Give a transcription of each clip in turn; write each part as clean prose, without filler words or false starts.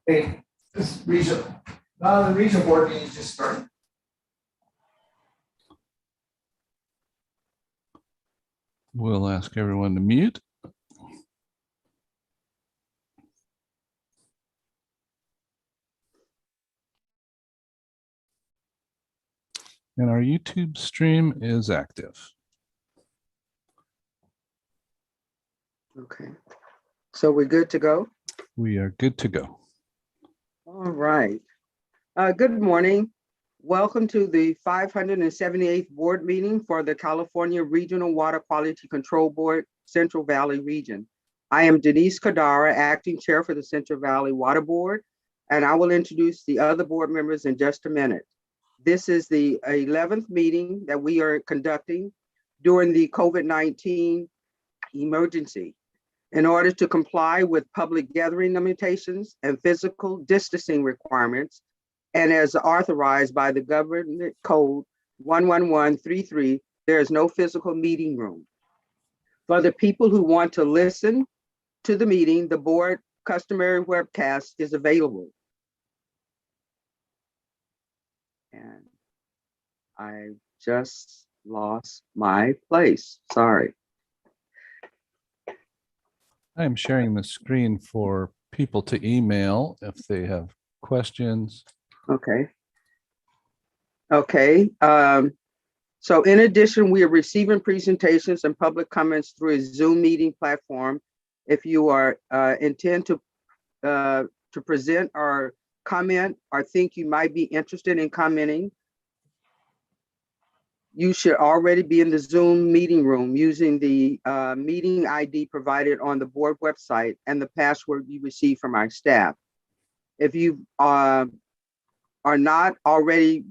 Hey, this regional, the regional board meeting just started. We'll ask everyone to mute. And our YouTube stream is active. Okay, so we're good to go? We are good to go. All right. Good morning. Welcome to the 578th board meeting for the California Regional Water Quality Control Board, Central Valley Region. I am Denise Kadara, acting chair for the Central Valley Water Board, and I will introduce the other board members in just a minute. This is the 11th meeting that we are conducting during the COVID-19 emergency. In order to comply with public gathering limitations and physical distancing requirements, and as authorized by the Government Code 11133, there is no physical meeting room. For the people who want to listen to the meeting, the board customary webcast is available. And I just lost my place, sorry. I am sharing the screen for people to email if they have questions. Okay. Okay. So in addition, we are receiving presentations and public comments through a Zoom meeting platform. If you are intend to present or comment or think you might be interested in commenting, you should already be in the Zoom meeting room using the meeting ID provided on the board website and the password you received from our staff. If you have not already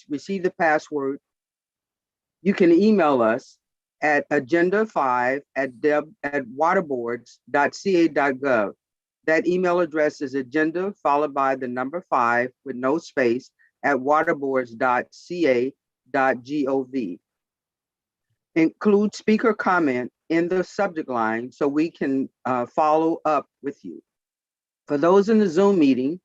received the password, you can email us at agenda5@waterboards.ca.gov. That email address is agenda followed by the number 5 with no space at waterboards.ca.gov. Include speaker comment in the subject line so we can follow up with you. For those in the Zoom meeting,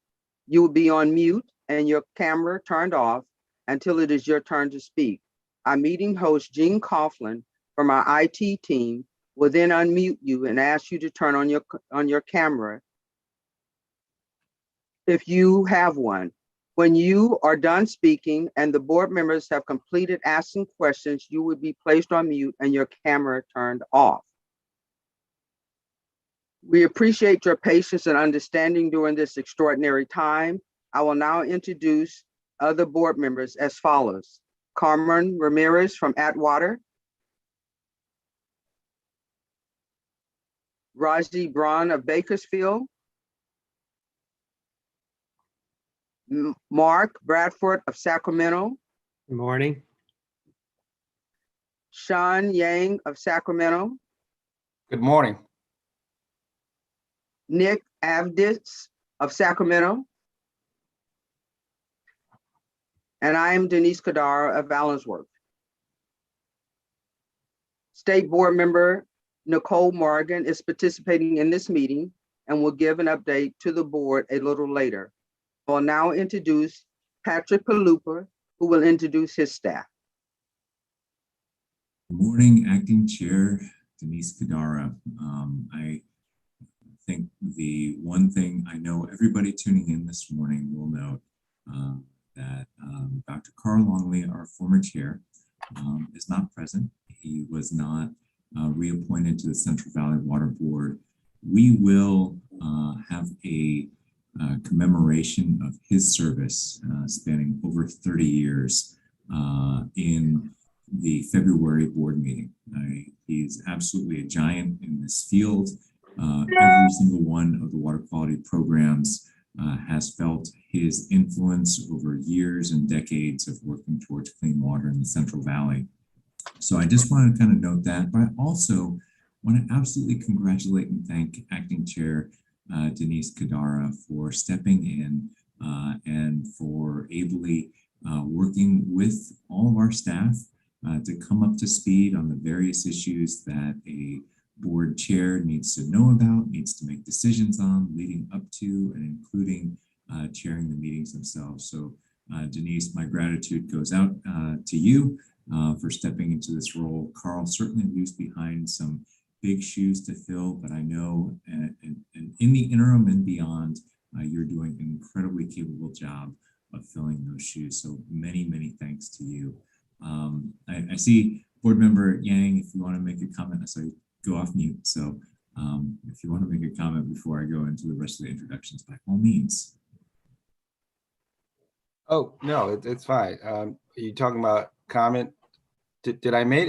you will be on mute and your camera turned off until it is your turn to speak. Our meeting host, Gene Coughlin from our IT team, will then unmute you and ask you to turn on your camera if you have one. When you are done speaking and the board members have completed asking questions, you will be placed on mute and your camera turned off. We appreciate your patience and understanding during this extraordinary time. I will now introduce other board members as follows. Carmen Ramirez from Atwater. Raji Braun of Bakersfield. Mark Bradford of Sacramento. Good morning. Sean Yang of Sacramento. Good morning. Nick Avdis of Sacramento. And I am Denise Kadara of Allensworth. State Board Member Nicole Morgan is participating in this meeting and will give an update to the board a little later. I will now introduce Patrick Palupa, who will introduce his staff. Good morning, Acting Chair Denise Kadara. I think the one thing I know everybody tuning in this morning will note that Dr. Carl Longley, our former chair, is not present. He was not reappointed to the Central Valley Water Board. We will have a commemoration of his service spanning over 30 years in the February board meeting. He's absolutely a giant in this field. Every single one of the water quality programs has felt his influence over years and decades of working towards clean water in the Central Valley. So I just want to kind of note that, but I also want to absolutely congratulate and thank Acting Chair Denise Kadara for stepping in and for ably working with all of our staff to come up to speed on the various issues that a board chair needs to know about, needs to make decisions on, leading up to and including chairing the meetings themselves. So Denise, my gratitude goes out to you for stepping into this role. Carl certainly leaves behind some big shoes to fill, but I know and in the interim and beyond, you're doing an incredibly capable job of filling those shoes. So many, many thanks to you. I see Board Member Yang, if you want to make a comment, sorry, go off mute. So if you want to make a comment before I go into the rest of the introductions, by all means. Oh, no, it's fine. Are you talking about comment? Did I make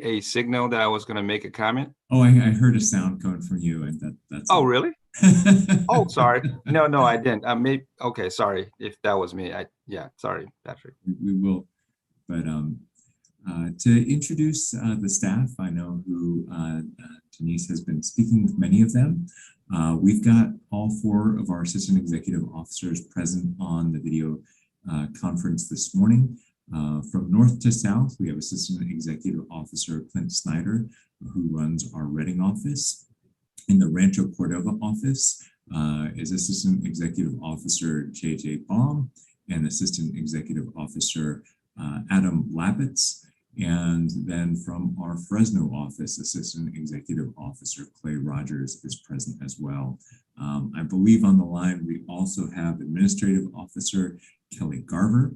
a signal that I was going to make a comment? Oh, I heard a sound coming from you, and that's. Oh, really? Oh, sorry. No, I didn't. Maybe. Okay, sorry if that was me. Yeah, sorry, Patrick. We will, but to introduce the staff, I know who Denise has been speaking with many of them. We've got all 4 of our assistant executive officers present on the video conference this morning. From north to south, we have Assistant Executive Officer Clint Snyder, who runs our Reading office. In the Rancho Cordova office is Assistant Executive Officer JJ Baum and Assistant Executive Officer Adam Labitz. And then from our Fresno office, Assistant Executive Officer Clay Rogers is present as well. I believe on the line, we also have Administrative Officer Kelly Garver.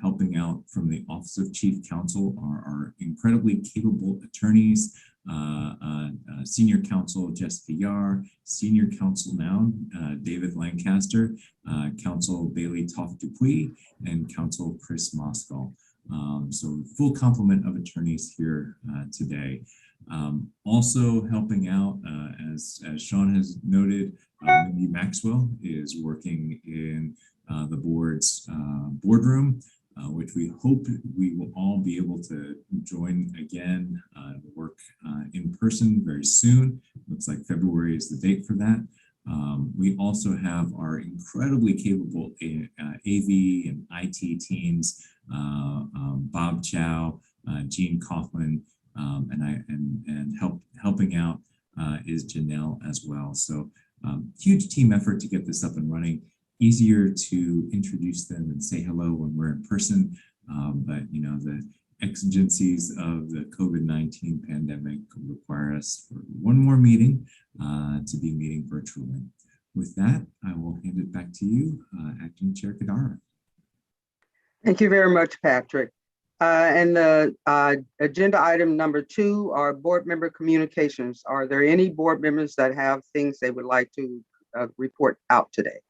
Helping out from the Office of Chief Counsel are our incredibly capable attorneys, Senior Counsel Jessica Yar, Senior Counsel now David Lancaster, Counsel Bailey Toft Dupuis, and Counsel Chris Moskal. So full complement of attorneys here today. Also helping out, as Sean has noted, Mindy Maxwell is working in the board's boardroom, which we hope we will all be able to join again, work in person very soon. Looks like February is the date for that. We also have our incredibly capable AV and IT teams, Bob Chow, Gene Coughlin, and helping out is Janelle as well. So huge team effort to get this up and running. Easier to introduce them and say hello when we're in person, but you know, the exigencies of the COVID-19 pandemic require us for one more meeting to be meeting virtually. With that, I will hand it back to you, Acting Chair Kadara. Thank you very much, Patrick. And the agenda item number 2 are board member communications. Are there any board members that have things they would like to report out today?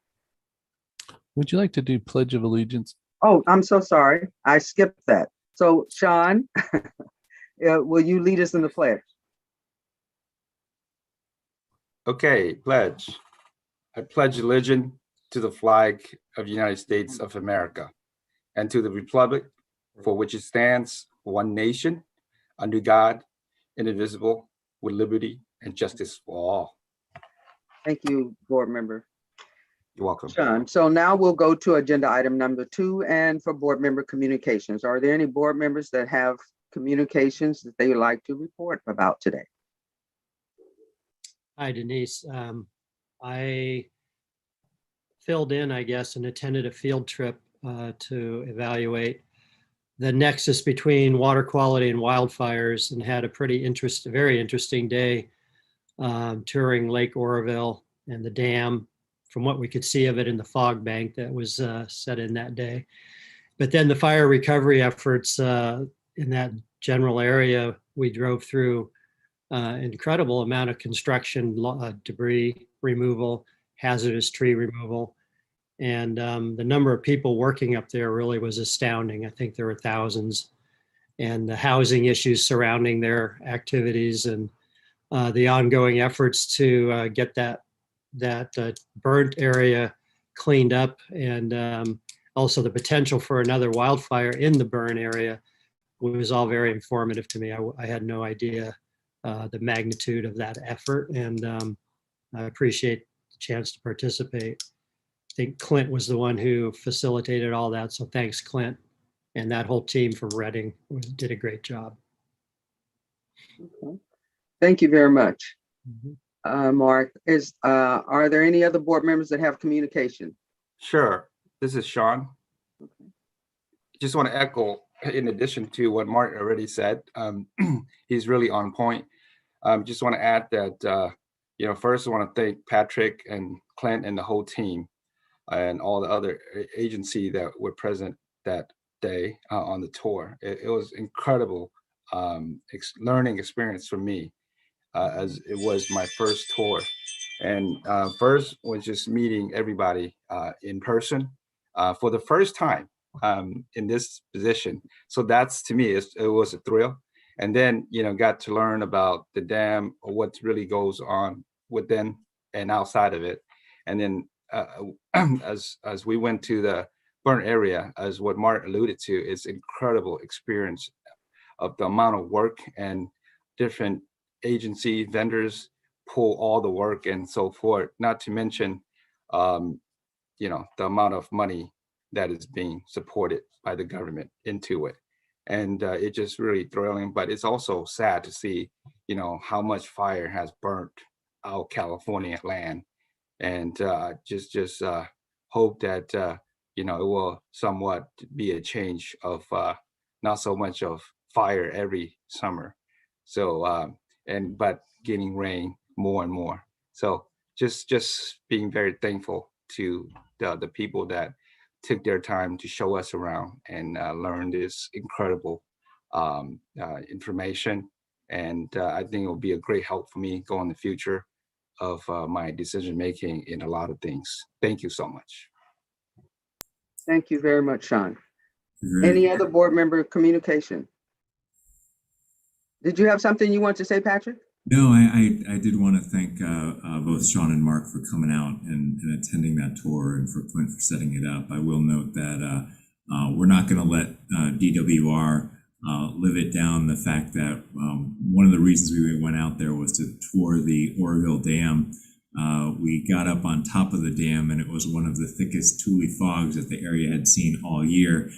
Would you like to do Pledge of Allegiance? Oh, I'm so sorry. I skipped that. So Sean, will you lead us in the pledge? Okay, pledge. I pledge allegiance to the flag of the United States of America and to the republic for which it stands, one nation, under God, indivisible, with liberty and justice for all. Thank you, board member. You're welcome. Sean, so now we'll go to agenda item number 2 and for board member communications. Are there any board members that have communications that they would like to report about today? Hi, Denise. I filled in, I guess, and attended a field trip to evaluate the nexus between water quality and wildfires, and had a very interesting day touring Lake Oroville and the dam, from what we could see of it in the fog bank that was set in that day. But then the fire recovery efforts in that general area, we drove through incredible amount of construction, debris removal, hazardous tree removal. And the number of people working up there really was astounding. I think there were thousands. And the housing issues surrounding their activities, and the ongoing efforts to get that burnt area cleaned up, and also the potential for another wildfire in the burn area was all very informative to me. I had no idea the magnitude of that effort, and I appreciate the chance to participate. I think Clint was the one who facilitated all that, so thanks, Clint, and that whole team from Reading did a great job. Okay. Thank you very much. Mhm. Mark, are there any other board members that have communication? Sure. This is Sean. Just want to echo, in addition to what Martin already said, he's really on point. Just want to add that, first I want to thank Patrick and Clint and the whole team and all the other agency that were present that day on the tour. It was incredible learning experience for me, as it was my first tour. And first was just meeting everybody in person for the first time in this position. So that's, to me, it was a thrill. And then, got to learn about the dam, or what really goes on within and outside of it. And then as we went to the burn area, as what Mark alluded to, it's incredible experience of the amount of work and different agency vendors pull all the work and so forth, not to mention the amount of money that is being supported by the government into it. And it's just really thrilling, but it's also sad to see, how much fire has burnt our California land. And just hope that, it will somewhat be a change of not so much of fire every summer. So, but getting rain more and more. So just being very thankful to the people that took their time to show us around and learn this incredible information. And I think it will be a great help for me going in the future of my decision making in a lot of things. Thank you so much. Thank you very much, Sean. Great. Any other board member communication? Did you have something you want to say, Patrick? No, I did want to thank both Sean and Mark for coming out and attending that tour, and for Clint for setting it up. I will note that we're not going to let DWR live it down, the fact that one of the reasons we went out there was to tour the Oroville Dam. We got up on top of the dam, and it was one of the thickest tule fogs that the area had seen all year.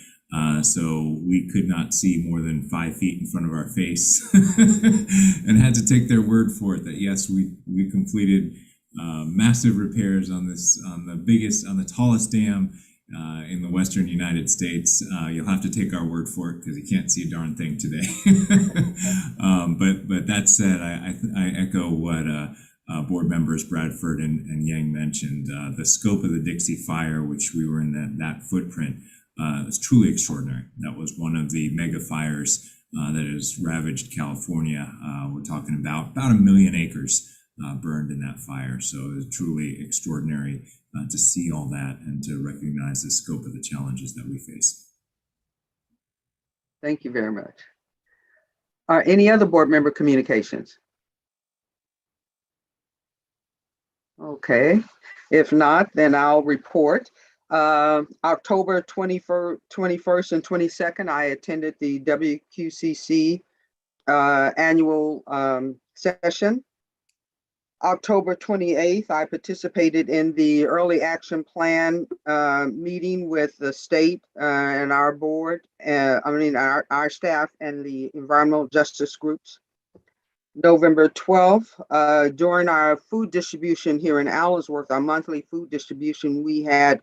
So we could not see more than 5 feet in front of our face and had to take their word for it that yes, we completed massive repairs on the tallest dam in the Western United States. You'll have to take our word for it because you can't see a darn thing today. But that said, I echo what board members Bradford and Yang mentioned. The scope of the Dixie fire, which we were in that footprint, it's truly extraordinary. That was one of the mega fires that has ravaged California. We're talking about 1 million acres burned in that fire. So it's truly extraordinary to see all that and to recognize the scope of the challenges that we face. Thank you very much. Any other board member communications? Okay, if not, then I'll report. October 21st and 22nd, I attended the WQCC annual session. October 28th, I participated in the early action plan meeting with the state and our board, our staff and the environmental justice groups. November 12th, during our food distribution here in Allensworth, our monthly food distribution, we had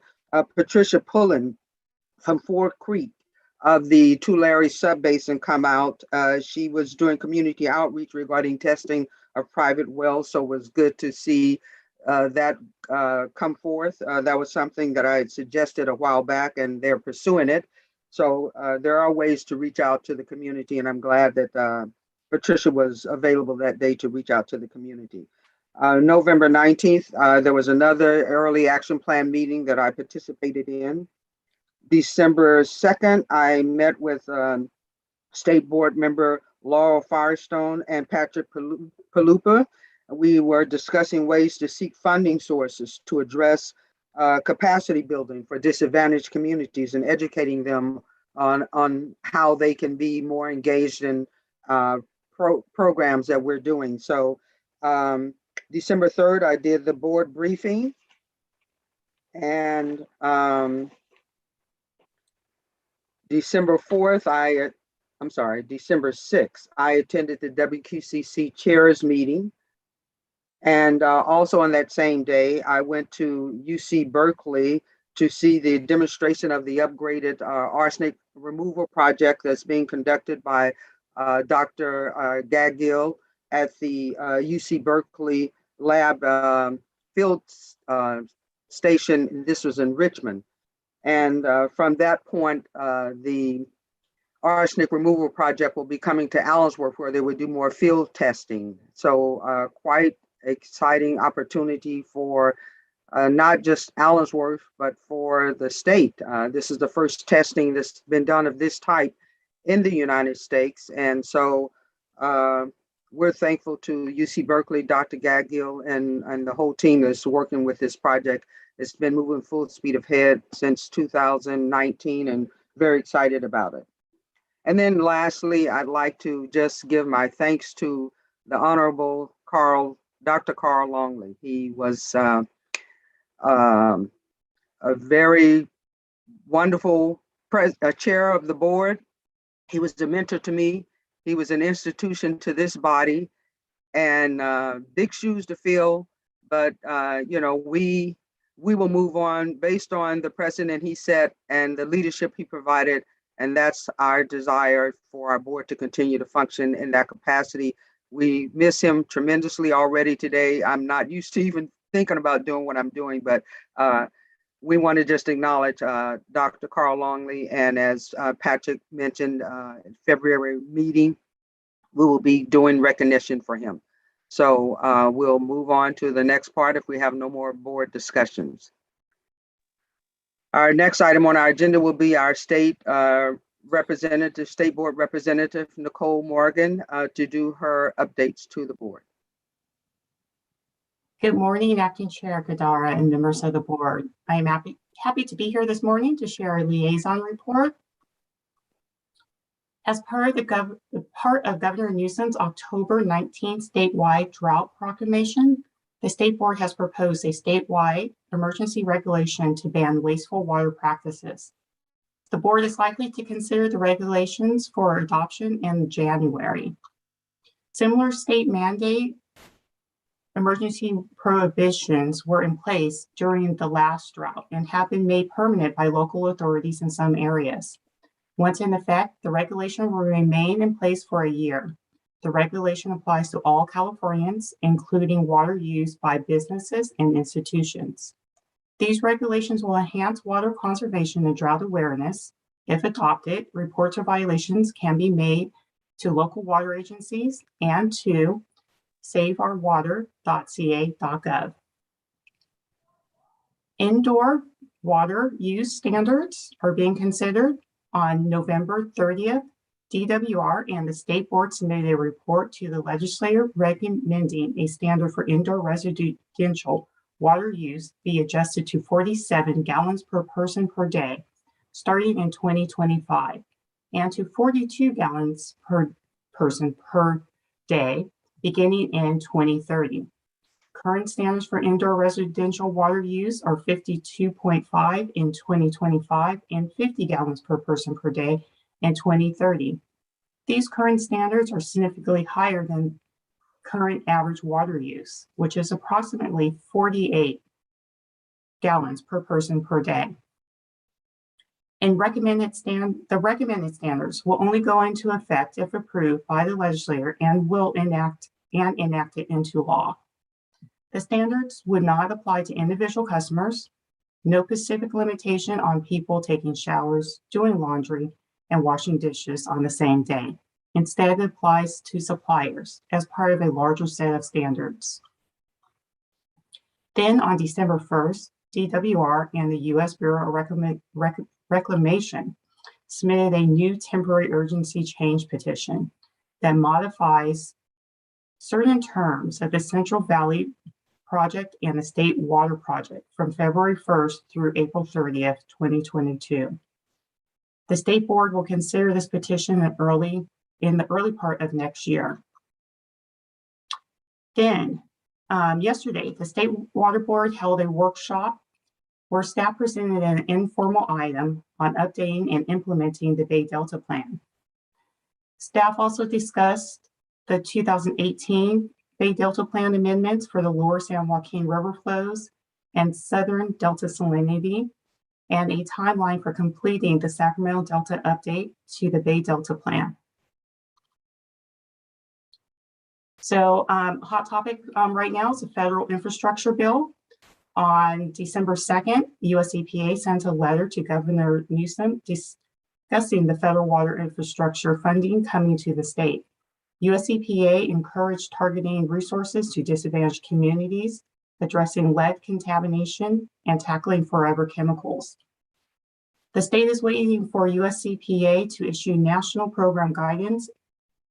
Patricia Pullen from Ford Creek of the Tulare Subbasin come out. She was doing community outreach regarding testing of private wells, so it was good to see that come forth. That was something that I had suggested a while back, and they're pursuing it. So there are ways to reach out to the community, and I'm glad that Patricia was available that day to reach out to the community. November 19th, there was another early action plan meeting that I participated in. December 2nd, I met with State Board member Laurel Firestone and Patrick Palupa. We were discussing ways to seek funding sources to address capacity building for disadvantaged communities and educating them on how they can be more engaged in programs that we're doing. So December 3rd, I did the board briefing, and December 4th, I December 6th, I attended the WQCC chairs meeting. And also on that same day, I went to UC Berkeley to see the demonstration of the upgraded arsenic removal project that's being conducted by Dr. Gagill at the UC Berkeley lab field station. This was in Richmond. And from that point, the arsenic removal project will be coming to Allensworth, where they would do more field testing. So quite exciting opportunity for not just Allensworth, but for the state. This is the first testing that's been done of this type in the United States. And so we're thankful to UC Berkeley, Dr. Gagill, and the whole team that's working with this project. It's been moving full speed ahead since 2019 and very excited about it. And then lastly, I'd like to just give my thanks to the Honorable Dr. Carl Longley. He was a very wonderful chair of the board. He was a mentor to me. He was an institution to this body, and big shoes to fill. But we will move on based on the precedent he set and the leadership he provided. And that's our desire for our board to continue to function in that capacity. We miss him tremendously already today. I'm not used to even thinking about doing what I'm doing, but we want to just acknowledge Dr. Carl Longley. And as Patrick mentioned, in February meeting, we will be doing recognition for him. So we'll move on to the next part if we have no more board discussions. Our next item on our agenda will be our state board representative, Nicole Morgan, to do her updates to the board. Good morning, Acting Chair Wdr and members of the board. I am happy to be here this morning to share a liaison report. As part of Governor Newsom's October 19th statewide drought proclamation, the state board has proposed a statewide emergency regulation to ban wasteful water practices. The board is likely to consider the regulations for adoption in January. Similar state mandate emergency prohibitions were in place during the last drought and have been made permanent by local authorities in some areas. Once in effect, the regulation will remain in place for a year. The regulation applies to all Californians, including water used by businesses and institutions. These regulations will enhance water conservation and drought awareness. If adopted, reports of violations can be made to local water agencies and to saveourwater.ca.gov. Indoor water use standards are being considered. On November 30th, DWR and the state board submitted a report to the legislature recommending a standard for indoor residential water use be adjusted to 47 gallons per person per day, starting in 2025, and to 42 gallons per person per day, beginning in 2030. Current standards for indoor residential water use are 52.5 in 2025 and 50 gallons per person per day in 2030. These current standards are significantly higher than current average water use, which is approximately 48 gallons per person per day. And the recommended standards will only go into effect if approved by the legislature and will enact it into law. The standards would not apply to individual customers, no specific limitation on people taking showers, doing laundry, and washing dishes on the same day. Instead, it applies to suppliers as part of a larger set of standards. Then on December 1st, DWR and the U.S. Bureau of Reclamation submitted a new temporary urgency change petition that modifies certain terms of the Central Valley Project and the State Water Project from February 1st through April 30th, 2022. The State Board will consider this petition in the early part of next year. Then, yesterday, the State Water Board held a workshop where staff presented an informal item on updating and implementing the Bay Delta Plan. Staff also discussed the 2018 Bay Delta Plan amendments for the lower San Joaquin River flows and southern Delta salinity, and a timeline for completing the Sacramento Delta update to the Bay Delta Plan. So hot topic right now is the federal infrastructure bill. On December 2nd, US EPA sent a letter to Governor Newsom discussing the federal water infrastructure funding coming to the state. US EPA encouraged targeting resources to disadvantaged communities, addressing lead contamination, and tackling forever chemicals. The state is waiting for US EPA to issue national program guidance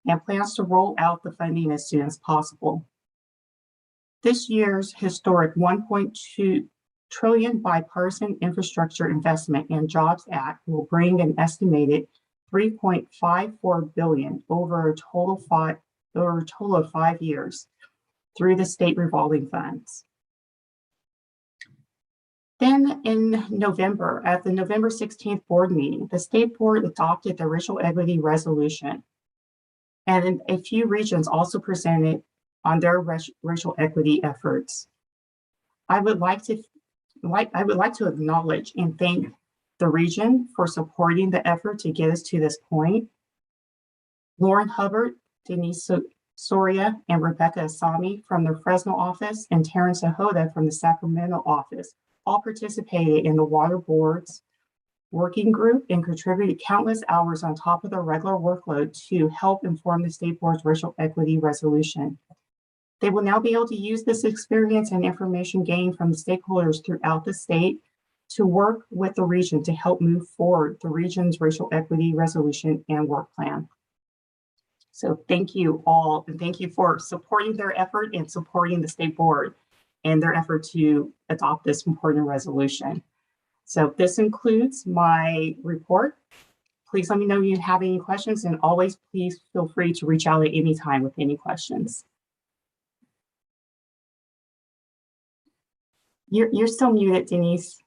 and plans to roll out the funding as soon as possible. This year's historic $1.2 trillion bipartisan infrastructure investment and jobs act will bring an estimated $3.54 billion over a total of 5 years through the state revolving funds. Then in November, at the November 16th board meeting, the state board adopted the racial equity resolution. And a few regions also presented on their racial equity efforts. I would like to acknowledge and thank the region for supporting the effort to get us to this point. Lauren Hubbard, Denise Soria, and Rebecca Asami from the Fresno office, and Terrence Ahoda from the Sacramento office all participated in the Water Board's working group and contributed countless hours on top of their regular workload to help inform the state board's racial equity resolution. They will now be able to use this experience and information gained from the stakeholders throughout the state to work with the region to help move forward the region's racial equity resolution and work plan. So thank you all, and thank you for supporting their effort and supporting the state board and their effort to adopt this important resolution. So this includes my report. Please let me know if you have any questions, and always please feel free to reach out at any time with any questions. You're still muted, Denise.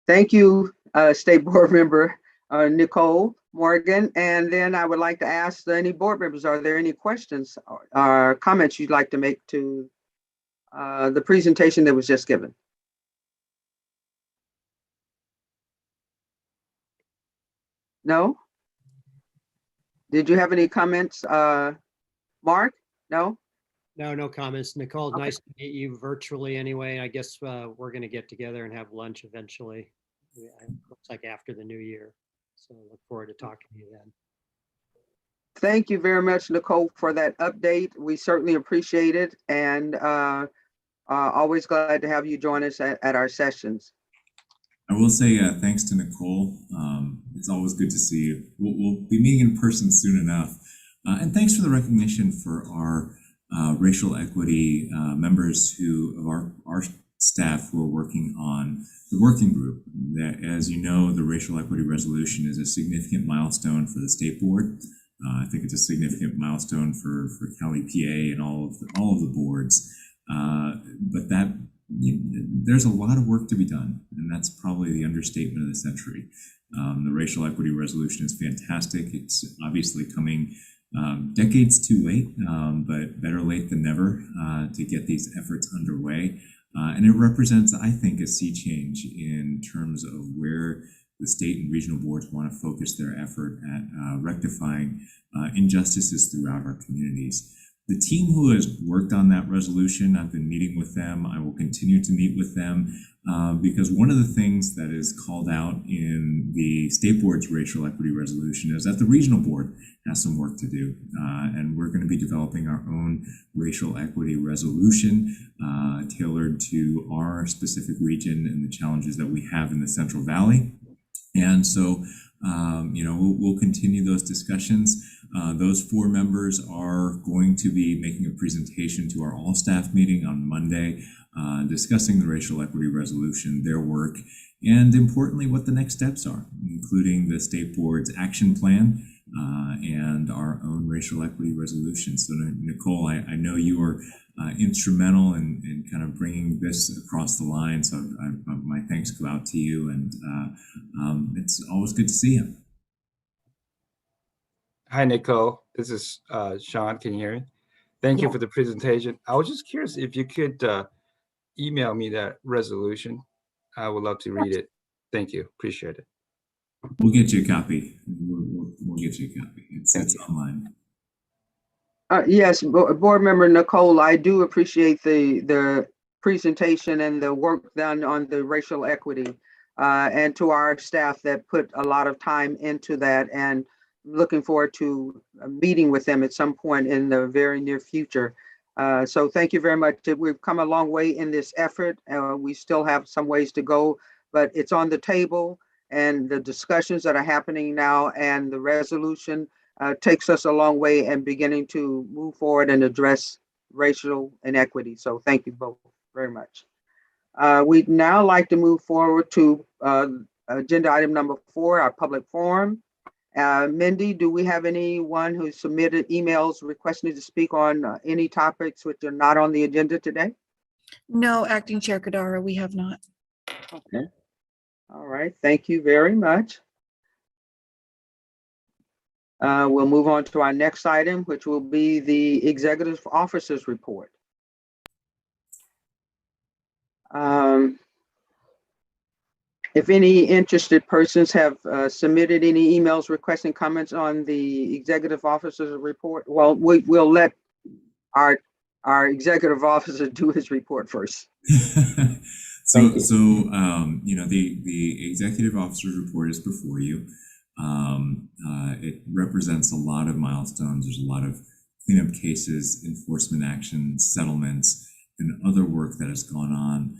Thank you, State Board Member Nicole Morgan. And then I would like to ask any board members, are there any questions or comments you'd like to make to the presentation that was just given? No? Did you have any comments, Mark? No? No comments. Nicole, Okay. nice to meet you virtually anyway. I guess we're going to get together and have lunch eventually. Looks like after the new year. So I look forward to talking to you then. Thank you very much, Nicole, for that update. We certainly appreciate it, and always glad to have you join us at our sessions. I will say thanks to Nicole. It's always good to see you. We'll be meeting in person soon enough. And thanks for the recognition for our racial equity members of our staff who are working on the working group. That, as you know, the racial equity resolution is a significant milestone for the state board. I think it's a significant milestone for Cal EPA and all of the boards. But there's a lot of work to be done, and that's probably the understatement of the century. The racial equity resolution is fantastic. It's obviously coming decades too late, but better late than never to get these efforts underway. And it represents, I think, a sea change in terms of where the state and regional boards want to focus their effort at rectifying injustices throughout our communities. The team who has worked on that resolution, I've been meeting with them. I will continue to meet with them because one of the things that is called out in the state board's racial equity resolution is that the regional board has some work to do. And we're going to be developing our own racial equity resolution tailored to our specific region and the challenges that we have in the Central Valley. And so, we'll continue those discussions. Those 4 members are going to be making a presentation to our all-staff meeting on Monday, discussing the racial equity resolution, their work, and importantly, what the next steps are, including the state board's action plan and our own racial equity resolution. So, Nicole, I know you were instrumental in kind of bringing this across the line. So my thanks go out to you, and it's always good to see you. Hi, Nicole. This is Sean. Can you hear me? Thank you Yeah. for the presentation. I was just curious if you could email me that resolution. I would love to read it. Thank you. Appreciate it. We'll get you a copy. We'll get you a copy. It's online. Yes, Board Member Nicole, I do appreciate the presentation and the work done on the racial equity, and to our staff that put a lot of time into that, and looking forward to meeting with them at some point in the very near future. So thank you very much. We've come a long way in this effort. We still have some ways to go, but it's on the table, and the discussions that are happening now and the resolution takes us a long way and beginning to move forward and address racial inequity. So thank you both very much. We'd now like to move forward to agenda item number 4, our public forum. Mindy, do we have anyone who submitted emails requesting to speak on any topics which are not on the agenda today? No, Acting Chair Kadara, we have not. Okay. All right, thank you very much. We'll move on to our next item, which will be the Executive Officer's Report. If any interested persons have submitted any emails requesting comments on the Executive Officer's Report, well, we'll let our Executive Officer do his report first. So you know, the Executive Officer's Report is before you. It represents a lot of milestones. There's a lot of cleanup cases, enforcement actions, settlements, and other work that has gone on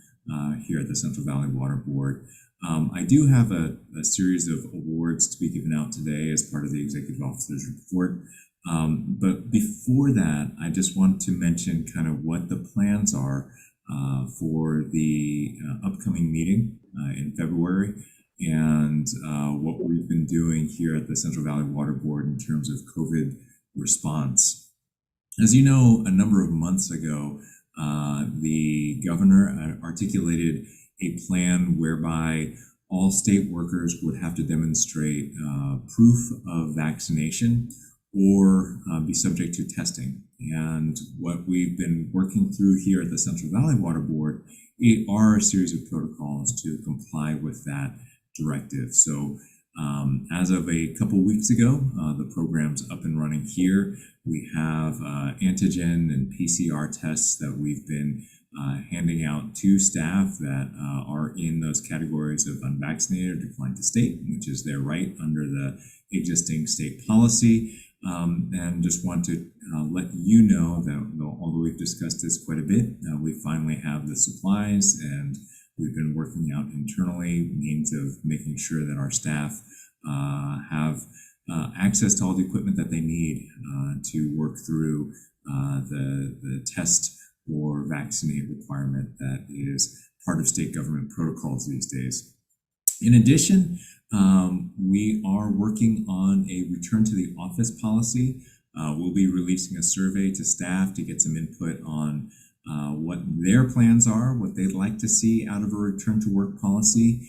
here at the Central Valley Water Board. I do have a series of awards to be given out today as part of the Executive Officer's Report. But before that, I just want to mention kind of what the plans are for the upcoming meeting in February, and what we've been doing here at the Central Valley Water Board in terms of COVID response. As you know, a number of months ago, the governor articulated a plan whereby all state workers would have to demonstrate proof of vaccination or be subject to testing. And what we've been working through here at the Central Valley Water Board are a series of protocols to comply with that directive. So as of a couple weeks ago, the program's up and running here. We have antigen and PCR tests that we've been handing out to staff that are in those categories of unvaccinated or declined to state, which is their right under the existing state policy. And just want to let you know that although we've discussed this quite a bit, we finally have the supplies, and we've been working out internally means of making sure that our staff have access to all the equipment that they need to work through the test or vaccinate requirement that is part of state government protocols these days. In addition, we are working on a return to the office policy. We'll be releasing a survey to staff to get some input on what their plans are, what they'd like to see out of a return to work policy.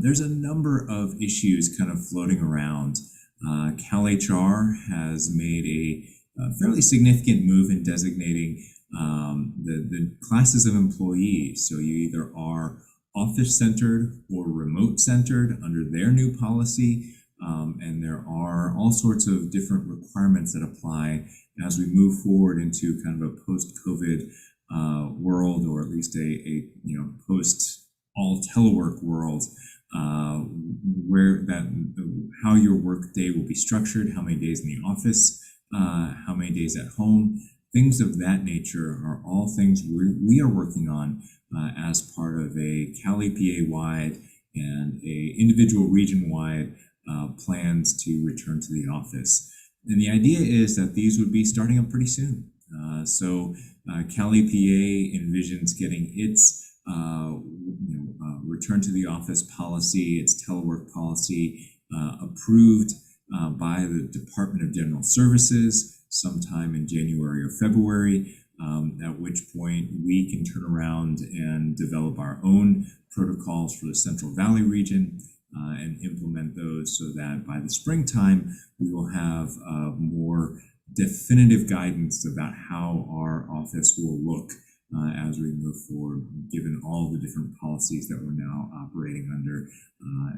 There's a number of issues kind of floating around. CalHR has made a fairly significant move in designating the classes of employees. So you either are office-centered or remote-centered under their new policy, and there are all sorts of different requirements that apply as we move forward into kind of a post-COVID world, or at least a post-all telework world, where how your work day will be structured, how many days in the office, how many days at home. Things of that nature are all things we are working on as part of a Cal-EPA-wide and a individual region-wide plans to return to the office. And the idea is that these would be starting up pretty soon. So Cal-EPA envisions getting its return to the office policy, its telework policy approved by the Department of General Services sometime in January or February, at which point we can turn around and develop our own protocols for the Central Valley region. and implement those so that by the springtime, we will have more definitive guidance about how our office will look as we move forward, given all the different policies that we're now operating under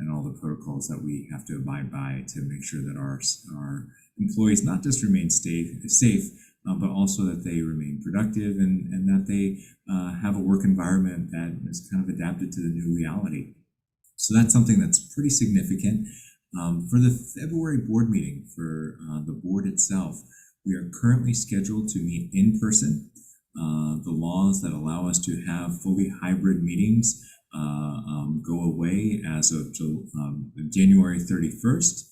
and all the protocols that we have to abide by to make sure that our employees not just remain safe, but also that they remain productive and that they have a work environment that is kind of adapted to the new reality. So that's something that's pretty significant. For the February board meeting for the board itself, we are currently scheduled to meet in person. The laws that allow us to have fully hybrid meetings go away as of January 31st.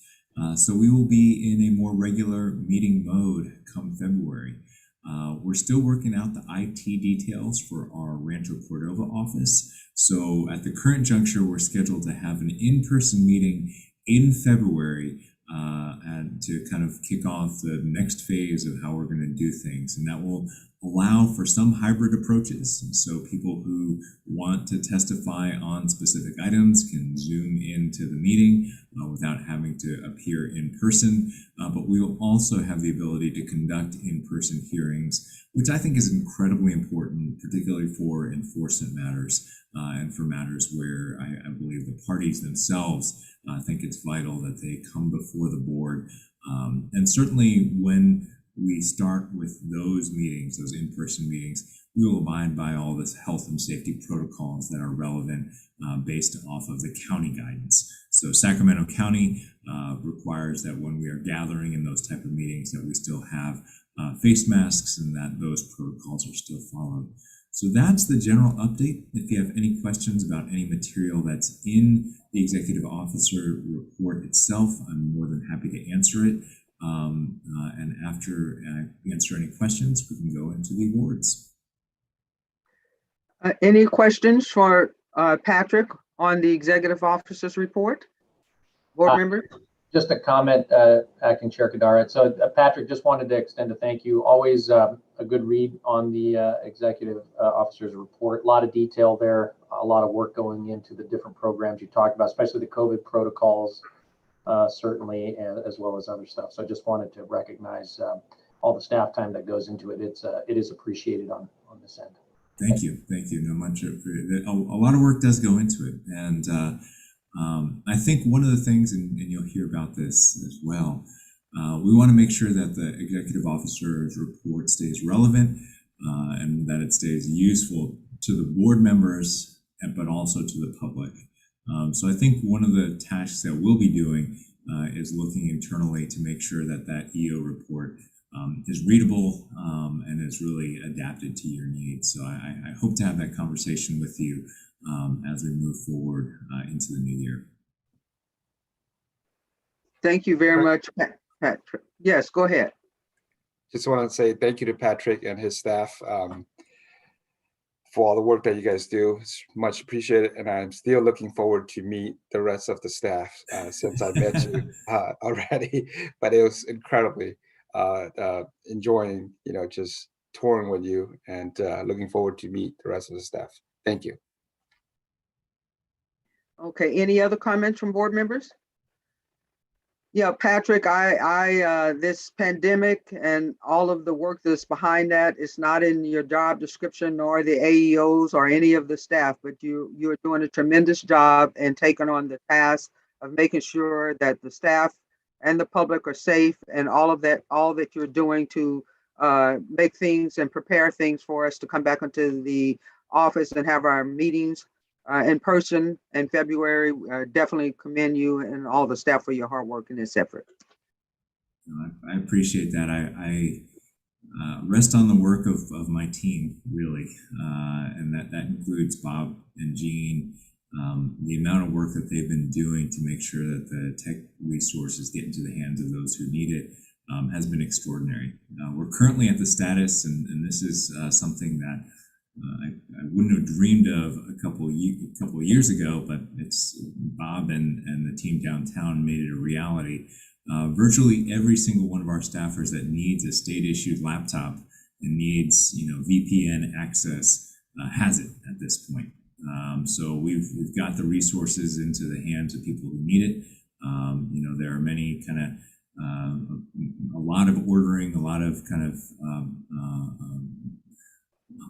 So we will be in a more regular meeting mode come February. We're still working out the IT details for our Rancho Cordova office. So at the current juncture, we're scheduled to have an in-person meeting in February and to kind of kick off the next phase of how we're going to do things. And that will allow for some hybrid approaches. So people who want to testify on specific items can zoom into the meeting without having to appear in person. But we will also have the ability to conduct in-person hearings, which I think is incredibly important, particularly for enforcement matters and for matters where I believe the parties themselves think it's vital that they come before the board. And certainly when we start with those meetings, those in-person meetings, we will abide by all this health and safety protocols that are relevant based off of the county guidance. So Sacramento County requires that when we are gathering in those type of meetings that we still have face masks and that those protocols are still followed. So that's the general update. If you have any questions about any material that's in the executive officer report itself, I'm more than happy to answer it. And after I answer any questions, we can go into the awards. Any questions for Patrick on the executive officer's report? Board member? Just a comment, Acting Chair Kadara. So Patrick, just wanted to extend a thank you. Always a good read on the executive officer's report. A lot of detail there, a lot of work going into the different programs you talked about, especially the COVID protocols, certainly, as well as other stuff. So I just wanted to recognize all the staff time that goes into it. It is appreciated on this end. Thank you. No, much appreciated. A lot of work does go into it. And I think one of the things, and you'll hear about this as well, we want to make sure that the executive officer's report stays relevant and that it stays useful to the board members, but also to the public. So I think one of the tasks that we'll be doing is looking internally to make sure that that EO report is readable and is really adapted to your needs. So I hope to have that conversation with you as we move forward into the new year. Thank you very much, Patrick. Yes, go ahead. Just want to say thank you to Patrick and his staff for all the work that you guys do. It's much appreciated, and I'm still looking forward to meet the rest of the staff since I met you already. But it was incredibly enjoying, just touring with you, and looking forward to meet the rest of the staff. Thank you. Okay, any other comments from board members? Yeah, Patrick, I this pandemic and all of the work that's behind that is not in your job description nor the AEOs or any of the staff, but you're doing a tremendous job and taking on the task of making sure that the staff and the public are safe, and all that you're doing to make things and prepare things for us to come back into the office and have our meetings in person in February. Definitely commend you and all the staff for your hard work in this effort. I appreciate that. I rest on the work of my team, really, and that includes Bob and Jean. The amount of work that they've been doing to make sure that the tech resources get into the hands of those who need it has been extraordinary. We're currently at the status, and this is something that I wouldn't have dreamed of a couple of years ago, but it's Bob and the team downtown made it a reality. Virtually every single one of our staffers that needs a state-issued laptop and needs VPN access has it at this point. So we've got the resources into the hands of people who need it. There are many kind of a lot of ordering, a lot of kind of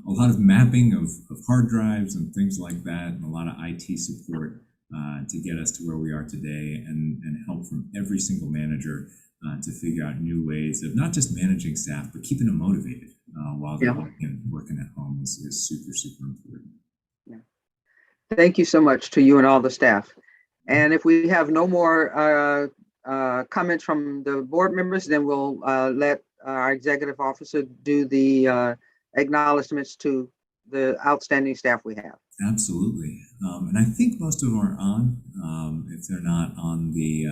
a lot of mapping of hard drives and things like that, and a lot of IT support to get us to where we are today, and help from every single manager to figure out new ways of not just managing staff, but keeping them motivated while they're working at home is super, super important. Yeah. Thank you so much to you and all the staff. And if we have no more comments from the board members, then we'll let our executive officer do the acknowledgements to the outstanding staff we have. Absolutely. And I think most of them are on. If they're not on the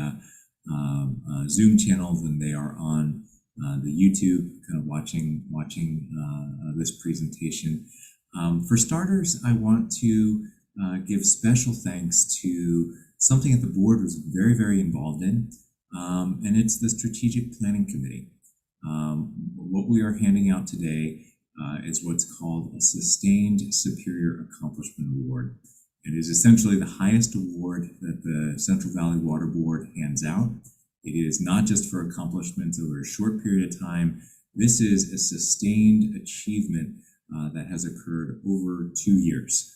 Zoom channel, then they are on the YouTube, kind of watching this presentation. For starters, I want to give special thanks to something that the board was very, very involved in, and it's the Strategic Planning Committee. What we are handing out today is what's called a Sustained Superior Accomplishment Award. It is essentially the highest award that the Central Valley Water Board hands out. It is not just for accomplishments over a short period of time. This is a sustained achievement that has occurred over 2 years.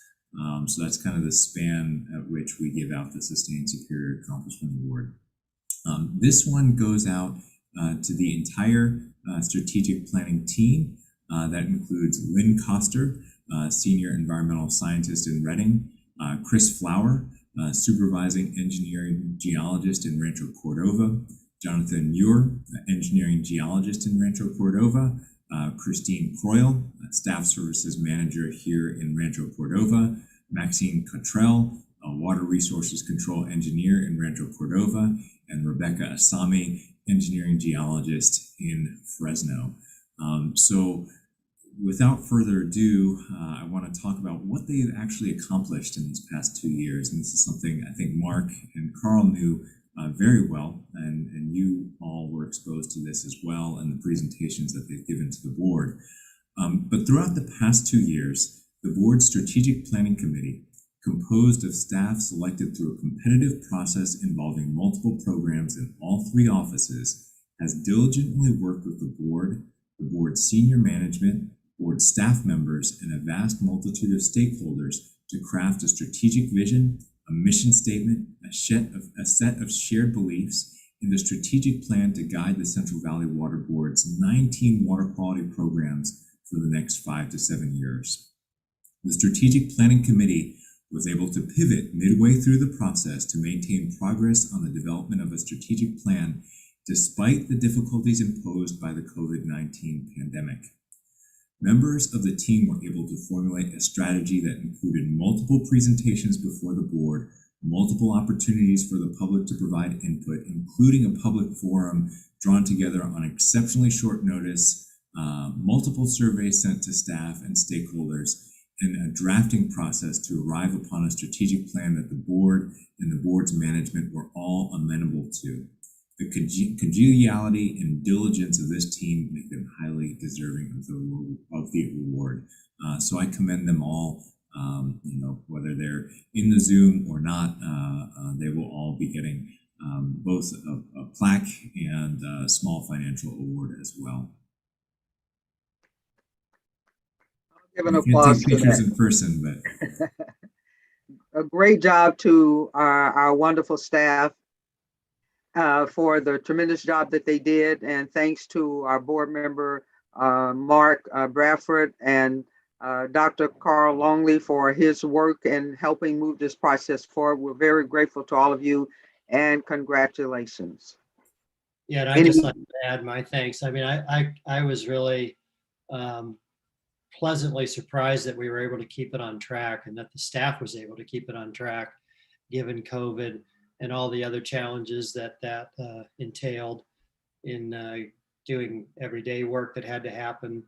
So that's kind of the span at which we give out the Sustained Superior Accomplishment Award. This one goes out to the entire strategic planning team. That includes Lynn Coster, Senior Environmental Scientist in Reading, Chris Flower, Supervising Engineering Geologist in Rancho Cordova, Jonathan Muir, Engineering Geologist in Rancho Cordova, Christine Croyle, Staff Services Manager here in Rancho Cordova, Maxine Cottrell, a Water Resources Control Engineer in Rancho Cordova, and Rebecca Asami, Engineering Geologist in Fresno. So without further ado, I want to talk about what they've actually accomplished in these past 2 years. And this is something I think Mark and Carl knew very well, and you all were exposed to this as well in the presentations that they've given to the board. But throughout the past 2 years, the board's Strategic Planning Committee, composed of staff selected through a competitive process involving multiple programs in all 3 offices, has diligently worked with the board's senior management, board staff members, and a vast multitude of stakeholders to craft a strategic vision, a mission statement, a set of shared beliefs, and a strategic plan to guide the Central Valley Water Board's 19 water quality programs for the next 5 to 7 years. The Strategic Planning Committee was able to pivot midway through the process to maintain progress on the development of a strategic plan despite the difficulties imposed by the COVID-19 pandemic. Members of the team were able to formulate a strategy that included multiple presentations before the board, multiple opportunities for the public to provide input, including a public forum drawn together on exceptionally short notice, multiple surveys sent to staff and stakeholders, and a drafting process to arrive upon a strategic plan that the board and the board's management were all amenable to. The congeniality and diligence of this team make them highly deserving of the award. So I commend them all, whether they're in the Zoom or not, they will all be getting both a plaque and a small financial award as well. Give an You can't applause take to pictures that. in person, but A great job to our wonderful staff for the tremendous job that they did. And thanks to our board member, Mark Bradford, and Dr. Carl Longley for his work and helping move this process forward. We're very grateful to all of you, and congratulations. Yeah, and I'd just like to add my thanks. I mean, I was really pleasantly surprised that we were able to keep it on track and that the staff was able to keep it on track, given COVID and all the other challenges that entailed in doing everyday work that had to happen,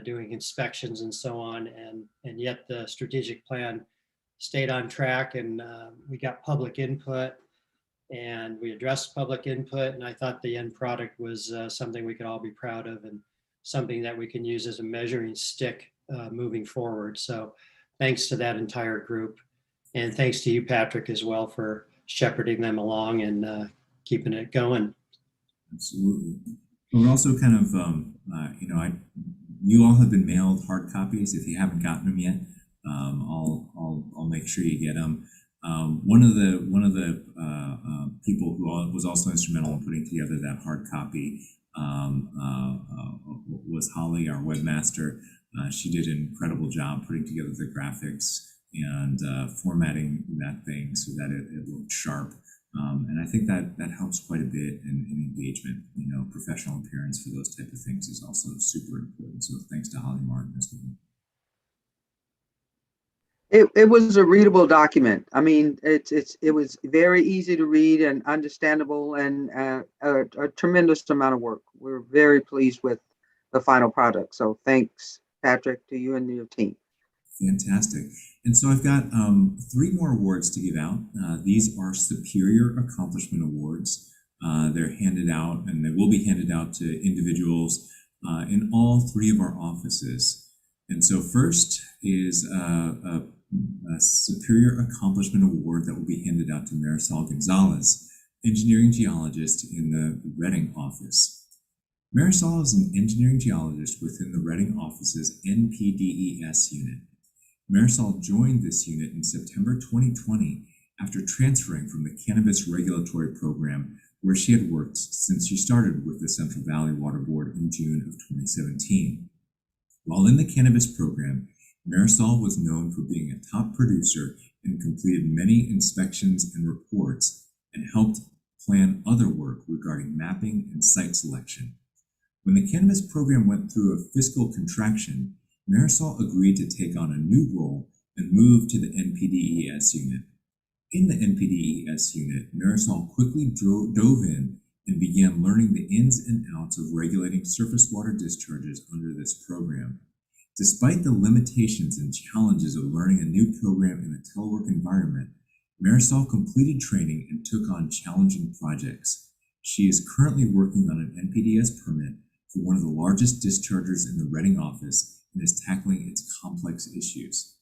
doing inspections and so on. And yet the strategic plan stayed on track, and we got public input and we addressed public input. And I thought the end product was something we could all be proud of and something that we can use as a measuring stick moving forward. So thanks to that entire group. And thanks to you, Patrick, as well for shepherding them along and keeping it going. Absolutely. We're also kind of, you all have been mailed hard copies. If you haven't gotten them yet, I'll make sure you get them. One of the people who was also instrumental in putting together that hard copy was Holly, our webmaster. She did an incredible job putting together the graphics and formatting that thing so that it looked sharp. And I think that helps quite a bit in engagement. Professional appearance for those type of things is also super important. So thanks to Holly Martin as well. It was a readable document. I mean, it was very easy to read and understandable, and a tremendous amount of work. We're very pleased with the final product. So thanks, Patrick, to you and your team. Fantastic. And so I've got 3 more awards to give out. These are Superior Accomplishment Awards. They're handed out, and they will be handed out to individuals in all 3 of our offices. And so first is a Superior Accomplishment Award that will be handed out to Marisol Gonzalez, engineering geologist in the Reading office. Marisol is an engineering geologist within the Reading office's NPDES unit. Marisol joined this unit in September 2020 after transferring from the Cannabis Regulatory Program, where she had worked since she started with the Central Valley Water Board in June of 2017. While in the Cannabis Program, Marisol was known for being a top producer and completed many inspections and reports and helped plan other work regarding mapping and site selection. When the Cannabis Program went through a fiscal contraction, Marisol agreed to take on a new role and move to the NPDES unit. In the NPDES unit, Marisol quickly dove in and began learning the ins and outs of regulating surface water discharges under this program. Despite the limitations and challenges of learning a new program in a telework environment, Marisol completed training and took on challenging projects. She is currently working on an NPDES permit for one of the largest dischargers in the Reading office and is tackling its complex issues.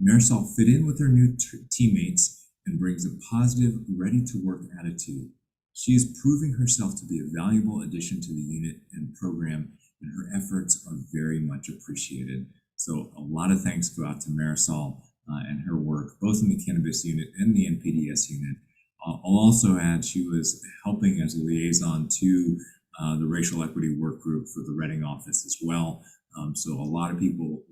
Marisol fit in with her new teammates and brings a positive, ready-to-work attitude. She is proving herself to be a valuable addition to the unit and program, and her efforts are very much appreciated. So a lot of thanks go out to Marisol and her work, both in the cannabis unit and the NPDES unit. I'll also add she was helping as a liaison to the racial equity work group for the Reading office as well. So a lot of people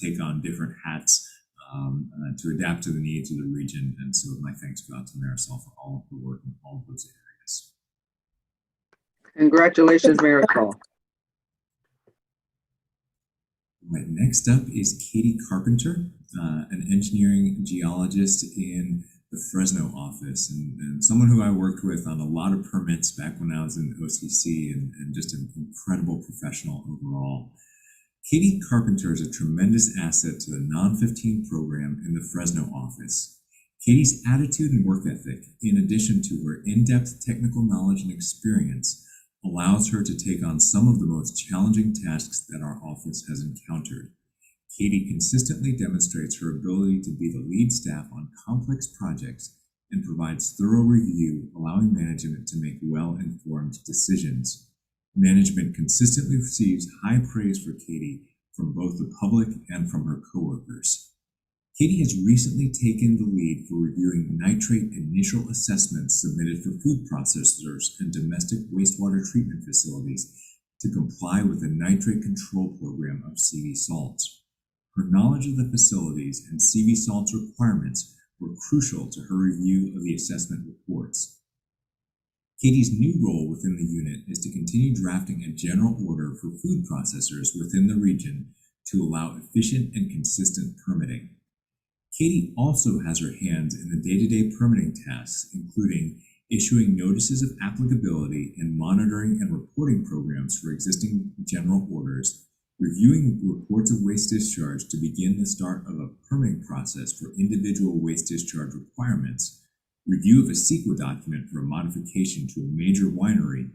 take on different hats to adapt to the needs of the region. And so my thanks go out to Marisol for all of her work in all of those areas. Congratulations, Marisol. Right, next up is Katie Carpenter, an engineering geologist in the Fresno office, and someone who I worked with on a lot of permits back when I was in OCC, and just an incredible professional overall. Katie Carpenter is a tremendous asset to the Non-15 program in the Fresno office. Katie's attitude and work ethic, in addition to her in-depth technical knowledge and experience, allows her to take on some of the most challenging tasks that our office has encountered. Katie consistently demonstrates her ability to be the lead staff on complex projects and provides thorough review, allowing management to make well-informed decisions. Management consistently receives high praise for Katie from both the public and from her coworkers. Katie has recently taken the lead for reviewing nitrate initial assessments submitted for food processors and domestic wastewater treatment facilities to comply with the nitrate control program of CV salts. Her knowledge of the facilities and CV salts requirements were crucial to her review of the assessment reports. Katie's new role within the unit is to continue drafting a general order for food processors within the region to allow efficient and consistent permitting. Katie also has her hands in the day-to-day permitting tasks, including issuing notices of applicability and monitoring and reporting programs for existing general orders, reviewing reports of waste discharge to begin the start of a permitting process for individual waste discharge requirements, review of a CEQA document for a modification to a major winery,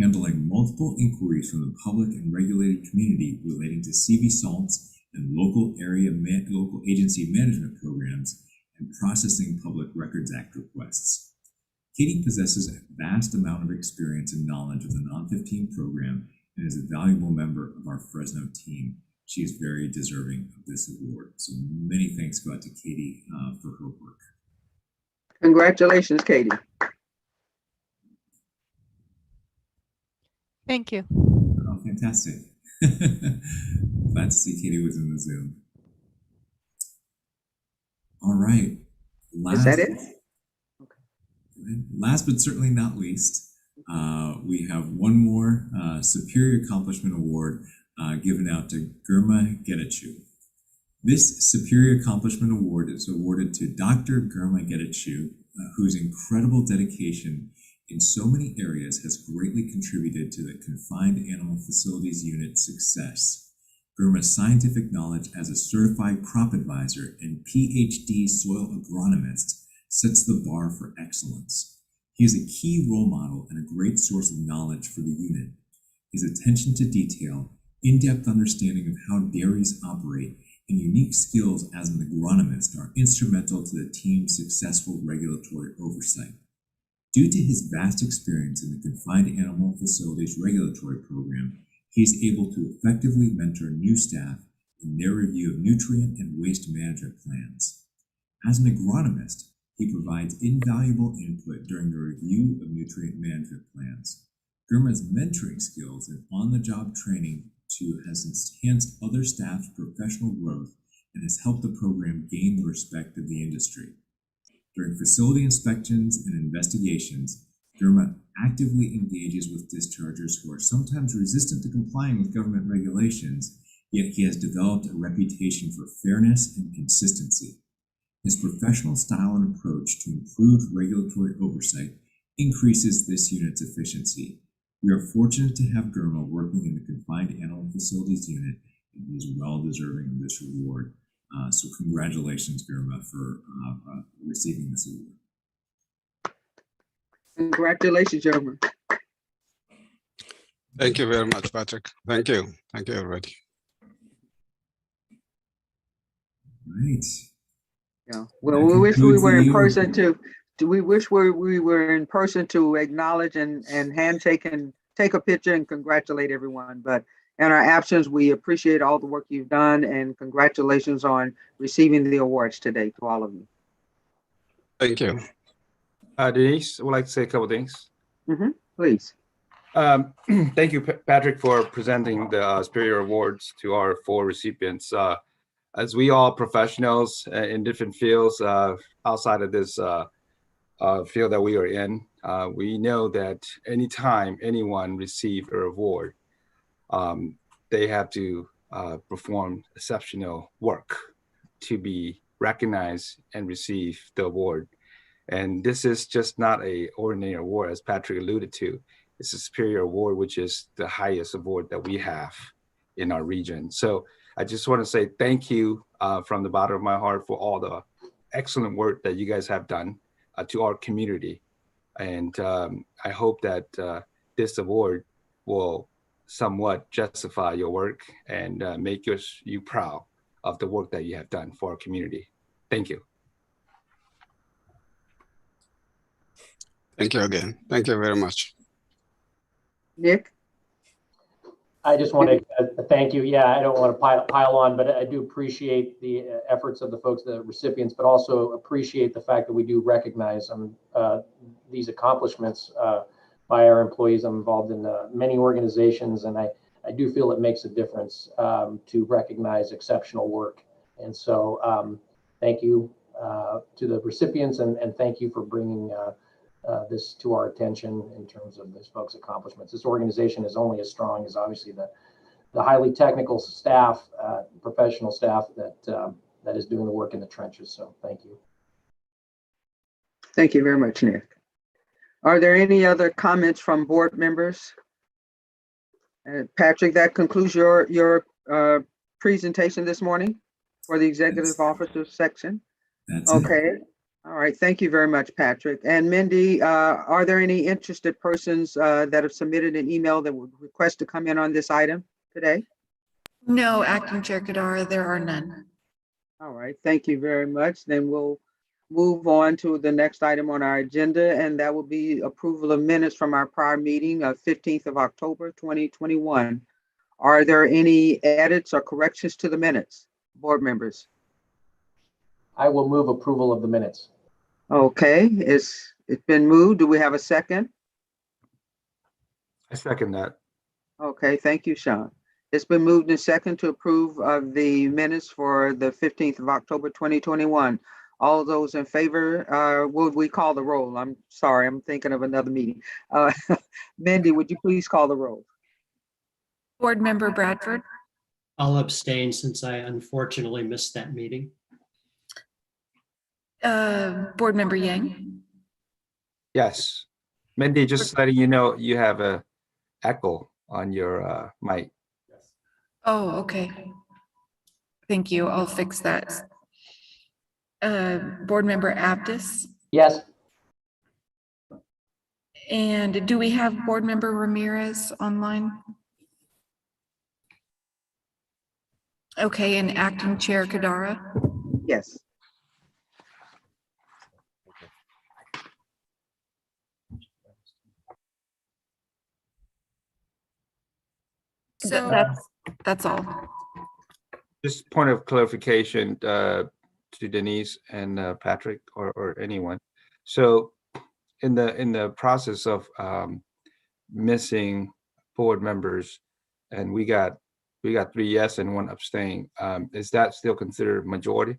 handling multiple inquiries from the public and regulated community relating to CV salts and local agency management programs, and processing Public Records Act requests. Katie possesses a vast amount of experience and knowledge of the Non-15 program and is a valuable member of our Fresno team. She is very deserving of this award. So many thanks go out to Katie for her work. Congratulations, Katie. Thank you. Oh, fantastic. Glad to see Katie was in the Zoom. All right. Is that it? Last but certainly not least, we have one more Superior Accomplishment Award given out to Girma Getachew. This Superior Accomplishment Award is awarded to Dr. Girma Getachew, whose incredible dedication in so many areas has greatly contributed to the Confined Animal Facilities Unit's success. Girma's scientific knowledge as a certified crop advisor and PhD soil agronomist sets the bar for excellence. He is a key role model and a great source of knowledge for the unit. His attention to detail, in-depth understanding of how dairies operate, and unique skills as an agronomist are instrumental to the team's successful regulatory oversight. Due to his vast experience in the Confined Animal Facilities Regulatory Program, he is able to effectively mentor new staff in their review of nutrient and waste management plans. As an agronomist, he provides invaluable input during the review of nutrient management plans. Girma's mentoring skills and on-the-job training has enhanced other staff's professional growth and has helped the program gain the respect of the industry. During facility inspections and investigations, Girma actively engages with dischargers who are sometimes resistant to complying with government regulations, yet he has developed a reputation for fairness and consistency. His professional style and approach to improved regulatory oversight increases this unit's efficiency. We are fortunate to have Girma working in the Confined Animal Facilities Unit, and he is well deserving of this reward. So congratulations, Girma, for receiving this award. Congratulations, Girma. Thank you very much, Patrick. Thank you. Thank you, everybody. Right. Yeah. Well, we wish we were in person to. We wish we were in person to acknowledge and handshake and take a picture and congratulate everyone. But in our absence, we appreciate all the work you've done and congratulations on receiving the awards today to all of you. Thank you. Denise, I would like to say a couple things. Please. Thank you, Patrick, for presenting the Superior Awards to our 4 recipients. As we all professionals in different fields outside of this field that we are in, we know that anytime anyone receives a award, they have to perform exceptional work to be recognized and receive the award. And this is just not an ordinary award, as Patrick alluded to. It's a Superior Award, which is the highest award that we have in our region. So I just want to say thank you from the bottom of my heart for all the excellent work that you guys have done to our community. And I hope that this award will somewhat justify your work and make you proud of the work that you have done for our community. Thank you. Thank you again. Thank you very much. Nick? I just want to thank you. Yeah, I don't want to pile on, but I do appreciate the efforts of the folks, the recipients, but also appreciate the fact that we do recognize these accomplishments by our employees. I'm involved in many organizations, and I do feel it makes a difference to recognize exceptional work. And so thank you to the recipients, and thank you for bringing this to our attention in terms of this folks' accomplishments. This organization is only as strong as obviously the highly technical staff, professional staff that is doing the work in the trenches. So thank you. Thank you very much, Nick. Are there any other comments from board members? Patrick, that concludes your presentation this morning for the executive officers section. That's okay. it. All right. Thank you very much, Patrick. And Mindy, are there any interested persons that have submitted an email that would request to come in on this item today? No, Acting Chair Kadara, there are none. All right, thank you very much. Then we'll move on to the next item on our agenda, and that will be approval of minutes from our prior meeting of 15th of October, 2021. Are there any edits or corrections to the minutes, board members? I will move approval of the minutes. Okay, it's been moved. Do we have a second? I second that. Okay, thank you, Sean. It's been moved and second to approve of the minutes for the 15th of October, 2021. All those in favor, would we call the roll? I'm sorry, I'm thinking of another meeting. Mindy, would you please call the roll? Board Member Bradford, I'll abstain since I unfortunately missed that meeting. Board Member Yang, Yes. Mindy, just letting you know, you have a echo on your mic. oh, okay. Thank you, I'll fix that. Board Member Abdus, Yes. and do we have Board Member Ramirez online? Okay, and Acting Chair Kadara? Yes. So that's all. Just point of clarification to Denise and Patrick or anyone. So in the process of missing board members, and we got 3 yes and 1 abstain, is that still considered majority?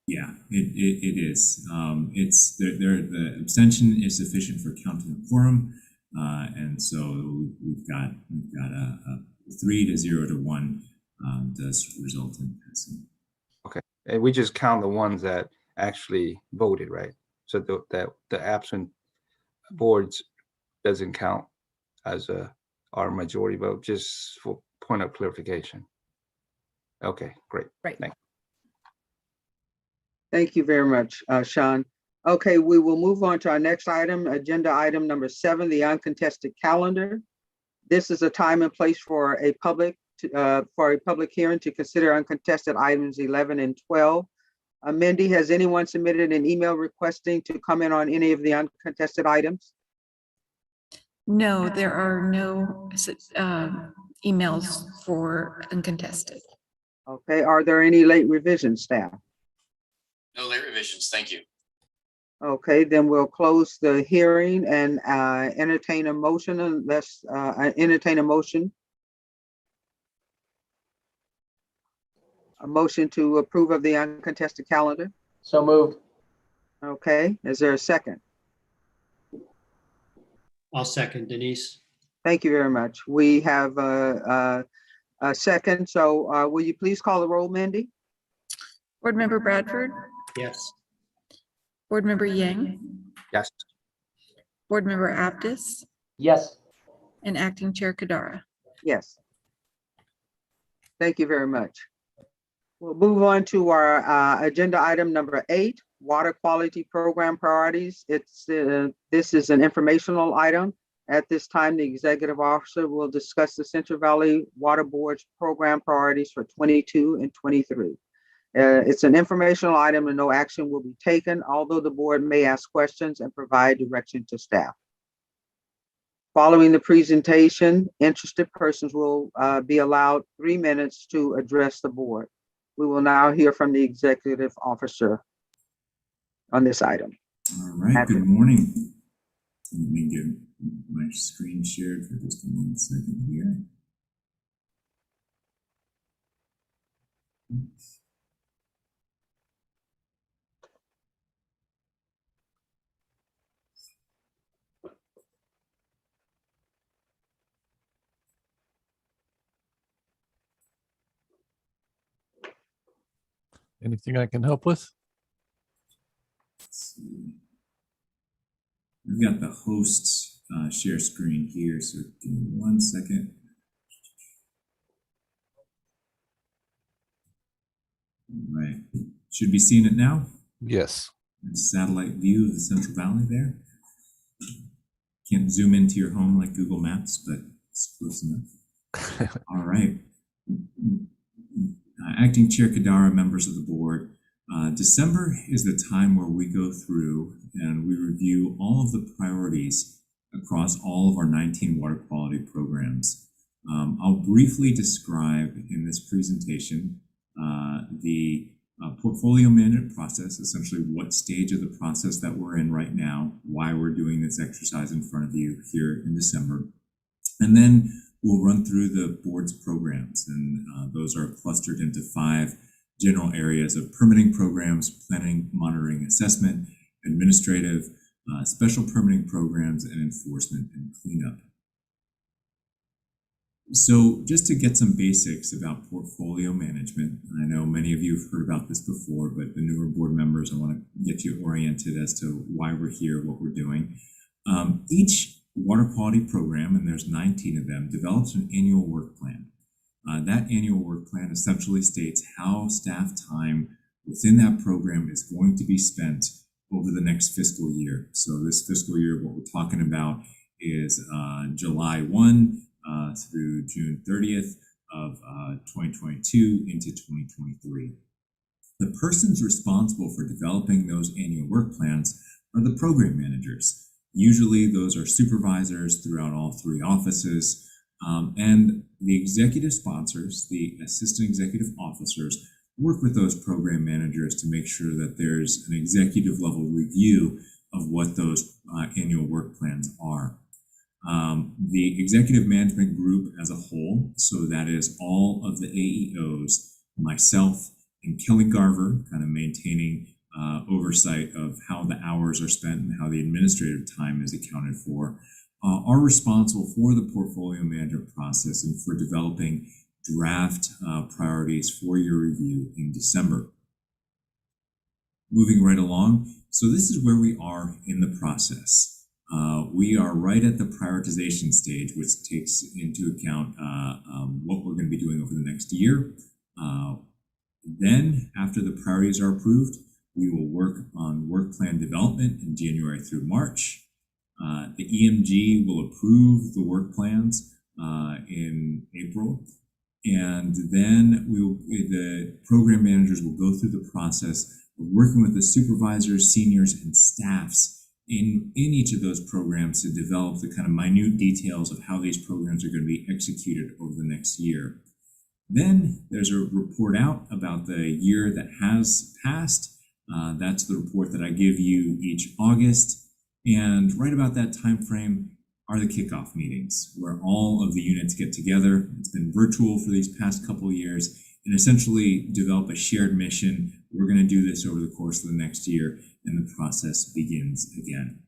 Yeah, it is. It's the abstention is sufficient for counting a quorum, and so we've got a 3 to 1 does result in passing. Okay, and we just count the ones that actually voted, right? So the absent boards doesn't count as our majority vote, just for point of clarification. Okay, great. Right. Thanks. Thank you very much, Sean. Okay, we will move on to our next item, agenda item number 7, the uncontested calendar. This is a time and place for a public hearing to consider uncontested items 11 and 12. Mindy, has anyone submitted an email requesting to comment on any of the uncontested items? No, there are no emails for uncontested. Okay, are there any late revisions, staff? No late revisions, thank you. Okay, then we'll close the hearing and entertain a motion, unless entertain a motion. A motion to approve of the uncontested calendar. So moved. Okay, is there a second? I'll second, Denise. Thank you very much. We have a second, so will you please call the roll, Mindy? Board Member Bradford, Yes. Board Member Yang, Yes. Board Member Abdus, Yes. and Acting Chair Kadara. Yes. Thank you very much. We'll move on to our agenda item number 8, Water Quality Program Priorities. This is an informational item. At this time, the executive officer will discuss the Central Valley Water Board's program priorities for 22 and 23. It's an informational item and no action will be taken, although the board may ask questions and provide direction to staff. Following the presentation, interested persons will be allowed 3 minutes to address the board. We will now hear from the executive officer on this item. All right, good morning. Let me get my screen shared for just a moment second here. Anything I can help with? Let's see. I've got the host share screen here, so give me 1 second. All right, should be seeing it now. Yes. Satellite view of the Central Valley there. Can't zoom into your home like Google Maps, but it's close enough. All right. Acting Chair Kadara, members of the board, December is the time where we go through and we review all of the priorities across all of our 19 water quality programs. I'll briefly describe in this presentation the portfolio management process, essentially what stage of the process that we're in right now, why we're doing this exercise in front of you here in December. And then we'll run through the board's programs, and those are clustered into 5 general areas of permitting programs, planning, monitoring, assessment, administrative, special permitting programs, and enforcement and cleanup. So just to get some basics about portfolio management, I know many of you have heard about this before, but the newer board members, I want to get you oriented as to why we're here, what we're doing. Each water quality program, and there's 19 of them, develops an annual work plan. That annual work plan essentially states how staff time within that program is going to be spent over the next fiscal year. So this fiscal year, what we're talking about is July 1 through June 30th of 2022 into 2023. The persons responsible for developing those annual work plans are the program managers. Usually those are supervisors throughout all 3 offices, and the executive sponsors, the assistant executive officers, work with those program managers to make sure that there's an executive level review of what those annual work plans are. The executive management group as a whole, so that is all of the AEOs, myself, and Kelly Garver, kind of maintaining oversight of how the hours are spent and how the administrative time is accounted for, are responsible for the portfolio management process and for developing draft priorities for your review in December. Moving right along, so this is where we are in the process. We are right at the prioritization stage, which takes into account what we're going to be doing over the next year. Then, after the priorities are approved, we will work on work plan development in January through March. The EMG will approve the work plans in April. And then the program managers will go through the process of working with the supervisors, seniors, and staffs in each of those programs to develop the kind of minute details of how these programs are going to be executed over the next year. Then there's a report out about the year that has passed. That's the report that I give you each August. And right about that time frame are the kickoff meetings, where all of the units get together. It's been virtual for these past couple of years, and essentially develop a shared mission. We're going to do this over the course of the next year, and the process begins again.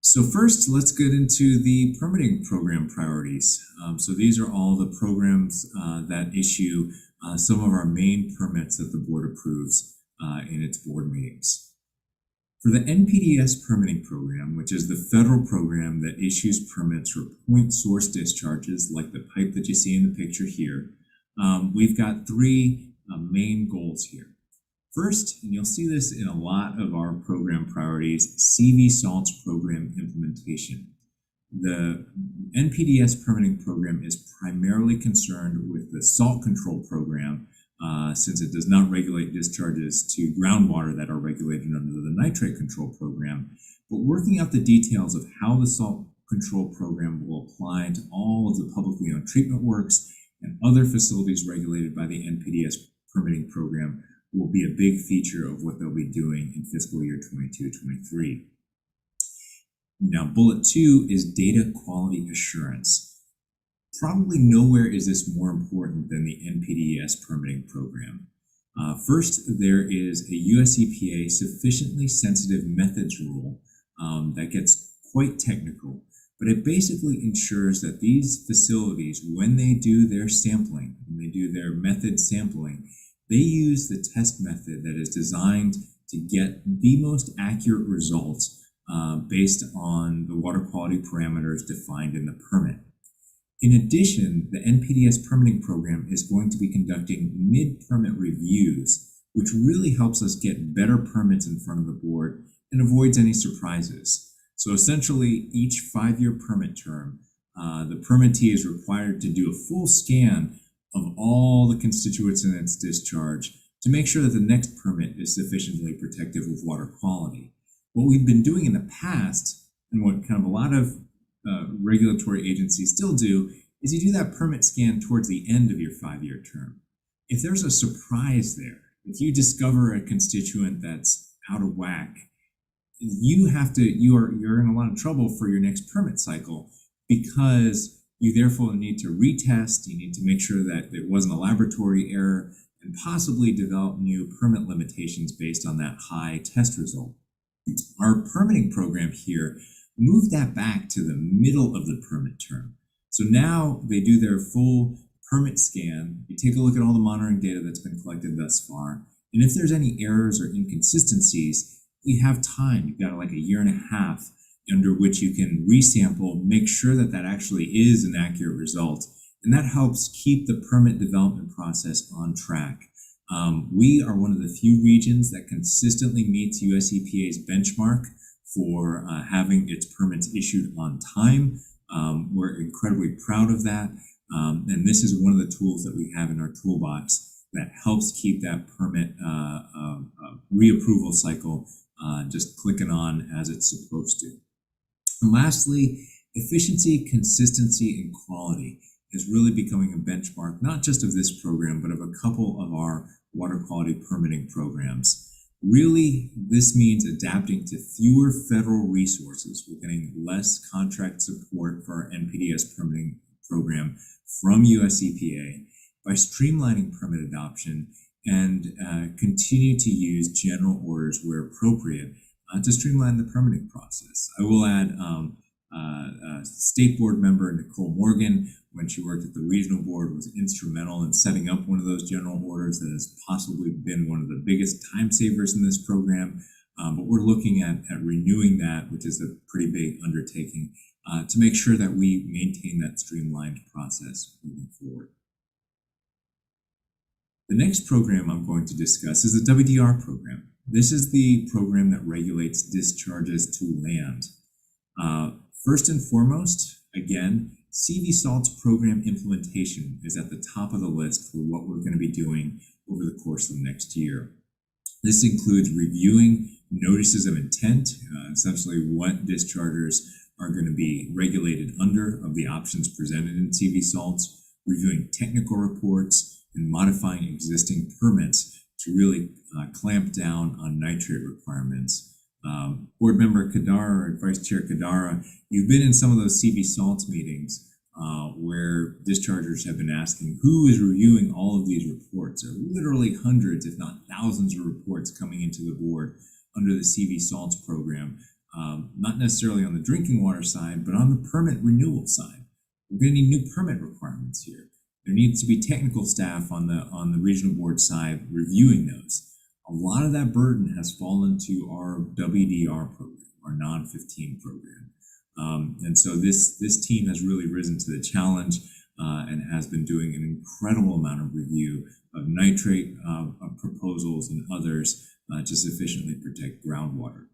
So first, let's get into the permitting program priorities. So these are all the programs that issue some of our main permits that the board approves in its board meetings. For the NPDES permitting program, which is the federal program that issues permits for point source discharges like the pipe that you see in the picture here, we've got 3 main goals here. First, and you'll see this in a lot of our program priorities, CV salts program implementation. The NPDES permitting program is primarily concerned with the salt control program, since it does not regulate discharges to groundwater that are regulated under the nitrate control program, but working out the details of how the salt control program will apply to all of the publicly owned treatment works and other facilities regulated by the NPDES permitting program will be a big feature of what they'll be doing in fiscal year 22-23. Now, bullet 2 is data quality assurance. Probably nowhere is this more important than the NPDES permitting program. First, there is a US EPA sufficiently sensitive methods rule that gets quite technical, but it basically ensures that these facilities, when they do their sampling, when they do their method sampling, they use the test method that is designed to get the most accurate results based on the water quality parameters defined in the permit. In addition, the NPDES permitting program is going to be conducting mid-permit reviews, which really helps us get better permits in front of the board and avoids any surprises. So essentially, each 5-year permit term, the permittee is required to do a full scan of all the constituents in its discharge to make sure that the next permit is sufficiently protective of water quality. What we've been doing in the past, and what kind of a lot of regulatory agencies still do, is you do that permit scan towards the end of your 5-year term. If there's a surprise there, if you discover a constituent that's out of whack, you're in a lot of trouble for your next permit cycle, because you therefore need to retest, you need to make sure that it wasn't a laboratory error, and possibly develop new permit limitations based on that high test result. Our permitting program here moved that back to the middle of the permit term. So now they do their full permit scan, you take a look at all the monitoring data that's been collected thus far, and if there's any errors or inconsistencies, you have time. You've got like a year and a half under which you can resample, make sure that that actually is an accurate result, and that helps keep the permit development process on track. We are one of the few regions that consistently meets US EPA's benchmark for having its permits issued on time. We're incredibly proud of that, and this is one of the tools that we have in our toolbox that helps keep that permit reapproval cycle just clicking on as it's supposed to. And lastly, efficiency, consistency, and quality is really becoming a benchmark, not just of this program, but of a couple of our water quality permitting programs. Really, this means adapting to fewer federal resources. We're getting less contract support for our NPDES permitting program from US EPA by streamlining permit adoption and continue to use general orders where appropriate to streamline the permitting process. I will add State Board member Nicole Morgan, when she worked at the regional board, was instrumental in setting up one of those general orders that has possibly been one of the biggest time savers in this program. But we're looking at renewing that, which is a pretty big undertaking, to make sure that we maintain that streamlined process moving forward. The next program I'm going to discuss is the WDR program. This is the program that regulates discharges to land. First and foremost, again, CV Salt's program implementation is at the top of the list for what we're going to be doing over the course of the next year. This includes reviewing notices of intent, essentially what dischargers are going to be regulated under of the options presented in CV Salts, reviewing technical reports, and modifying existing permits to really clamp down on nitrate requirements. Board member Kadara, or Vice Chair Kadara, you've been in some of those CV Salts meetings where dischargers have been asking who is reviewing all of these reports. There are literally hundreds, if not thousands, of reports coming into the board under the CV Salts program, not necessarily on the drinking water side, but on the permit renewal side. We're going to need new permit requirements here. There needs to be technical staff on the regional board side reviewing those. A lot of that burden has fallen to our WDR program, our non-15 program. And so this team has really risen to the challenge and has been doing an incredible amount of review of nitrate proposals and others to sufficiently protect groundwater.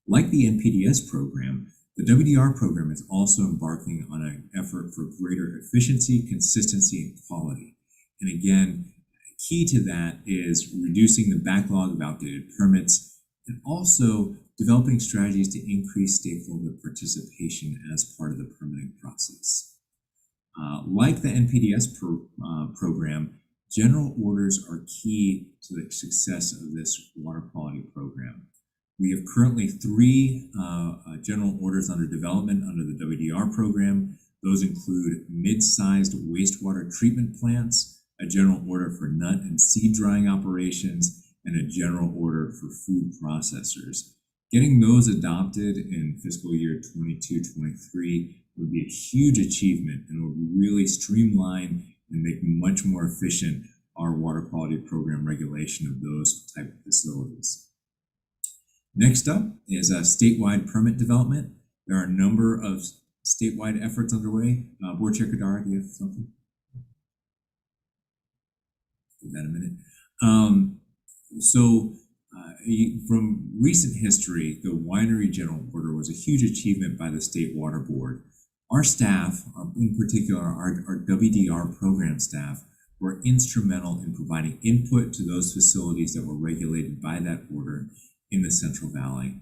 Like the NPDES program, the WDR program is also embarking on an effort for greater efficiency, consistency, and quality. And again, key to that is reducing the backlog of outdated permits and also developing strategies to increase stakeholder participation as part of the permitting process. Like the NPDES program, general orders are key to the success of this water quality program. We have currently 3 general orders under development under the WDR program. Those include mid-sized wastewater treatment plants, a general order for nut and seed drying operations, and a general order for food processors. Getting those adopted in fiscal year 22-23 would be a huge achievement and would really streamline and make much more efficient our water quality program regulation of those type of facilities. Next up is statewide permit development. There are a number of statewide efforts underway. Board Chair Kadara, do you have something? Give that a minute. From recent history, the winery general order was a huge achievement by the State Water Board. Our staff, in particular our WDR program staff, were instrumental in providing input to those facilities that were regulated by that order in the Central Valley.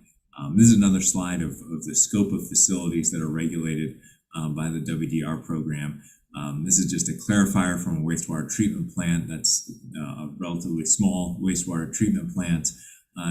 This is another slide of the scope of facilities that are regulated by the WDR program. This is just a clarifier from a wastewater treatment plant that's a relatively small wastewater treatment plant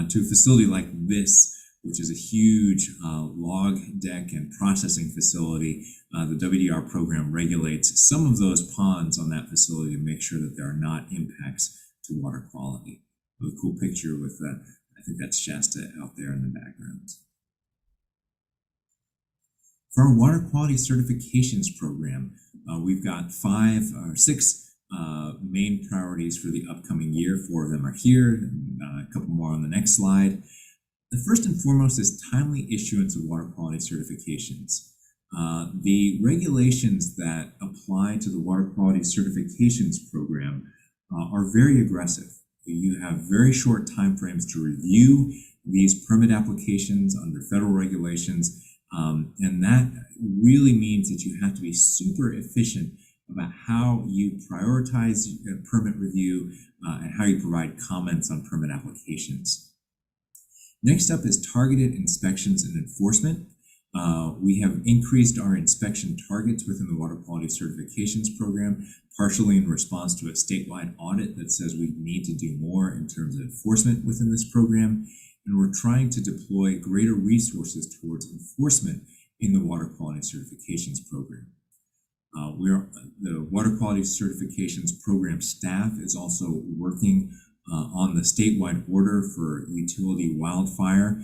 to a facility like this, which is a huge log deck and processing facility. The WDR program regulates some of those ponds on that facility to make sure that there are not impacts to water quality. A cool picture with, I think that's Shasta out there in the background. For our water quality certifications program, we've got 5 or 6 main priorities for the upcoming year. 4 of them are here, and a couple more on the next slide. The first and foremost is timely issuance of water quality certifications. The regulations that apply to the water quality certifications program are very aggressive. You have very short timeframes to review these permit applications under federal regulations, and that really means that you have to be super efficient about how you prioritize permit review and how you provide comments on permit applications. Next up is targeted inspections and enforcement. We have increased our inspection targets within the water quality certifications program, partially in response to a statewide audit that says we need to do more in terms of enforcement within this program. And we're trying to deploy greater resources towards enforcement in the water quality certifications program. The water quality certifications program staff is also working on the statewide order for utility wildfire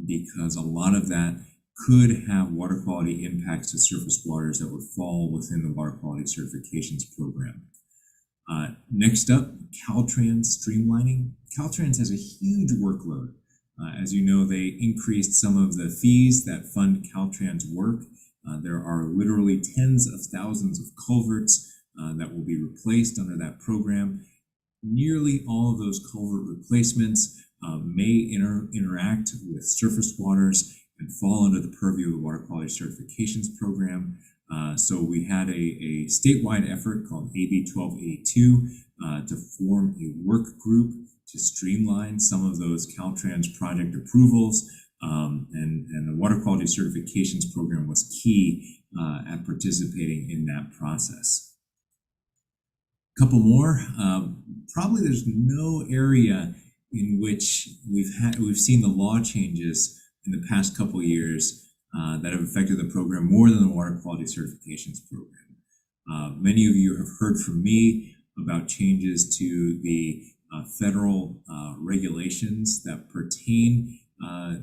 because a lot of that could have water quality impacts to surface waters that would fall within the water quality certifications program. Next up, Caltrans Streamlining. Caltrans has a huge workload. As you know, they increased some of the fees that fund Caltrans work. There are literally tens of thousands of culverts that will be replaced under that program. Nearly all of those culvert replacements may interact with surface waters and fall under the purview of the water quality certifications program. So we had a statewide effort called AB 1282 to form a work group to streamline some of those Caltrans project approvals. And the water quality certifications program was key at participating in that process. A couple more. Probably there's no area in which we've seen the law changes in the past couple of years that have affected the program more than the water quality certifications program. Many of you have heard from me about changes to the federal regulations that pertain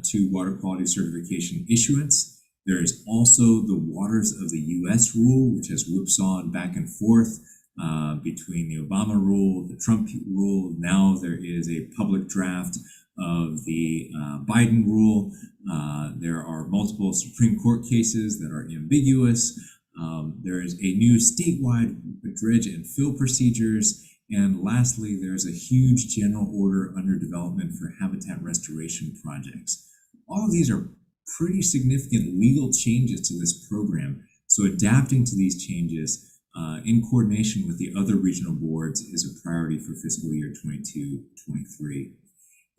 to water quality certification issuance. There is also the Waters of the U.S. rule, which has whipsawed back and forth between the Obama rule, the Trump rule. Now there is a public draft of the Biden rule. There are multiple Supreme Court cases that are ambiguous. There is a new statewide dredge and fill procedures. And lastly, there's a huge general order under development for habitat restoration projects. All of these are pretty significant legal changes to this program. So adapting to these changes in coordination with the other regional boards is a priority for fiscal year 22-23.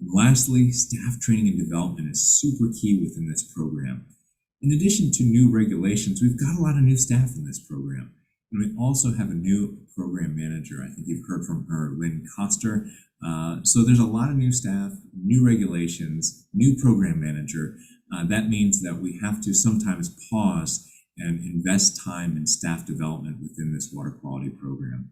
And lastly, staff training and development is super key within this program. In addition to new regulations, we've got a lot of new staff in this program. And we also have a new program manager. I think you've heard from her, Lynn Coster. So there's a lot of new staff, new regulations, new program manager. That means that we have to sometimes pause and invest time in staff development within this water quality program.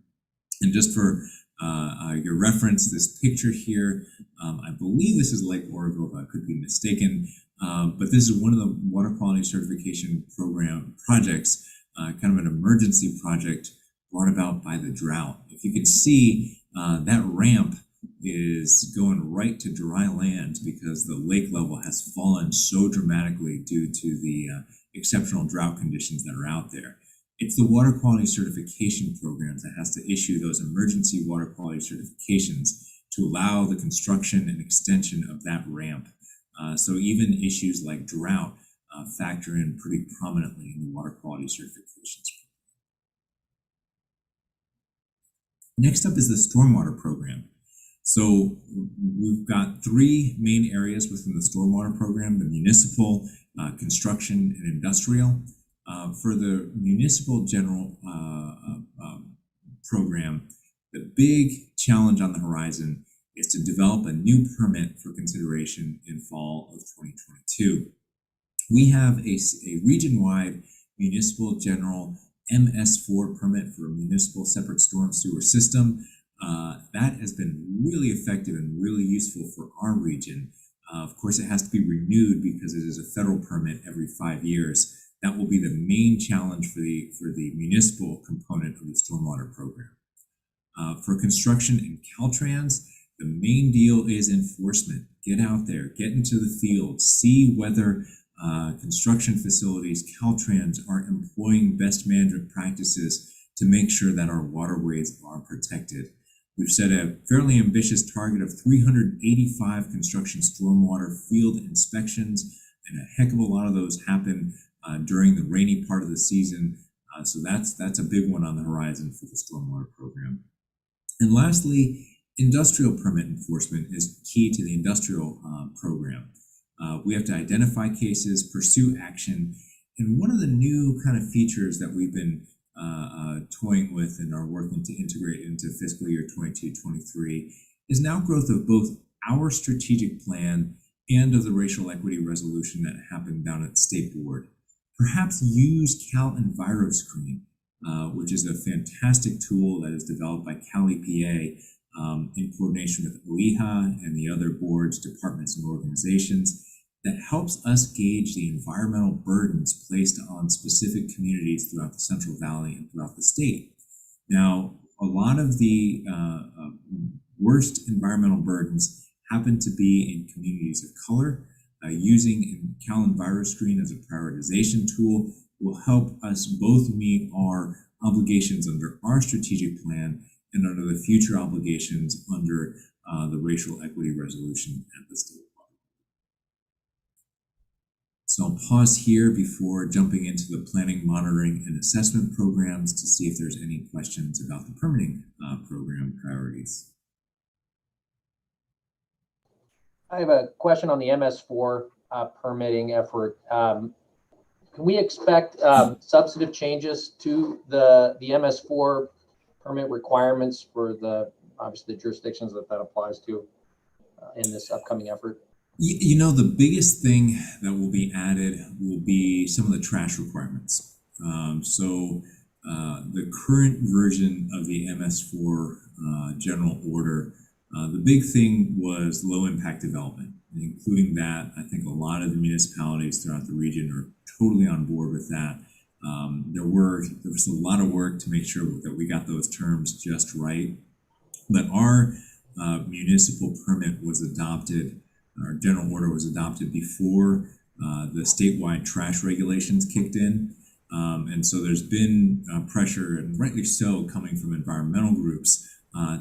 And just for your reference, this picture here, I believe this is Lake Oroville, but I could be mistaken. But this is one of the water quality certification program projects, kind of an emergency project brought about by the drought. If you can see, that ramp is going right to dry land because the lake level has fallen so dramatically due to the exceptional drought conditions that are out there. It's the water quality certification program that has to issue those emergency water quality certifications to allow the construction and extension of that ramp. So even issues like drought factor in pretty prominently in the water quality certifications. Next up is the Stormwater Program. So we've got three main areas within the Stormwater Program: the municipal, construction, and industrial. For the municipal general program, the big challenge on the horizon is to develop a new permit for consideration in fall of 2022. We have a region-wide municipal general MS4 permit for a municipal separate storm sewer system. That has been really effective and really useful for our region. Of course, it has to be renewed because it is a federal permit every 5 years. That will be the main challenge for the municipal component of the stormwater program. For construction and Caltrans, the main deal is enforcement. Get out there, get into the field, see whether construction facilities, Caltrans, are employing best management practices to make sure that our waterways are protected. We've set a fairly ambitious target of 385 construction stormwater field inspections, and a heck of a lot of those happen during the rainy part of the season. So that's a big one on the horizon for the stormwater program. And lastly, industrial permit enforcement is key to the industrial program. We have to identify cases, pursue action, and one of the new kind of features that we've been toying with and are working to integrate into fiscal year 22-23 is now growth of both our strategic plan and of the racial equity resolution that happened down at the State Board. Perhaps use Cal EnviroScreen, which is a fantastic tool that is developed by Cal EPA in coordination with OEHA and the other boards, departments, and organizations, that helps us gauge the environmental burdens placed on specific communities throughout the Central Valley and throughout the state. Now, a lot of the worst environmental burdens happen to be in communities of color. Using Cal EnviroScreen as a prioritization tool will help us both meet our obligations under our strategic plan and under the future obligations under the racial equity resolution at the state. So I'll pause here before jumping into the planning, monitoring, and assessment programs to see if there's any questions about the permitting program priorities. I have a question on the MS4 permitting effort. Can we expect substantive changes to the MS4 permit requirements for obviously the jurisdictions that applies to in this upcoming effort? You know, the biggest thing that will be added will be some of the trash requirements. The current version of the MS4 general order, the big thing was low impact development. Including that, I think a lot of the municipalities throughout the region are totally on board with that. There was a lot of work to make sure that we got those terms just right. But our municipal permit was adopted, our general order was adopted before the statewide trash regulations kicked in. And so there's been pressure, and rightly so, coming from environmental groups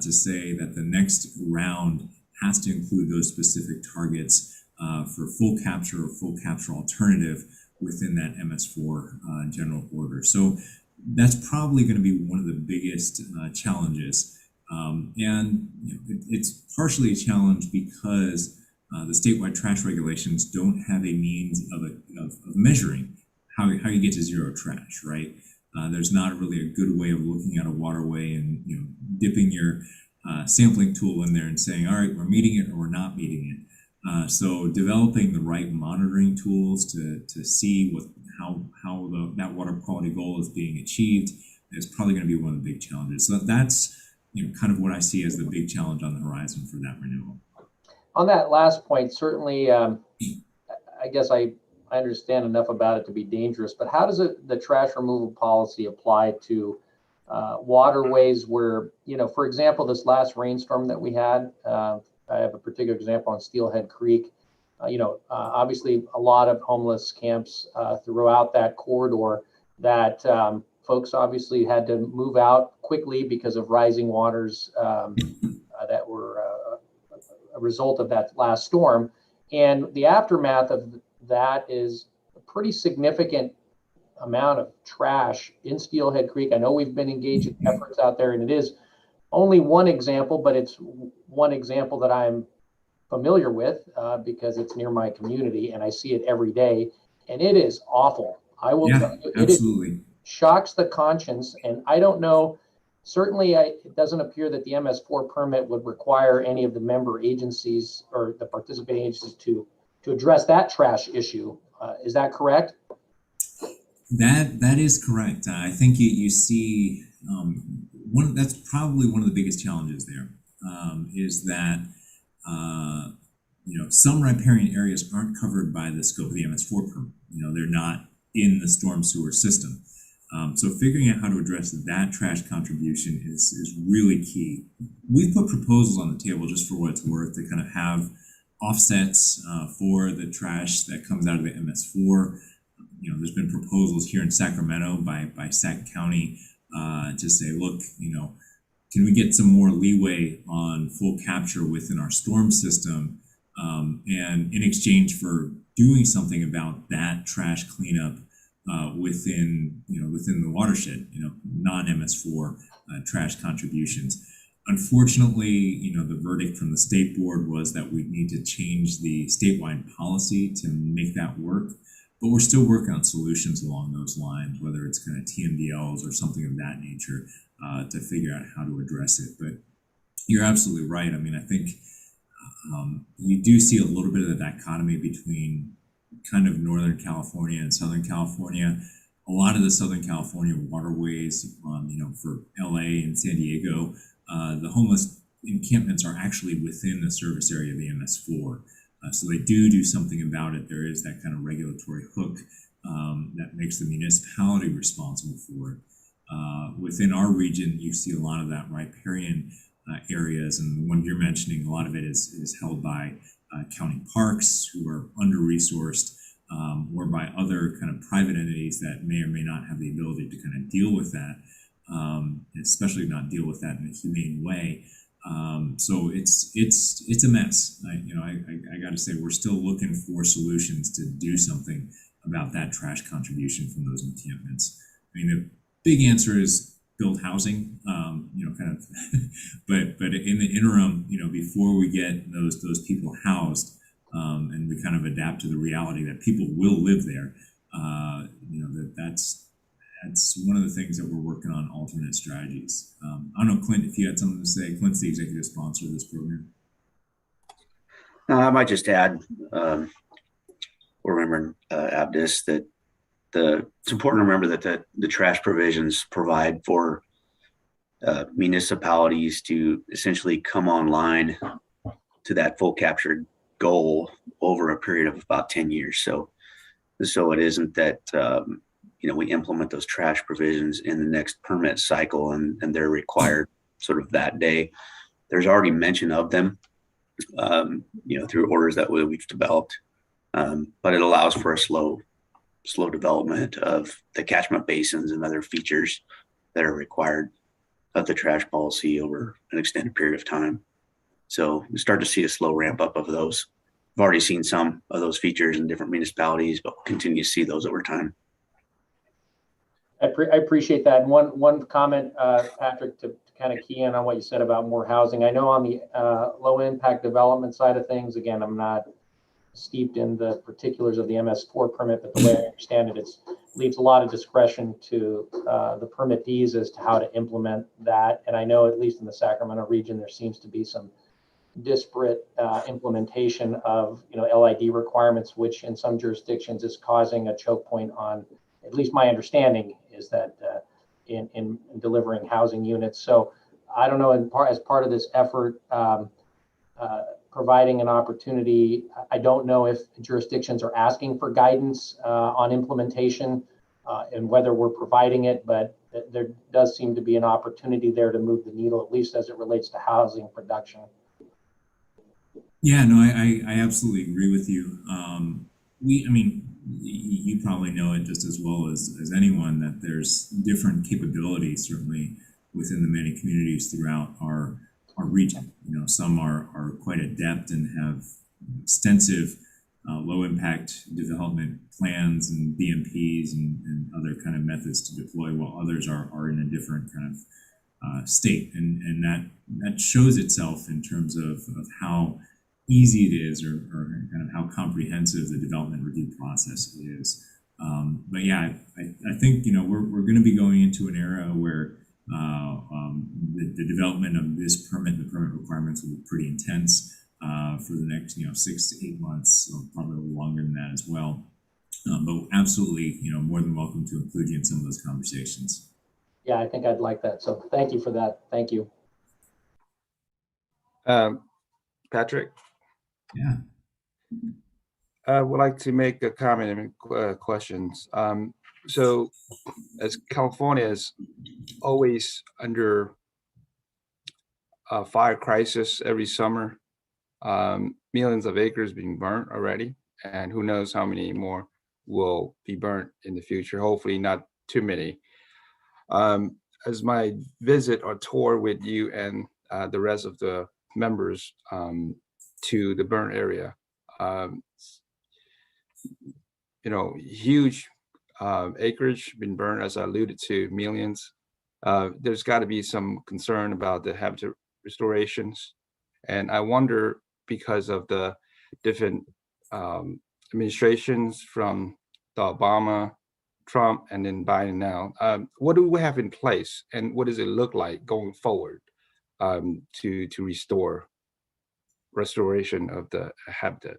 to say that the next round has to include those specific targets for full capture or full capture alternative within that MS4 general order. So that's probably going to be one of the biggest challenges. And it's partially a challenge because the statewide trash regulations don't have a means of measuring how you get to zero trash, right? There's not really a good way of looking at a waterway and dipping your sampling tool in there and saying, all right, we're meeting it or we're not meeting it. So developing the right monitoring tools to see how that water quality goal is being achieved is probably going to be one of the big challenges. So that's kind of what I see as the big challenge on the horizon for that renewal. On that last point, certainly, I guess I understand enough about it to be dangerous, but how does the trash removal policy apply to waterways where, for example, this last rainstorm that we had, I have a particular example on Steelhead Creek. Obviously a lot of homeless camps throughout that corridor that folks obviously had to move out quickly because of rising waters that were a result of that last storm. And the aftermath of that is pretty significant amount of trash in Steelhead Creek. I know we've been engaged in efforts out there, and it is only one example, but it's one example that I'm familiar with because it's near my community and I see it every day, and it is awful. I will tell you, absolutely. Shocks the conscience, and I don't know. Certainly, it doesn't appear that the MS4 permit would require any of the member agencies or the participating agencies to address that trash issue. Is that correct? That is correct. I think you see that's probably one of the biggest challenges there is that some riparian areas aren't covered by the scope of the MS4 permit. They're not in the storm sewer system. So figuring out how to address that trash contribution is really key. We've put proposals on the table, just for what it's worth, to kind of have offsets for the trash that comes out of the MS4. There's been proposals here in Sacramento by Sac County to say, look, can we get some more leeway on full capture within our storm system? And in exchange for doing something about that trash cleanup within the watershed, non-MS4 trash contributions. Unfortunately, the verdict from the state board was that we need to change the statewide policy to make that work. But we're still working on solutions along those lines, whether it's kind of TMDLs or something of that nature, to figure out how to address it. But you're absolutely right. I mean, I think you do see a little bit of the dichotomy between kind of Northern California and Southern California. A lot of the Southern California waterways, for LA and San Diego, the homeless encampments are actually within the service area of the MS4. So they do something about it. There is that kind of regulatory hook that makes the municipality responsible for it. Within our region, you see a lot of that riparian areas, and the one you're mentioning, a lot of it is held by county parks, who are under-resourced, or by other kind of private entities that may or may not have the ability to kind of deal with that, especially not deal with that in a humane way. So it's a mess. I got to say, we're still looking for solutions to do something about that trash contribution from those encampments. I mean, the big answer is build housing, kind of, but in the interim, before we get those people housed, and we kind of adapt to the reality that people will live there, that's one of the things that we're working on, alternate strategies. I don't know, Clint, if you had something to say. Clint's the executive sponsor of this program. I might just add, or remember, Abdis, that it's important to remember that the trash provisions provide for municipalities to essentially come online to that full captured goal over a period of about 10 years. So it isn't that we implement those trash provisions in the next permit cycle and they're required sort of that day. There's already mention of them, through orders that we've developed, but it allows for a slow development of the catchment basins and other features that are required of the trash policy over an extended period of time. So we start to see a slow ramp up of those. We've already seen some of those features in different municipalities, but we'll continue to see those over time. I appreciate that. And one comment, Patrick, to kind of key in on what you said about more housing. I know on the low impact development side of things, again, I'm not steeped in the particulars of the MS4 permit, but the way I understand it, it leaves a lot of discretion to the permittees as to how to implement that. And I know, at least in the Sacramento region, there seems to be some disparate implementation of LID requirements, which in some jurisdictions is causing a choke point on, at least my understanding is that in delivering housing units. So I don't know, as part of this effort, providing an opportunity, I don't know if jurisdictions are asking for guidance on implementation and whether we're providing it, but there does seem to be an opportunity there to move the needle, at least as it relates to housing production. Yeah, no, I absolutely agree with you. You probably know it just as well as anyone that there's different capabilities, certainly within the many communities throughout our region. Some are quite adept and have extensive low impact development plans and BMPs and other kind of methods to deploy, while others are in a different kind of state. And that shows itself in terms of how easy it is, or kind of how comprehensive the development review process is. But yeah, I think, we're going to be going into an era where the development of this permit, the permit requirements will be pretty intense for the next 6 to 8 months, or probably a little longer than that as well. But absolutely, more than welcome to include you in some of those conversations. Yeah, I think I'd like that. So thank you for that. Thank you. Patrick? Yeah. I would like to make a comment and questions. So as California is always under a fire crisis every summer, millions of acres being burnt already, and who knows how many more will be burnt in the future, hopefully not too many. As my visit or tour with you and the rest of the members to the burn area, huge acreage been burned, as I alluded to, millions. There's got to be some concern about the habitat restorations. And I wonder, because of the different administrations from the Obama, Trump, and then Biden now, what do we have in place, and what does it look like going forward to restore restoration of the habitat?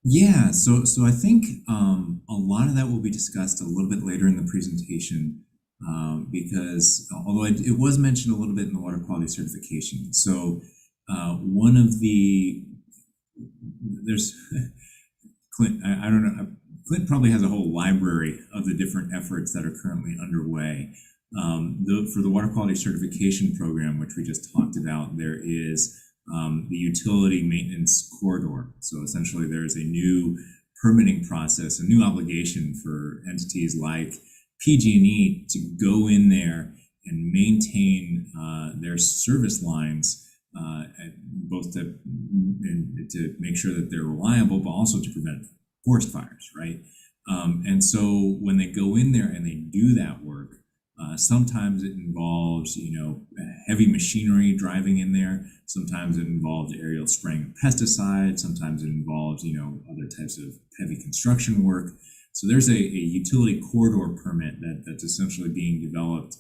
Yeah, so I think a lot of that will be discussed a little bit later in the presentation, because although it was mentioned a little bit in the water quality certification. So one of there's Clint, I don't know, Clint probably has a whole library of the different efforts that are currently underway. For the water quality certification program, which we just talked about, there is the utility maintenance corridor. So essentially there's a new permitting process, a new obligation for entities like PG&E to go in there and maintain their service lines, both to make sure that they're reliable, but also to prevent forest fires, right? And so when they go in there and they do that work, sometimes it involves, heavy machinery driving in there. Sometimes it involves aerial spraying of pesticides. Sometimes it involves, other types of heavy construction work. So there's a utility corridor permit that's essentially being developed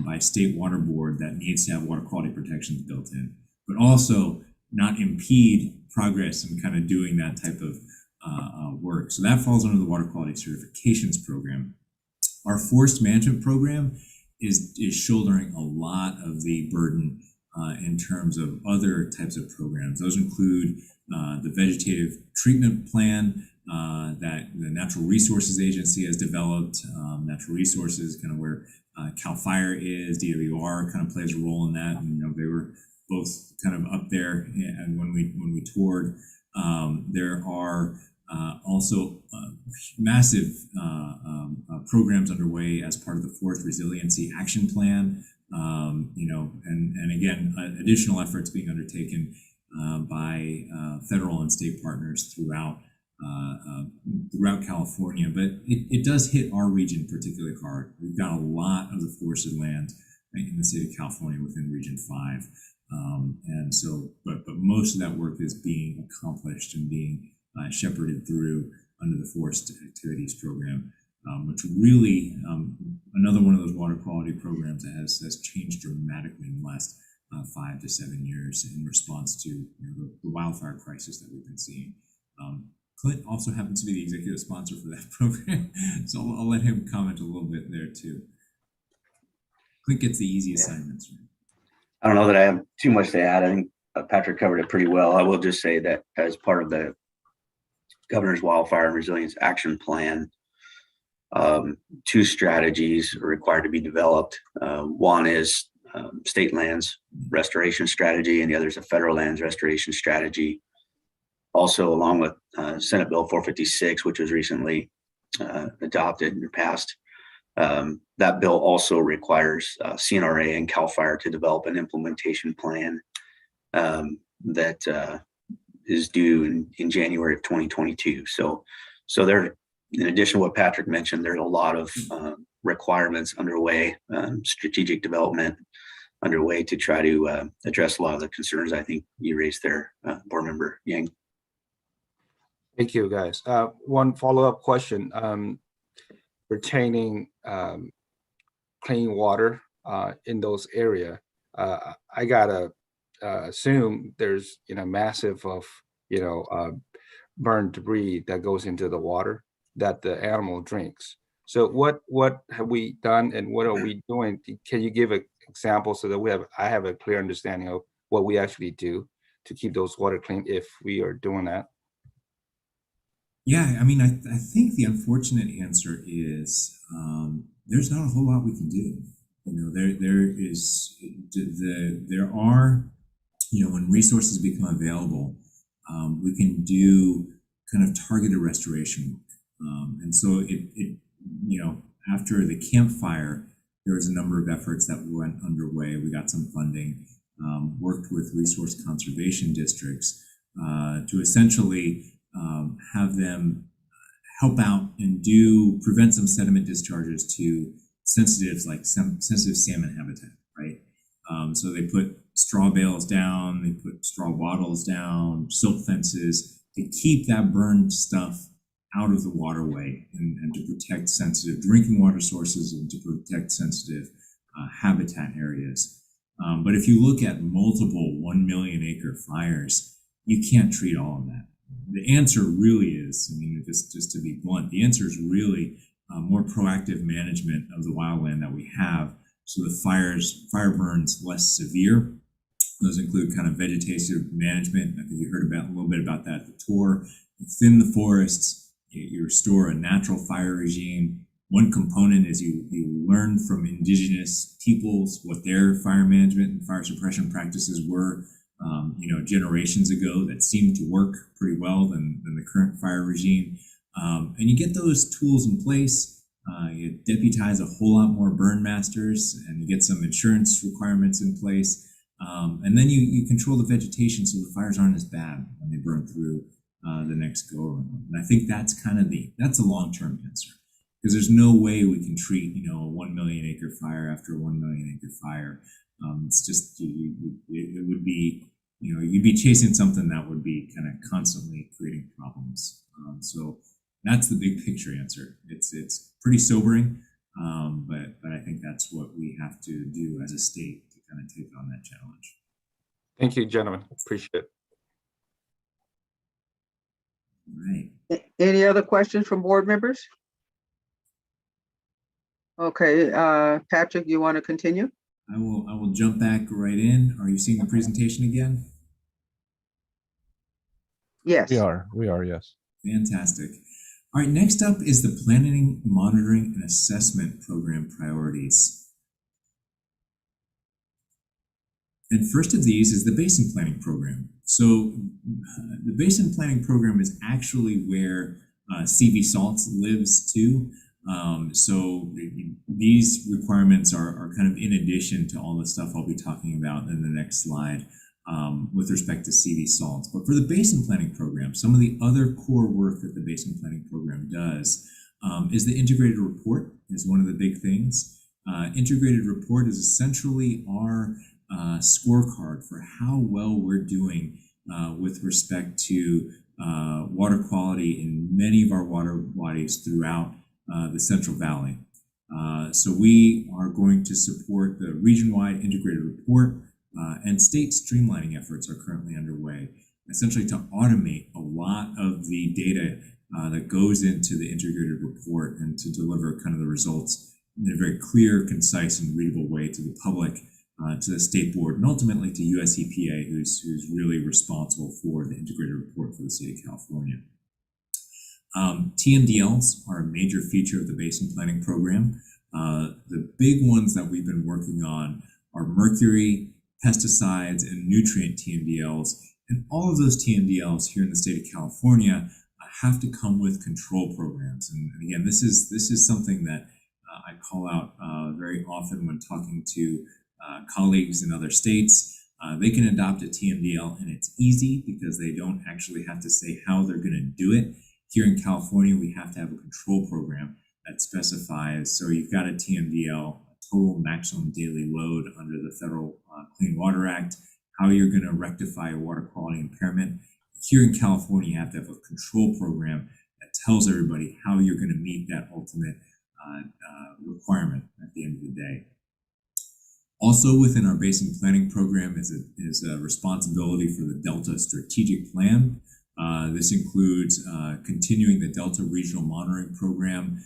by State Water Board that needs to have water quality protections built in, but also not impede progress in kind of doing that type of work. So that falls under the water quality certifications program. Our forest management program is shouldering a lot of the burden in terms of other types of programs. Those include the vegetative treatment plan that the Natural Resources Agency has developed. Natural Resources, kind of where CAL FIRE is, DWR kind of plays a role in that. And they were both kind of up there, and when we toured. There are also massive programs underway as part of the Forest Resiliency Action Plan, and again, additional efforts being undertaken by federal and state partners throughout California. But it does hit our region particularly hard. We've got a lot of the forested land in the state of California within Region 5. And so, but most of that work is being accomplished and being shepherded through under the Forest Activities Program, which really, another one of those water quality programs that has changed dramatically in the last 5 to 7 years in response to the wildfire crisis that we've been seeing. Clint also happens to be the executive sponsor for that program, so I'll let him comment a little bit there too. Clint gets the easy assignments. Right? I don't know that I have too much to add. I think Patrick covered it pretty well. I will just say that as part of the Governor's Wildfire and Resilience Action Plan, 2 strategies are required to be developed. One is state lands restoration strategy, and the other is a federal lands restoration strategy. Also, along with Senate Bill 456, which was recently adopted or passed, that bill also requires CNRA and CAL FIRE to develop an implementation plan that is due in January of 2022. So there, in addition to what Patrick mentioned, there's a lot of requirements underway, strategic development underway to try to address a lot of the concerns I think you raised there, Board Member Yang. Thank you, guys. One follow-up question pertaining clean water in those areas. I gotta assume there's massive of burned debris that goes into the water that the animal drinks. So what have we done and what are we doing? Can you give an example so that I have a clear understanding of what we actually do to keep those water clean if we are doing that? Yeah, I mean, I think the unfortunate answer is there's not a whole lot we can do. There are, when resources become available, we can do kind of targeted restoration work. And so after the campfire, there was a number of efforts that went underway. We got some funding, worked with resource conservation districts to essentially have them help out and prevent some sediment discharges to sensitive salmon habitat, right? So they put straw bales down, they put straw wattles down, silt fences to keep that burned stuff out of the waterway and to protect sensitive drinking water sources and to protect sensitive habitat areas. But if you look at multiple 1 million acre fires, you can't treat all of that. The answer really is, just to be blunt, the answer is really more proactive management of the wildland that we have, so the fire burns less severe. Those include kind of vegetative management. I think you heard a little bit about that at the tour. You thin the forests, you restore a natural fire regime. One component is you learn from indigenous peoples what their fire management and fire suppression practices were generations ago that seemed to work pretty well than the current fire regime. And you get those tools in place. You deputize a whole lot more burn masters, and you get some insurance requirements in place. And then you control the vegetation so the fires aren't as bad when they burn through the next go around. And I think that's that's a long-term answer, because there's no way we can treat a 1 million acre fire after a 1 million acre fire. It's just it would be you'd be chasing something that would be kind of constantly creating problems. So that's the big picture answer. It's pretty sobering, but I think that's what we have to do as a state to kind of take on that challenge. Thank you, gentlemen. Appreciate it. Right. Any other questions from board members? Okay, Patrick, you want to continue? I will jump back right in. Are you seeing the presentation again? Yes. We are, yes. Fantastic. All right, next up is the Planning, Monitoring, and Assessment Program priorities. And first of these is the Basin Planning Program. So the Basin Planning Program is actually where CV Salts lives too. So these requirements are kind of in addition to all the stuff I'll be talking about in the next slide with respect to CV salts. But for the Basin Planning Program, some of the other core work that the Basin Planning Program does is the integrated report is one of the big things. Integrated report is essentially our scorecard for how well we're doing with respect to water quality in many of our water bodies throughout the Central Valley. So we are going to support the region-wide integrated report, and state streamlining efforts are currently underway, essentially to automate a lot of the data that goes into the integrated report and to deliver kind of the results in a very clear, concise, and readable way to the public, to the state board, and ultimately to US EPA, who's really responsible for the integrated report for the state of California. TMDLs are a major feature of the Basin Planning Program. The big ones that we've been working on are mercury, pesticides, and nutrient TMDLs. And all of those TMDLs here in the state of California have to come with control programs. And again, this is something that I call out very often when talking to colleagues in other states. They can adopt a TMDL, and it's easy because they don't actually have to say how they're going to do it. Here in California, we have to have a control program that specifies, so you've got a TMDL, total maximum daily load under the Federal Clean Water Act, how you're going to rectify a water quality impairment. Here in California, you have to have a control program that tells everybody how you're going to meet that ultimate requirement at the end of the day. Also within our Basin Planning Program is a responsibility for the Delta Strategic Plan. This includes continuing the Delta Regional Monitoring Program,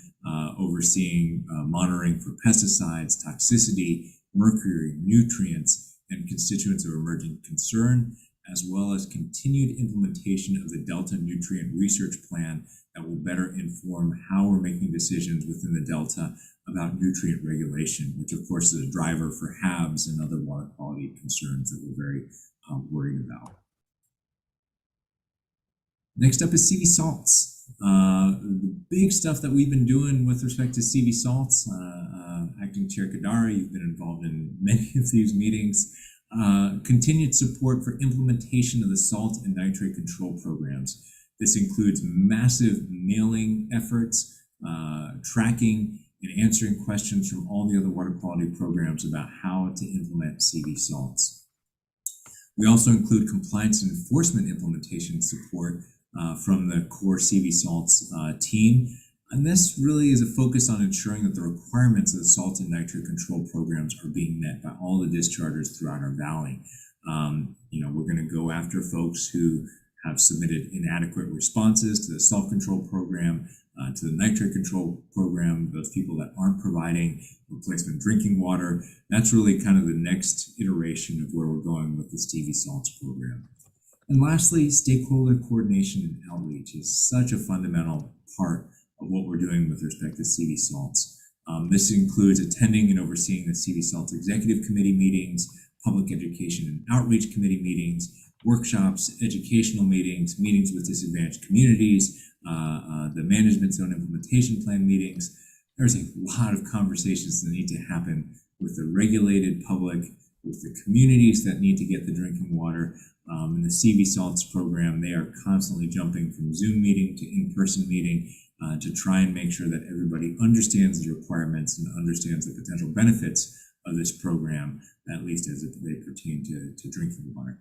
overseeing monitoring for pesticides, toxicity, mercury, nutrients, and constituents of emerging concern, as well as continued implementation of the Delta Nutrient Research Plan that will better inform how we're making decisions within the Delta about nutrient regulation, which of course is a driver for HABs and other water quality concerns that we're very worried about. Next up is CV salts. The big stuff that we've been doing with respect to CV salts, Acting Chair Kadara, you've been involved in many of these meetings. Continued support for implementation of the salt and nitrate control programs. This includes massive mailing efforts, tracking and answering questions from all the other water quality programs about how to implement CV salts. We also include compliance and enforcement implementation support from the core CV salts team. And this really is a focus on ensuring that the requirements of the salt and nitrate control programs are being met by all the dischargers throughout our valley. We're going to go after folks who have submitted inadequate responses to the salt control program, to the nitrate control program, those people that aren't providing replacement drinking water. That's really kind of the next iteration of where we're going with this CV salts program. And lastly, stakeholder coordination and outreach is such a fundamental part of what we're doing with respect to CV salts. This includes attending and overseeing the CV salts executive committee meetings, public education and outreach committee meetings, workshops, educational meetings, meetings with disadvantaged communities, the management zone implementation plan meetings. There's a lot of conversations that need to happen with the regulated public, with the communities that need to get the drinking water. In the CV salts program, they are constantly jumping from Zoom meeting to in-person meeting to try and make sure that everybody understands the requirements and understands the potential benefits of this program, at least as they pertain to drinking water.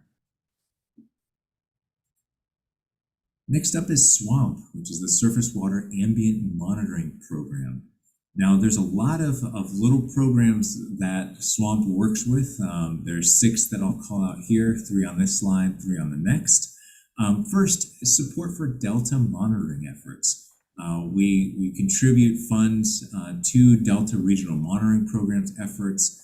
Next up is SWAMP, which is the Surface Water Ambient Monitoring Program. Now, there's a lot of little programs that SWAMP works with. There's 6 that I'll call out here, 3 on this slide, 3 on the next. First, support for Delta monitoring efforts. We contribute funds to Delta Regional Monitoring Programs efforts.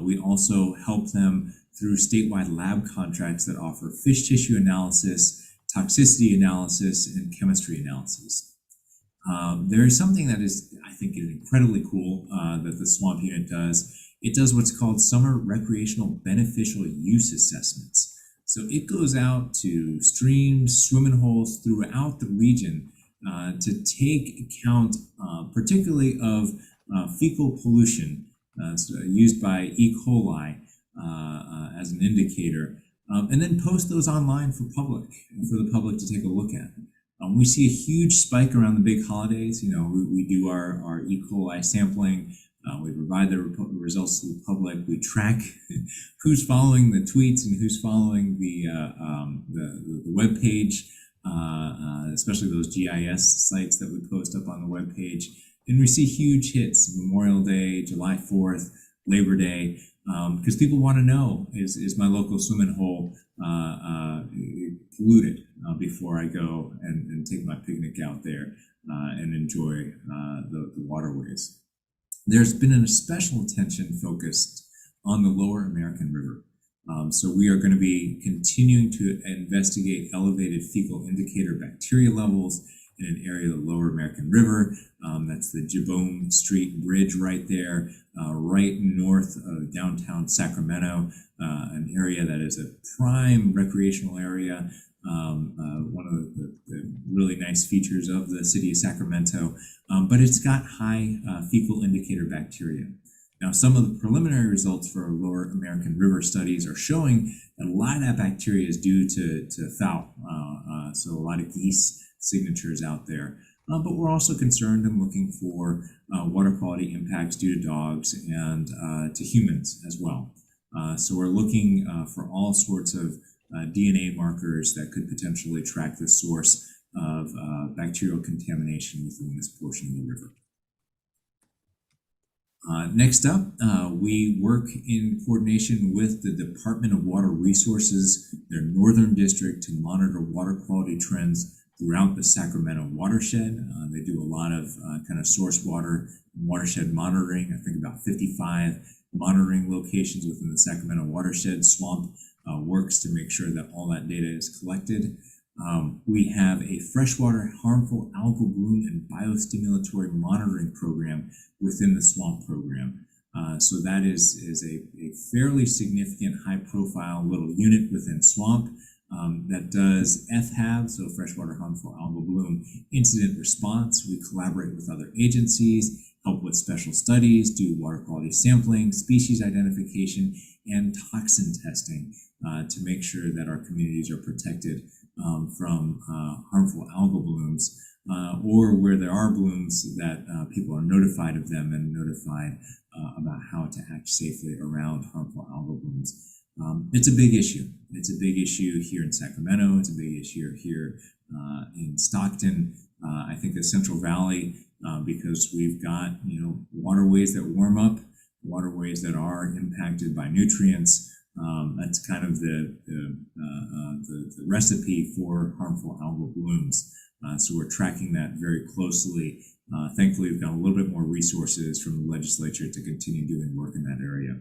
We also help them through statewide lab contracts that offer fish tissue analysis, toxicity analysis, and chemistry analysis. There is something that is, I think, is incredibly cool that the SWAMP unit does. It does what's called Summer Recreational Beneficial Use Assessments. So it goes out to streams, swimming holes throughout the region to take account particularly of fecal pollution used by E. coli as an indicator, and then post those online for the public to take a look at. We see a huge spike around the big holidays. We do our E. coli sampling. We provide the results to the public. We track who's following the tweets and who's following the web page, especially those GIS sites that we post up on the web page. And we see huge hits: Memorial Day, July 4th, Labor Day, because people want to know, is my local swimming hole polluted before I go and take my picnic out there and enjoy the waterways. There's been a special attention focused on the Lower American River. So we are going to be continuing to investigate elevated fecal indicator bacteria levels in an area of the Lower American River. That's the Jabome Street Bridge right there, right north of downtown Sacramento, an area that is a prime recreational area. One of the really nice features of the city of Sacramento, but it's got high fecal indicator bacteria. Now, some of the preliminary results for our Lower American River studies are showing that a lot of that bacteria is due to foul. So a lot of geese signatures out there. But we're also concerned and looking for water quality impacts due to dogs and to humans as well. So we're looking for all sorts of DNA markers that could potentially track the source of bacterial contamination within this portion of the river. Next up, we work in coordination with the Department of Water Resources, their Northern District, to monitor water quality trends throughout the Sacramento watershed. They do a lot of kind of source water and watershed monitoring. I think about 55 monitoring locations within the Sacramento watershed. Swamp works to make sure that all that data is collected. We have a freshwater harmful algal bloom and biostimulatory monitoring program within the swamp program. So that is a fairly significant high-profile little unit within swamp that does FHAB, so freshwater harmful algal bloom incident response. We collaborate with other agencies, help with special studies, do water quality sampling, species identification, and toxin testing to make sure that our communities are protected from harmful algal blooms, or where there are blooms that people are notified of them and notified about how to act safely around harmful algal blooms. It's a big issue. It's a big issue here in Sacramento. It's a big issue here in Stockton. I think the Central Valley, because we've got waterways that warm up, waterways that are impacted by nutrients. That's kind of the recipe for harmful algal blooms. So we're tracking that very closely. Thankfully, we've got a little bit more resources from the legislature to continue doing work in that area.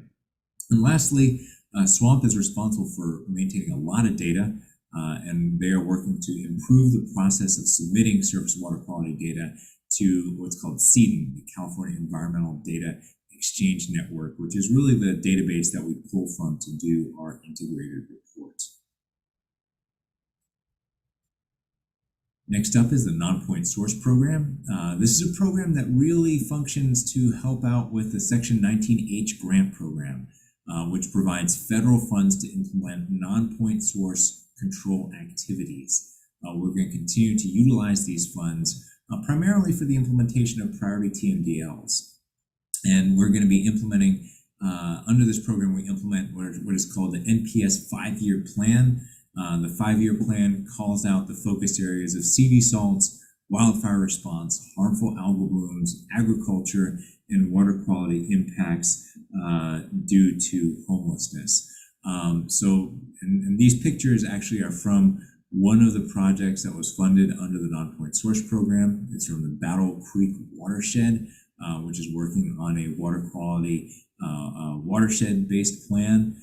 And lastly, Swamp is responsible for maintaining a lot of data, and they are working to improve the process of submitting surface water quality data to what's called CEDN, the California Environmental Data Exchange Network, which is really the database that we pull from to do our integrated reports. Next up is the Nonpoint Source Program. This is a program that really functions to help out with the Section 19H grant program, which provides federal funds to implement non-point source control activities. We're going to continue to utilize these funds primarily for the implementation of priority TMDLs. And we're going to be implementing, under this program, we implement what is called the Nps Five-Year Plan. The 5-year plan calls out the focus areas of sea salts, wildfire response, harmful algal blooms, agriculture, and water quality impacts due to homelessness. And these pictures actually are from one of the projects that was funded under the Nonpoint Source Program. It's from the Battle Creek Watershed, which is working on a water quality watershed-based plan.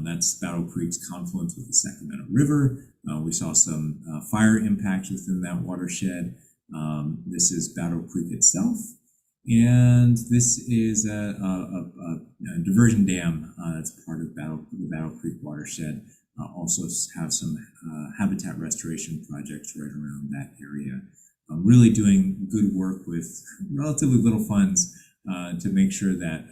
That's Battle Creek's confluence with the Sacramento River. We saw some fire impacts within that watershed. This is Battle Creek itself. And this is a diversion dam that's part of the Battle Creek watershed. Also have some habitat restoration projects right around that area. Really doing good work with relatively little funds to make sure that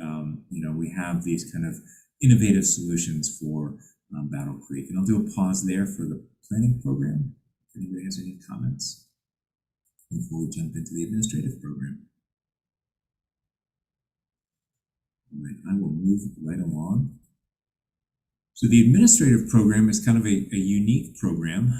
we have these kind of innovative solutions for Battle Creek. And I'll do a pause there for the planning program. If anybody has any comments before we jump into the administrative program. All right, I will move right along. So the administrative program is kind of a unique program.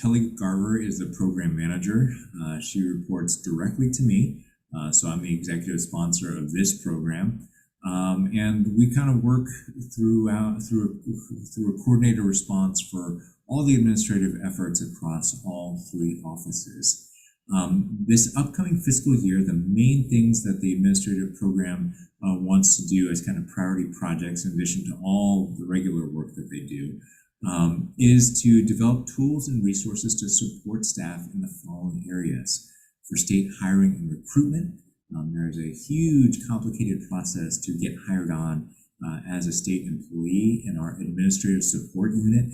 Kelly Garver is the program manager. She reports directly to me. So I'm the executive sponsor of this program. And we kind of work through a coordinated response for all the administrative efforts across all 3 offices. This upcoming fiscal year, the main things that the administrative program wants to do as kind of priority projects, in addition to all the regular work that they do, is to develop tools and resources to support staff in the following areas. For state hiring and recruitment, there's a huge, complicated process to get hired on as a state employee, and our administrative support unit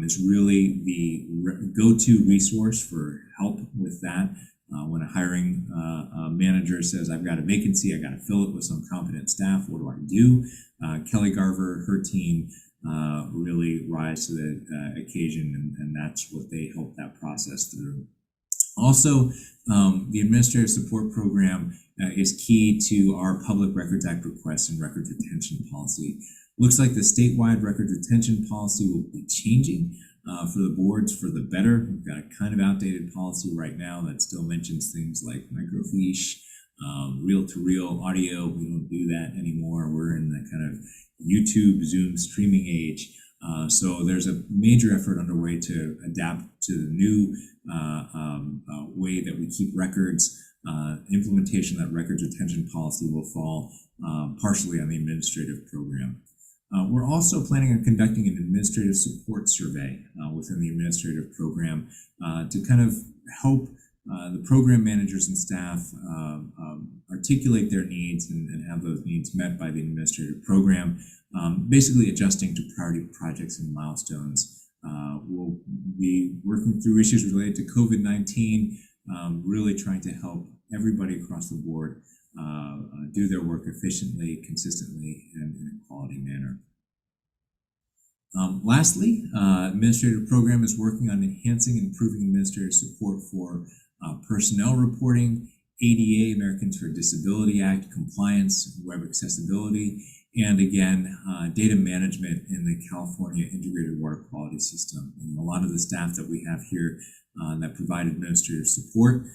is really the go-to resource for help with that. When a hiring manager says, I've got a vacancy, I got to fill it with some competent staff, what do I do? Kelly Garver, her team really rise to the occasion, and that's what they help that process through. Also, the Administrative Support Program is key to our Public Records Act requests and record retention policy. Looks like the statewide record retention policy will be changing for the boards for the better. We've got a kind of outdated policy right now that still mentions things like microfiche, reel-to-reel audio. We don't do that anymore. We're in the kind of YouTube, Zoom streaming age. So there's a major effort underway to adapt to the new way that we keep records. Implementation of that records retention policy will fall partially on the administrative program. We're also planning on conducting an administrative support survey within the administrative program to kind of help the program managers and staff articulate their needs and have those needs met by the administrative program, basically adjusting to priority projects and milestones. We'll be working through issues related to COVID-19, really trying to help everybody across the board do their work efficiently, consistently, and in a quality manner. Lastly, administrative program is working on enhancing and improving administrative support for personnel reporting, ADA, Americans with Disability Act, compliance, web accessibility, and again, data management in the California Integrated Water Quality System. And a lot of the staff that we have here that provide administrative support,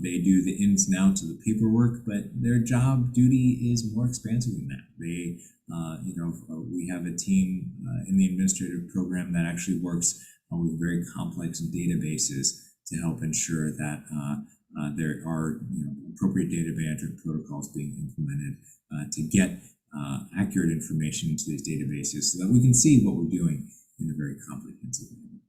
they do the ins and outs of the paperwork, but their job duty is more expansive than that. They, we have a team in the administrative program that actually works with very complex databases to help ensure that there are appropriate data management protocols being implemented to get accurate information into these databases so that we can see what we're doing in a very comprehensive manner.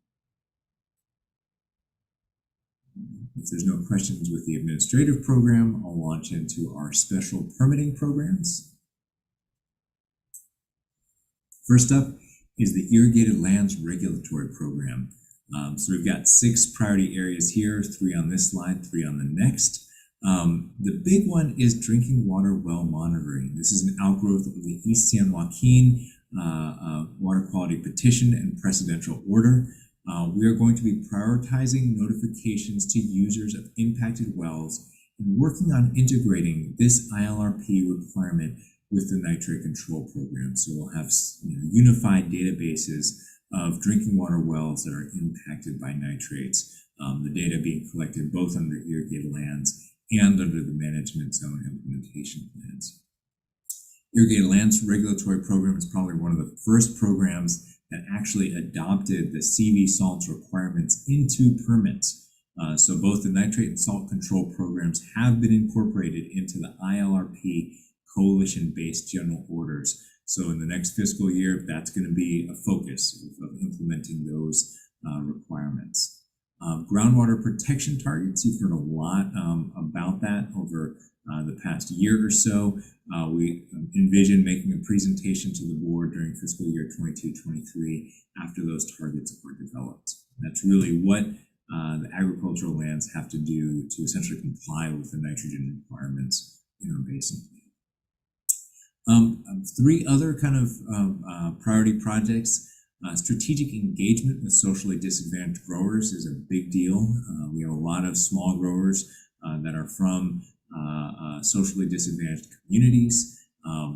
If there's no questions with the administrative program, I'll launch into our special permitting programs. First up is the Irrigated Lands Regulatory Program. So we've got 6 priority areas here, 3 on this slide, 3 on the next. The big one is drinking water well monitoring. This is an outgrowth of the East San Joaquin Water Quality Petition and Precedential Order. We are going to be prioritizing notifications to users of impacted wells and working on integrating this ILRP requirement with the nitrate control program. So we'll have unified databases of drinking water wells that are impacted by nitrates, the data being collected both under irrigated lands and under the management zone implementation plans. Irrigated Lands Regulatory Program is probably one of the first programs that actually adopted the CV salts requirements into permits. So both the nitrate and salt control programs have been incorporated into the ILRP coalition-based general orders. So in the next fiscal year, that's going to be a focus of implementing those requirements. Groundwater protection targets, you've heard a lot about that over the past year or so. We envision making a presentation to the board during fiscal year 22-23 after those targets are developed. That's really what the agricultural lands have to do to essentially comply with the nitrogen requirements in our basin plan. 3 other kind of priority projects. Strategic engagement with socially disadvantaged growers is a big deal. We have a lot of small growers that are from socially disadvantaged communities.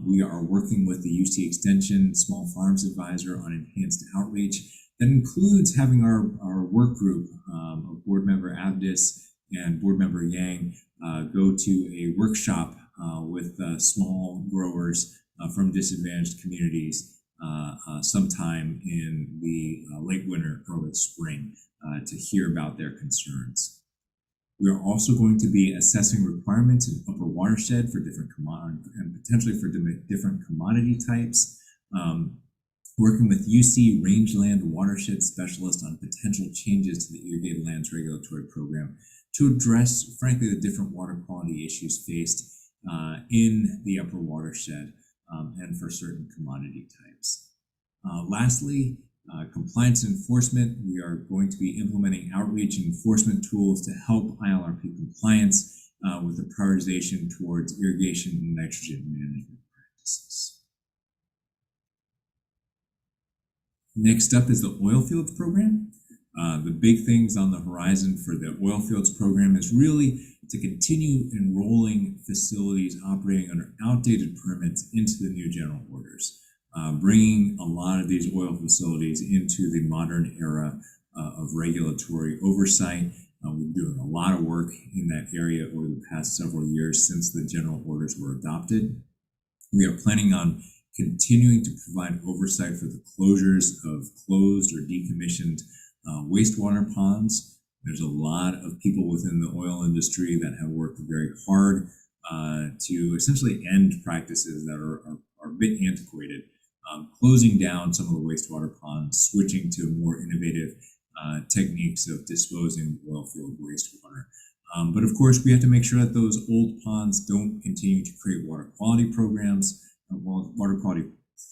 We are working with the UC Extension Small Farms Advisor on enhanced outreach. That includes having our work group of Board Member Abdis and Board Member Yang go to a workshop with small growers from disadvantaged communities sometime in the late winter, early spring to hear about their concerns. We are also going to be assessing requirements in upper watershed for different commodities and potentially for different commodity types. Working with UC Rangeland Watershed Specialist on potential changes to the Irrigated Lands Regulatory Program to address, frankly, the different water quality issues faced in the upper watershed and for certain commodity types. Lastly, Compliance and enforcement, we are going to be implementing outreach and enforcement tools to help ILRP compliance with the prioritization towards irrigation and nitrogen management practices. Next up is the oil fields program. The big things on the horizon for the oil fields program is really to continue enrolling facilities operating under outdated permits into the new general orders, bringing a lot of these oil facilities into the modern era of regulatory oversight. We've been doing a lot of work in that area over the past several years since the general orders were adopted. We are planning on continuing to provide oversight for the closures of closed or decommissioned wastewater ponds. There's a lot of people within the oil industry that have worked very hard to essentially end practices that are a bit antiquated, closing down some of the wastewater ponds, switching to more innovative techniques of disposing of oil field wastewater. But of course, we have to make sure that those old ponds don't continue to create water quality programs, water quality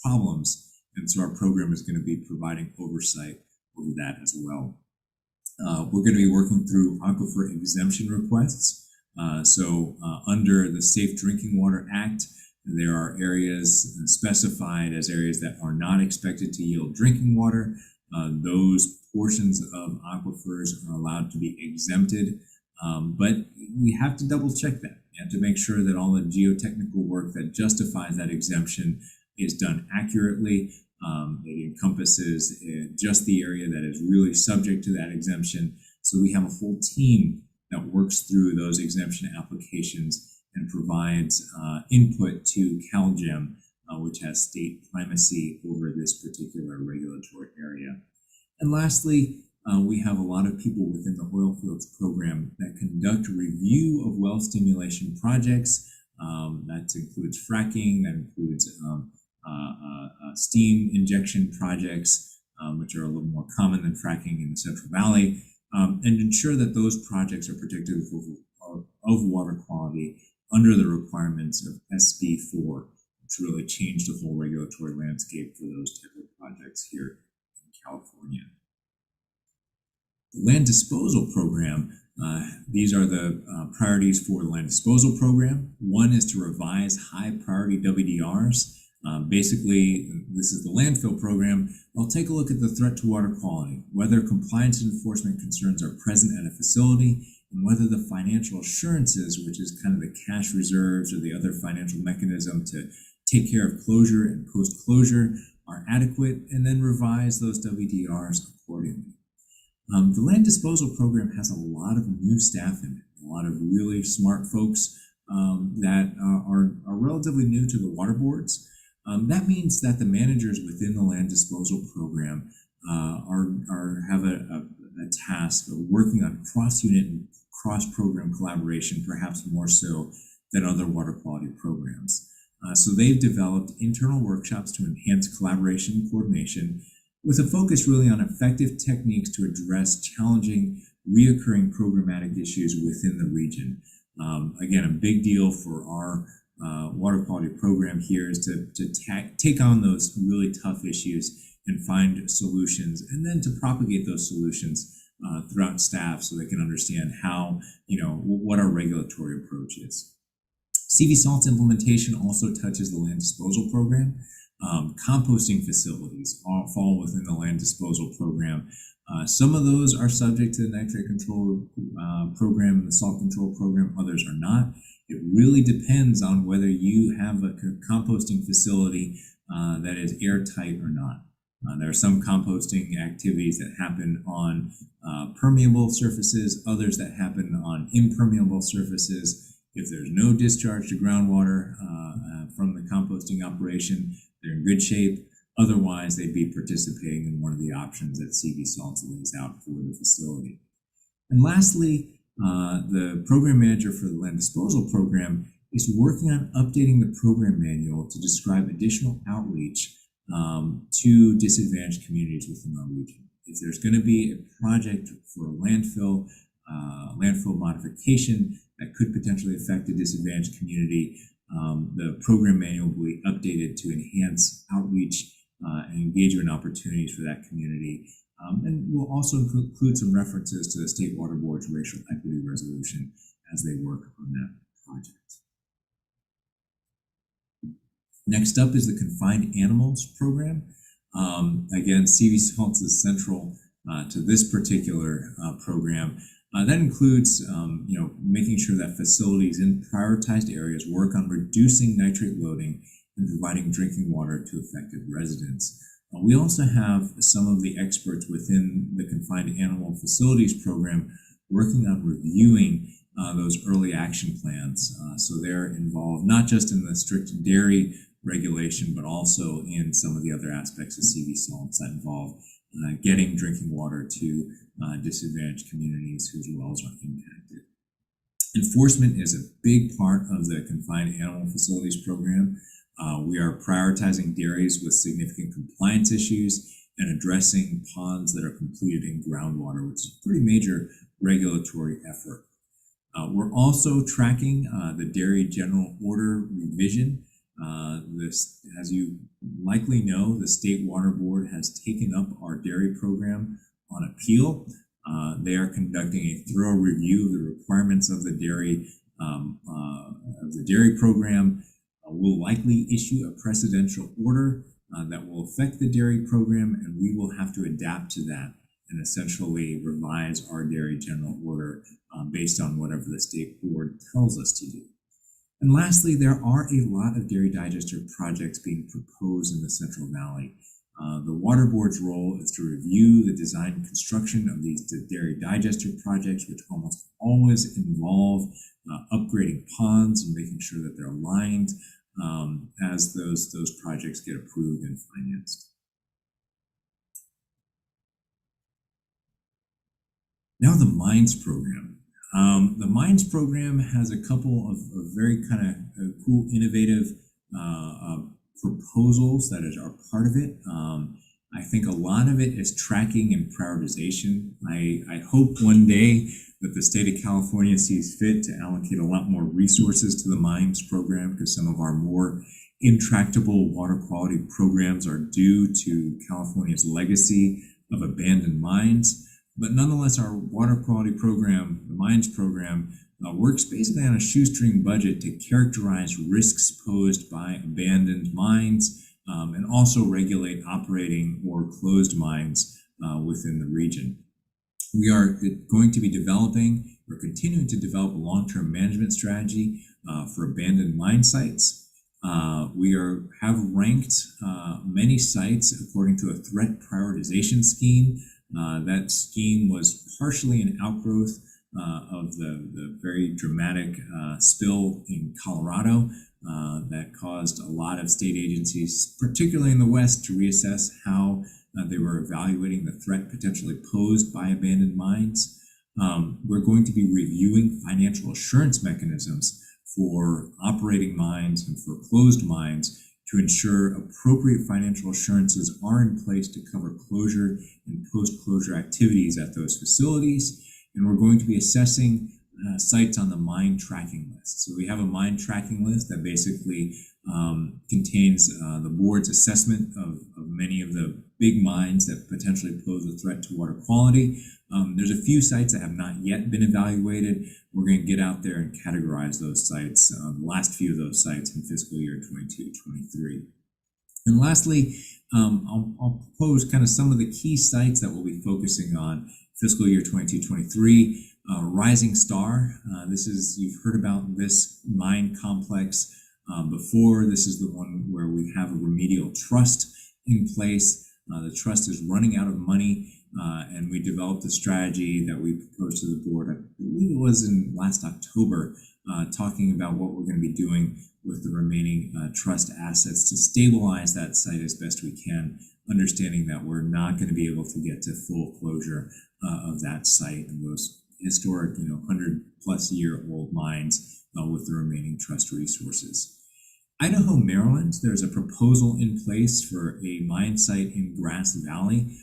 problems. And so our program is going to be providing oversight over that as well. We're going to be working through aquifer exemption requests. Under the Safe Drinking Water Act, there are areas specified as areas that are not expected to yield drinking water. Those portions of aquifers are allowed to be exempted, but we have to double check that. We have to make sure that all the geotechnical work that justifies that exemption is done accurately. It encompasses just the area that is really subject to that exemption. So we have a full team that works through those exemption applications and provides input to CalGEM, which has state primacy over this particular regulatory area. And lastly, we have a lot of people within the oil fields program that conduct review of well stimulation projects. That includes fracking, that includes steam injection projects, which are a little more common than fracking in the Central Valley, and ensure that those projects are protective of water quality under the requirements of SB 4, which really changed the whole regulatory landscape for those type of projects here in California. The land disposal program, these are the priorities for the land disposal program. One is to revise high priority WDRs. Basically, this is the landfill program. I'll take a look at the threat to water quality, whether compliance and enforcement concerns are present at a facility, and whether the financial assurances, which is kind of the cash reserves or the other financial mechanism to take care of closure and post-closure, are adequate, and then revise those WDRs accordingly. The land disposal program has a lot of new staff in it, a lot of really smart folks that are relatively new to the water boards. That means that the managers within the land disposal program have a task of working on cross-unit and cross-program collaboration, perhaps more so than other water quality programs. So they've developed internal workshops to enhance collaboration and coordination, with a focus really on effective techniques to address challenging, reoccurring programmatic issues within the region. Again, a big deal for our water quality program here is to take on those really tough issues and find solutions, and then to propagate those solutions throughout staff so they can understand how, what our regulatory approach is. CV Salt's implementation also touches the land disposal program. Composting facilities all fall within the land disposal program. Some of those are subject to the nitrate control program and the salt control program, others are not. It really depends on whether you have a composting facility that is airtight or not. There are some composting activities that happen on permeable surfaces, others that happen on impermeable surfaces. If there's no discharge to groundwater from the composting operation, they're in good shape. Otherwise, they'd be participating in one of the options that CV Salt lays out for the facility. And lastly, the program manager for the land disposal program is working on updating the program manual to describe additional outreach to disadvantaged communities within our region. If there's going to be a project for a landfill modification that could potentially affect a disadvantaged community, the program manual will be updated to enhance outreach and engagement opportunities for that community. And we'll also include some references to the State Water Board's racial equity resolution as they work on that project. Next up is the Confined Animals Program. Again, CV Salts is central to this particular program. That includes, making sure that facilities in prioritized areas work on reducing nitrate loading and providing drinking water to affected residents. We also have some of the experts within the Confined Animal Facilities Program working on reviewing those early action plans. So they're involved not just in the strict dairy regulation, but also in some of the other aspects of CV salts that involve getting drinking water to disadvantaged communities whose wells are impacted. Enforcement is a big part of the Confined Animal Facilities Program. We are prioritizing dairies with significant compliance issues and addressing ponds that are completed in groundwater, which is a pretty major regulatory effort. We're also tracking the Dairy General Order revision. This, as you likely know, the State Water Board has taken up our dairy program on appeal. They are conducting a thorough review of the requirements of the dairy program. Will likely issue a precedential order that will affect the dairy program, and we will have to adapt to that and essentially revise our dairy general order based on whatever the state board tells us to do. And lastly, there are a lot of dairy digester projects being proposed in the Central Valley. The Water Board's role is to review the design and construction of these dairy digester projects, which almost always involve upgrading ponds and making sure that they're aligned as those projects get approved and financed. Now the Mines Program. The Mines Program has a couple of very kind of cool, innovative proposals that are part of it. I think a lot of it is tracking and prioritization. I hope one day that the state of California sees fit to allocate a lot more resources to the Mines Program, because some of our more intractable water quality programs are due to California's legacy of abandoned mines. But nonetheless, our water quality program, the Mines Program, works basically on a shoestring budget to characterize risks posed by abandoned mines and also regulate operating or closed mines within the region. We are going to be developing or continuing to develop a long-term management strategy for abandoned mine sites. We have ranked many sites according to a threat prioritization scheme. That scheme was partially an outgrowth of the very dramatic spill in Colorado that caused a lot of state agencies, particularly in the West, to reassess how they were evaluating the threat potentially posed by abandoned mines. We're going to be reviewing financial assurance mechanisms for operating mines and for closed mines to ensure appropriate financial assurances are in place to cover closure and post-closure activities at those facilities. And we're going to be assessing sites on the mine tracking list. So we have a mine tracking list that basically contains the board's assessment of many of the big mines that potentially pose a threat to water quality. There's a few sites that have not yet been evaluated. We're going to get out there and categorize those sites, the last few of those sites in fiscal year 22-23. And lastly, I'll propose kind of some of the key sites that we'll be focusing on fiscal year 22-23. Rising Star, you've heard about this mine complex before. This is the one where we have a remedial trust in place. The trust is running out of money, and we developed a strategy that we proposed to the board, I believe it was in last October, talking about what we're going to be doing with the remaining trust assets to stabilize that site as best we can, understanding that we're not going to be able to get to full closure of that site and those historic, 100-plus-year-old mines with the remaining trust resources. Idaho, Maryland, there's a proposal in place for a mine site in Grass Valley.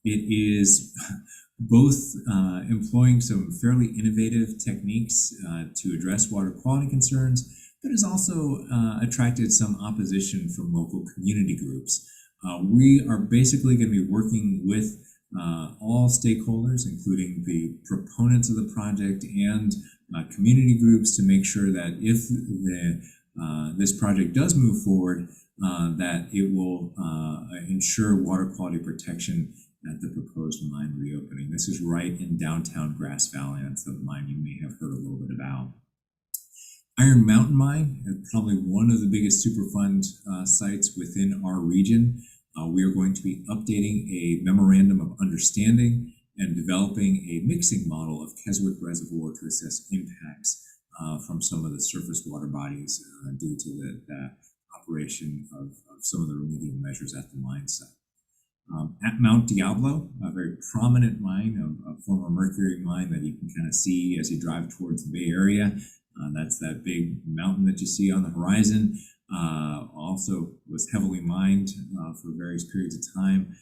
It is both employing some fairly innovative techniques to address water quality concerns, but has also attracted some opposition from local community groups. We are basically going to be working with all stakeholders, including the proponents of the project and community groups, to make sure that if this project does move forward, that it will ensure water quality protection at the proposed mine reopening. This is right in downtown Grass Valley. That's the mine you may have heard a little bit about. Iron Mountain Mine is probably one of the biggest Superfund sites within our region. We are going to be updating a memorandum of understanding and developing a mixing model of Keswick Reservoir to assess impacts from some of the surface water bodies due to the operation of some of the remedial measures at the mine site. At Mount Diablo, a very prominent mine, a former mercury mine that you can kind of see as you drive towards the Bay Area. That's that big mountain that you see on the horizon. Also was heavily mined for various periods of time.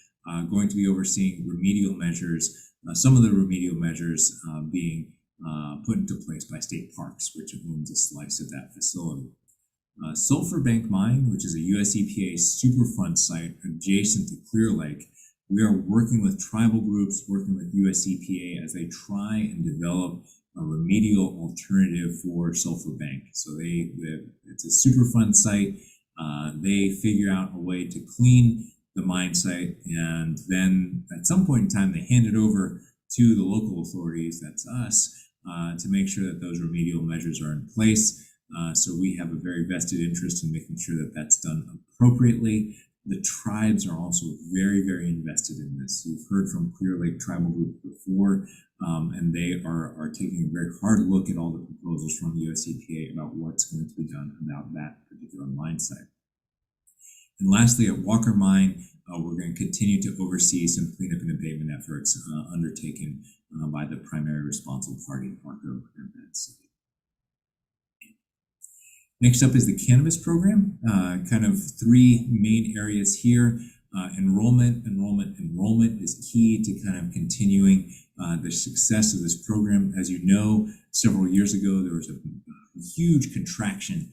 Going to be overseeing remedial measures, some of the remedial measures being put into place by State Parks, which owns a slice of that facility. Sulphur Bank Mine, which is a US EPA Superfund site adjacent to Clear Lake. We are working with tribal groups, working with US EPA as they try and develop a remedial alternative for Sulphur Bank. So it's a Superfund site. They figure out a way to clean the mine site, and then at some point in time, they hand it over to the local authorities, that's us, to make sure that those remedial measures are in place. So we have a very vested interest in making sure that that's done appropriately. The tribes are also very, very invested in this. You've heard from Clear Lake Tribal Group before, and they are taking a very hard look at all the proposals from the US EPA about what's going to be done about that particular mine site. And lastly, at Walker Mine, we're going to continue to oversee some cleanup and abatement efforts undertaken by the primary responsible party, Arco and Betsy. Next up is the Cannabis Program. Kind of three main areas here. Enrollment is key to kind of continuing the success of this program. As you know, several years ago, there was a huge contraction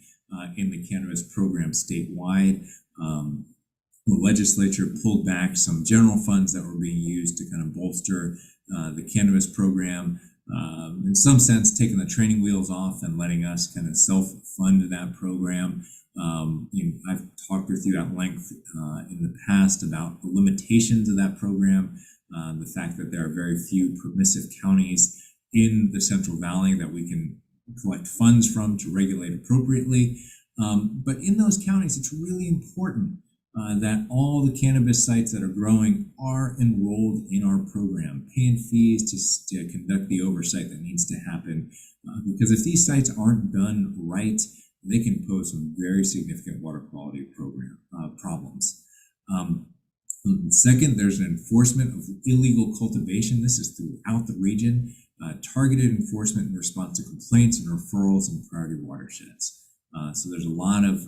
in the Cannabis Program statewide. The legislature pulled back some general funds that were being used to kind of bolster the Cannabis Program. In some sense, taking the training wheels off and letting us kind of self-fund that program. I've talked with you at length in the past about the limitations of that program, the fact that there are very few permissive counties in the Central Valley that we can collect funds from to regulate appropriately. But in those counties, it's really important that all the cannabis sites that are growing are enrolled in our program, paying fees to conduct the oversight that needs to happen. Because if these sites aren't done right, they can pose some very significant water quality problems. Second, there's an enforcement of illegal cultivation. This is throughout the region, targeted enforcement in response to complaints and referrals in priority watersheds. So there's a lot of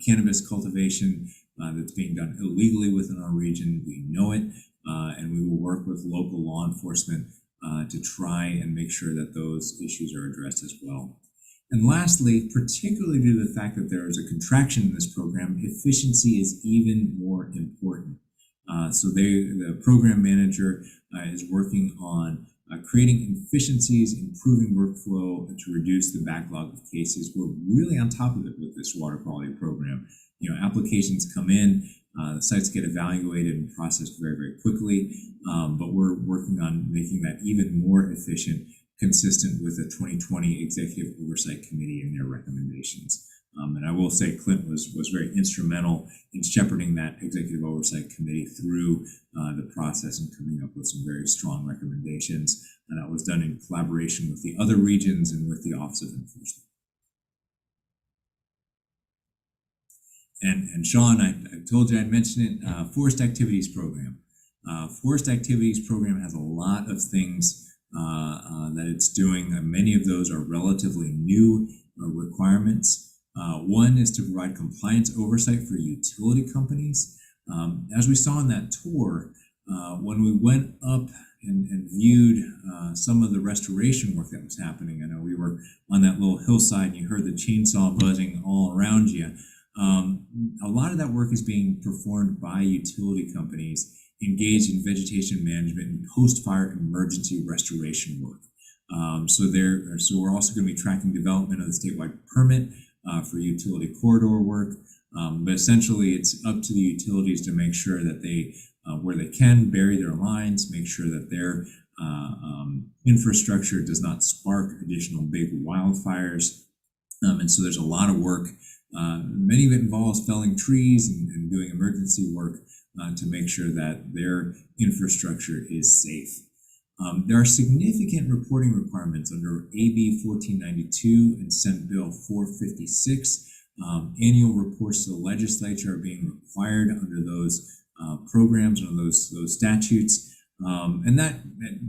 cannabis cultivation that's being done illegally within our region. We know it, and we will work with local law enforcement to try and make sure that those issues are addressed as well. And lastly, particularly due to the fact that there is a contraction in this program, efficiency is even more important. So the program manager is working on creating efficiencies, improving workflow to reduce the backlog of cases. We're really on top of it with this water quality program. Applications come in, the sites get evaluated and processed very, very quickly, but we're working on making that even more efficient, consistent with the 2020 Executive Oversight Committee and their recommendations. And I will say Clint was very instrumental in shepherding that Executive Oversight Committee through the process and coming up with some very strong recommendations. And that was done in collaboration with the other regions and with the Office of Enforcement. And Sean, I told you I'd mention it, Forest Activities Program. Forest Activities Program has a lot of things that it's doing. Many of those are relatively new requirements. One is to provide compliance oversight for utility companies. As we saw in that tour, when we went up and viewed some of the restoration work that was happening, I know we were on that little hillside and you heard the chainsaw buzzing all around you. A lot of that work is being performed by utility companies engaged in vegetation management and post-fire emergency restoration work. So we're also going to be tracking development of the statewide permit for utility corridor work. But essentially, it's up to the utilities to make sure that they, where they can, bury their lines, make sure that their infrastructure does not spark additional big wildfires. And so there's a lot of work. Many of it involves felling trees and doing emergency work to make sure that their infrastructure is safe. There are significant reporting requirements under AB 1492 and Senate Bill 456. Annual reports to the legislature are being required under those programs, or those statutes. And that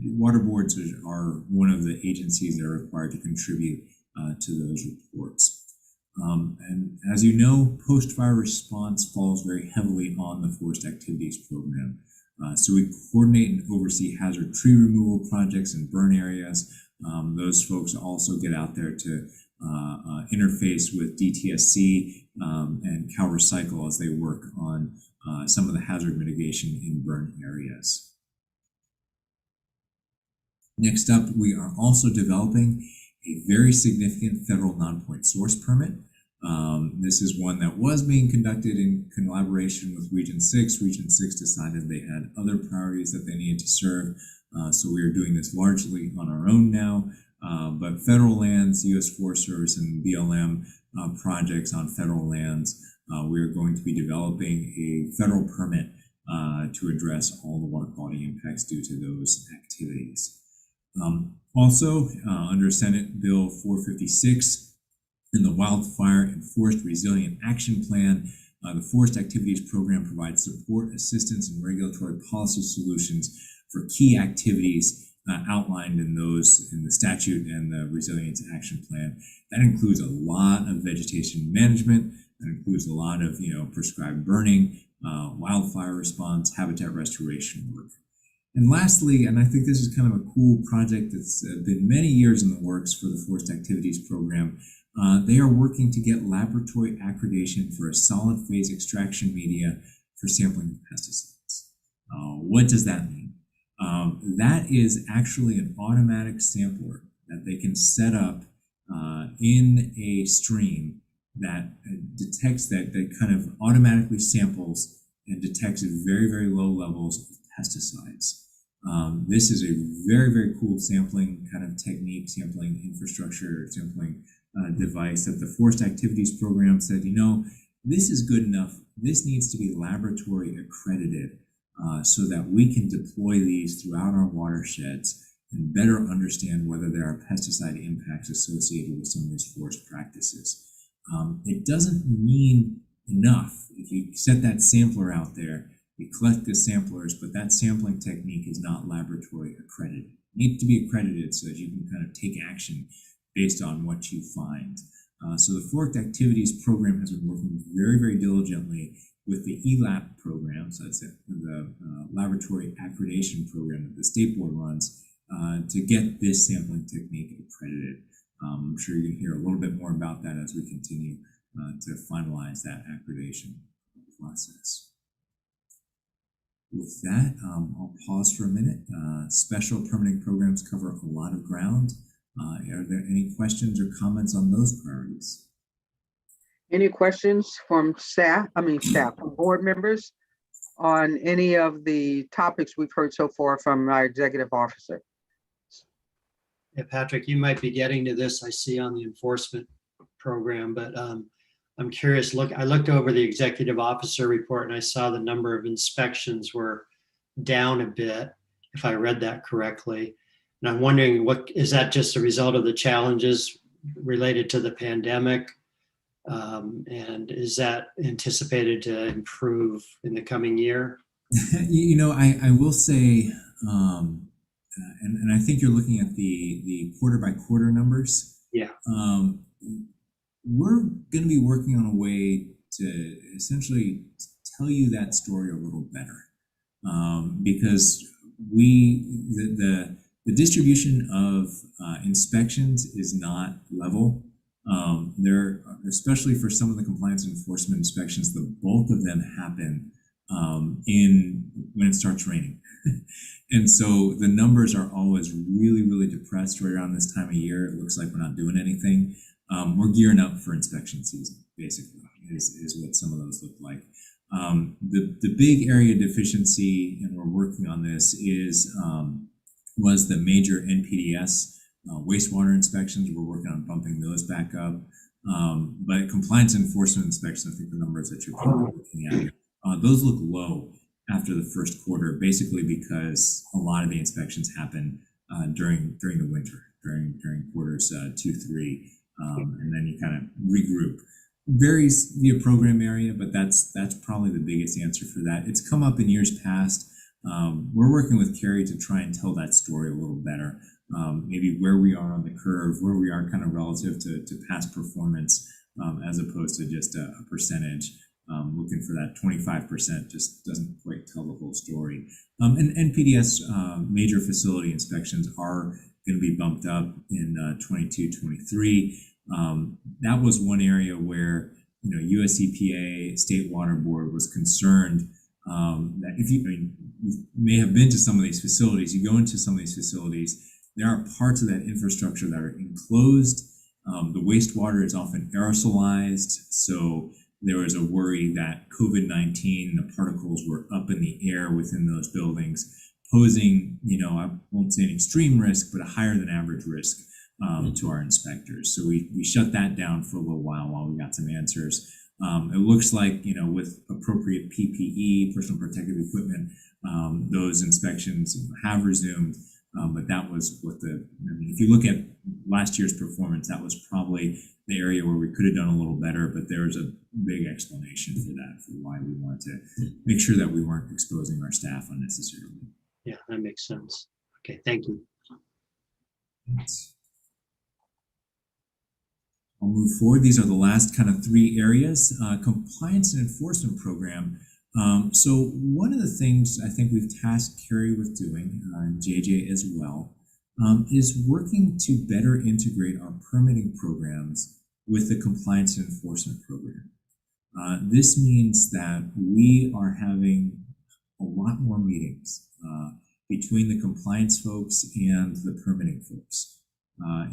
water boards are one of the agencies that are required to contribute to those reports. And as you know, post-fire response falls very heavily on the Forest Activities Program. So we coordinate and oversee hazard tree removal projects in burn areas. Those folks also get out there to interface with DTSC and CalRecycle as they work on some of the hazard mitigation in burn areas. Next up, we are also developing a very significant federal Nonpoint source permit. This is one that was being conducted in collaboration with Region 6. Region 6 decided they had other priorities that they needed to serve, so we are doing this largely on our own now. But federal lands, U.S. Forest Service, and BLM projects on federal lands, we are going to be developing a federal permit to address all the water quality impacts due to those activities. Also, under Senate Bill 456, in the Wildfire and Forest Resilient Action Plan, the Forest Activities Program provides support, assistance, and regulatory policy solutions for key activities outlined in the statute and the Resilience Action Plan. That includes a lot of vegetation management. That includes a lot of prescribed burning, wildfire response, habitat restoration work. And lastly, and I think this is kind of a cool project that's been many years in the works for the Forest Activities Program, they are working to get laboratory accreditation for a solid phase extraction media for sampling of pesticides. What does that mean? That is actually an automatic sampler that they can set up in a stream that detects that kind of automatically samples and detects at very, very low levels of pesticides. This is a very, very cool sampling kind of technique, sampling infrastructure, sampling device that the Forest Activities Program said, this is good enough. This needs to be laboratory accredited so that we can deploy these throughout our watersheds and better understand whether there are pesticide impacts associated with some of these forest practices. It doesn't mean enough. If you set that sampler out there, you collect the samplers, but that sampling technique is not laboratory accredited. It needs to be accredited so that you can kind of take action based on what you find. So the Forest Activities Program has been working very, very diligently with the ELAP program, so that's the Laboratory Accreditation Program that the State Board runs, to get this sampling technique accredited. I'm sure you're going to hear a little bit more about that as we continue to finalize that accreditation process. With that, I'll pause for a minute. Special permitting programs cover a lot of ground. Are there any questions or comments on those priorities? Any questions from from board members on any of the topics we've heard so far from our executive officer? Yeah, Patrick, you might be getting to this, I see, on the enforcement program, but I'm curious. I looked over the executive officer report and I saw the number of inspections were down a bit, if I read that correctly. And I'm wondering, is that just a result of the challenges related to the pandemic? And is that anticipated to improve in the coming year? I will say, and I think you're looking at the quarter by quarter numbers. Yeah. We're going to be working on a way to essentially tell you that story a little better, because the distribution of inspections is not level. There, especially for some of the compliance enforcement inspections, the bulk of them happen when it starts raining. And so the numbers are always really, really depressed right around this time of year. It looks like we're not doing anything. We're gearing up for inspection season, basically, is what some of those look like. The big area deficiency, and we're working on this, was the major NPDES wastewater inspections. We're working on bumping those back up. But compliance enforcement inspections, I think the numbers that you're looking at, those look low after the first quarter, basically because a lot of the inspections happen during the winter, during quarters 2, 3, and then you kind of regroup. Varies via program area, but that's probably the biggest answer for that. It's come up in years past. We're working with Carrie to try and tell that story a little better. Maybe where we are on the curve, where we are kind of relative to past performance, as opposed to just a percentage. Looking for that 25% just doesn't quite tell the whole story. And NPDES major facility inspections are going to be bumped up in 22-23. That was one area where US EPA, State Water Board was concerned that you may have been to some of these facilities, you go into some of these facilities, there are parts of that infrastructure that are enclosed. The wastewater is often aerosolized, so there was a worry that COVID-19, the particles were up in the air within those buildings, posing, I won't say an extreme risk, but a higher than average risk to our inspectors. So we shut that down for a little while we got some answers. It looks like, with appropriate PPE, personal protective equipment, those inspections have resumed. But that was if you look at last year's performance, that was probably the area where we could have done a little better, but there's a big explanation for that, for why we wanted to make sure that we weren't exposing our staff unnecessarily. Yeah, that makes sense. Okay, thank you. I'll move forward. These are the last kind of 3 areas. Compliance and enforcement program. So one of the things I think we've tasked Carrie with doing, and JJ as well, is working to better integrate our permitting programs with the compliance and enforcement program. This means that we are having a lot more meetings between the compliance folks and the permitting folks.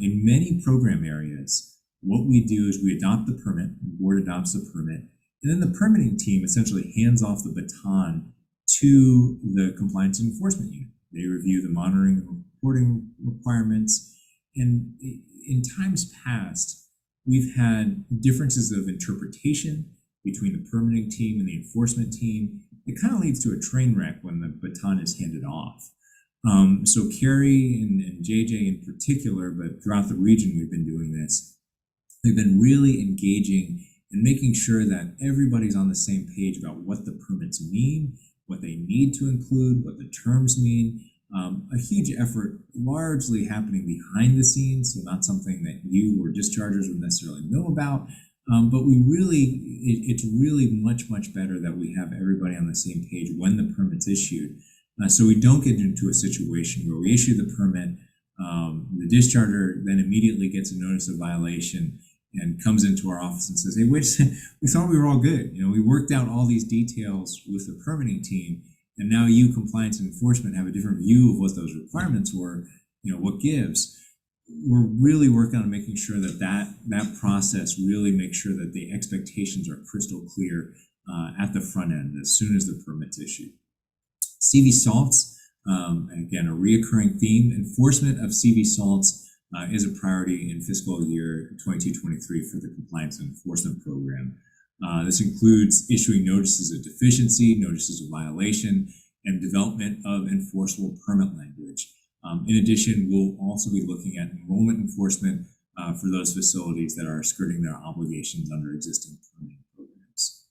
In many program areas, what we do is we adopt the permit, the board adopts the permit, and then the permitting team essentially hands off the baton to the compliance and enforcement unit. They review the monitoring and reporting requirements. And in times past, we've had differences of interpretation between the permitting team and the enforcement team. It kind of leads to a train wreck when the baton is handed off. So Carrie and JJ in particular, but throughout the region, we've been doing this. We've been really engaging and making sure that everybody's on the same page about what the permits mean, what they need to include, what the terms mean. A huge effort largely happening behind the scenes, so not something that you or dischargers would necessarily know about. But it's really much, much better that we have everybody on the same page when the permit's issued. So we don't get into a situation where we issue the permit, the discharger then immediately gets a notice of violation and comes into our office and says, hey, wait a second, we thought we were all good. We worked out all these details with the permitting team, and now you, compliance and enforcement, have a different view of what those requirements were, what gives. We're really working on making sure that process really makes sure that the expectations are crystal clear at the front end as soon as the permit's issued. CV salts, again, a reoccurring theme. Enforcement of CV salts is a priority in fiscal year 22-23 for the compliance and enforcement program. This includes issuing notices of deficiency, notices of violation, and development of enforceable permit language. In addition, we'll also be looking at enrollment enforcement for those facilities that are skirting their obligations under existing permitting programs.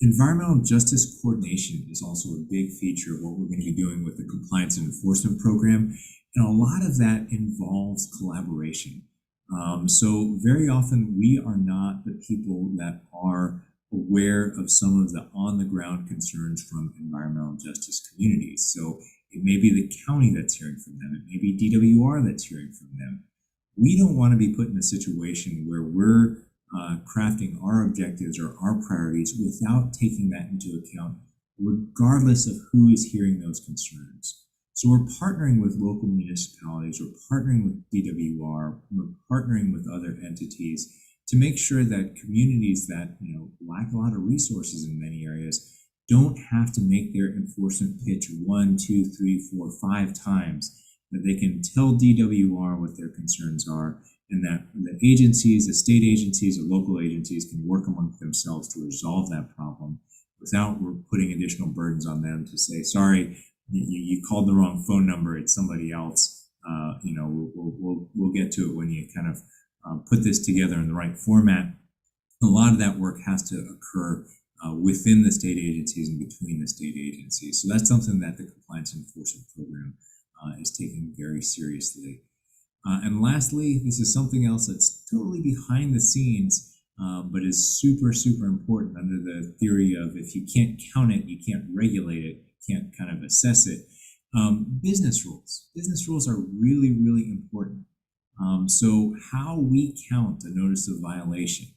Environmental justice coordination is also a big feature of what we're going to be doing with the compliance and enforcement program. And a lot of that involves collaboration. So very often we are not the people that are aware of some of the on-the-ground concerns from environmental justice communities. So it may be the county that's hearing from them. It may be DWR that's hearing from them. We don't want to be put in a situation where we're crafting our objectives or our priorities without taking that into account, regardless of who is hearing those concerns. So we're partnering with local municipalities, we're partnering with DWR, we're partnering with other entities to make sure that communities that lack a lot of resources in many areas don't have to make their enforcement pitch 1, 2, 3, 4, 5 times, that they can tell DWR what their concerns are, and that the agencies, the state agencies, or local agencies can work amongst themselves to resolve that problem without putting additional burdens on them to say, sorry, you called the wrong phone number, it's somebody else. We'll get to it when you kind of put this together in the right format. A lot of that work has to occur within the state agencies and between the state agencies. So that's something that the Compliance Enforcement Program is taking very seriously. And lastly, this is something else that's totally behind the scenes, but is super, super important under the theory of if you can't count it, you can't regulate it, you can't kind of assess it. Business rules. Business rules are really, really important. So how we count a notice of violation,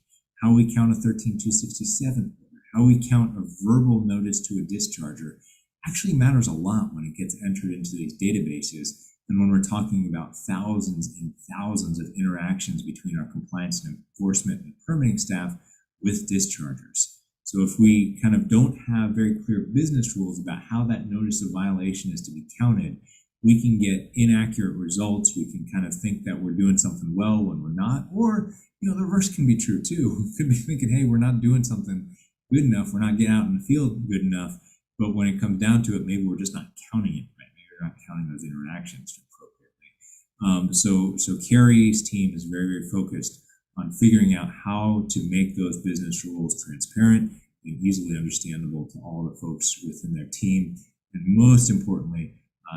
how we count a 13267 order, how we count a verbal notice to a discharger actually matters a lot when it gets entered into these databases. And when we're talking about thousands and thousands of interactions between our compliance and enforcement and permitting staff with dischargers. So if we kind of don't have very clear business rules about how that notice of violation is to be counted, we can get inaccurate results. We can kind of think that we're doing something well when we're not, or the reverse can be true too. We could be thinking, hey, we're not doing something good enough. We're not getting out in the field good enough. But when it comes down to it, maybe we're just not counting it right. Maybe we're not counting those interactions appropriately. So Carrie's team is very, very focused on figuring out how to make those business rules transparent and easily understandable to all the folks within their team, and most importantly,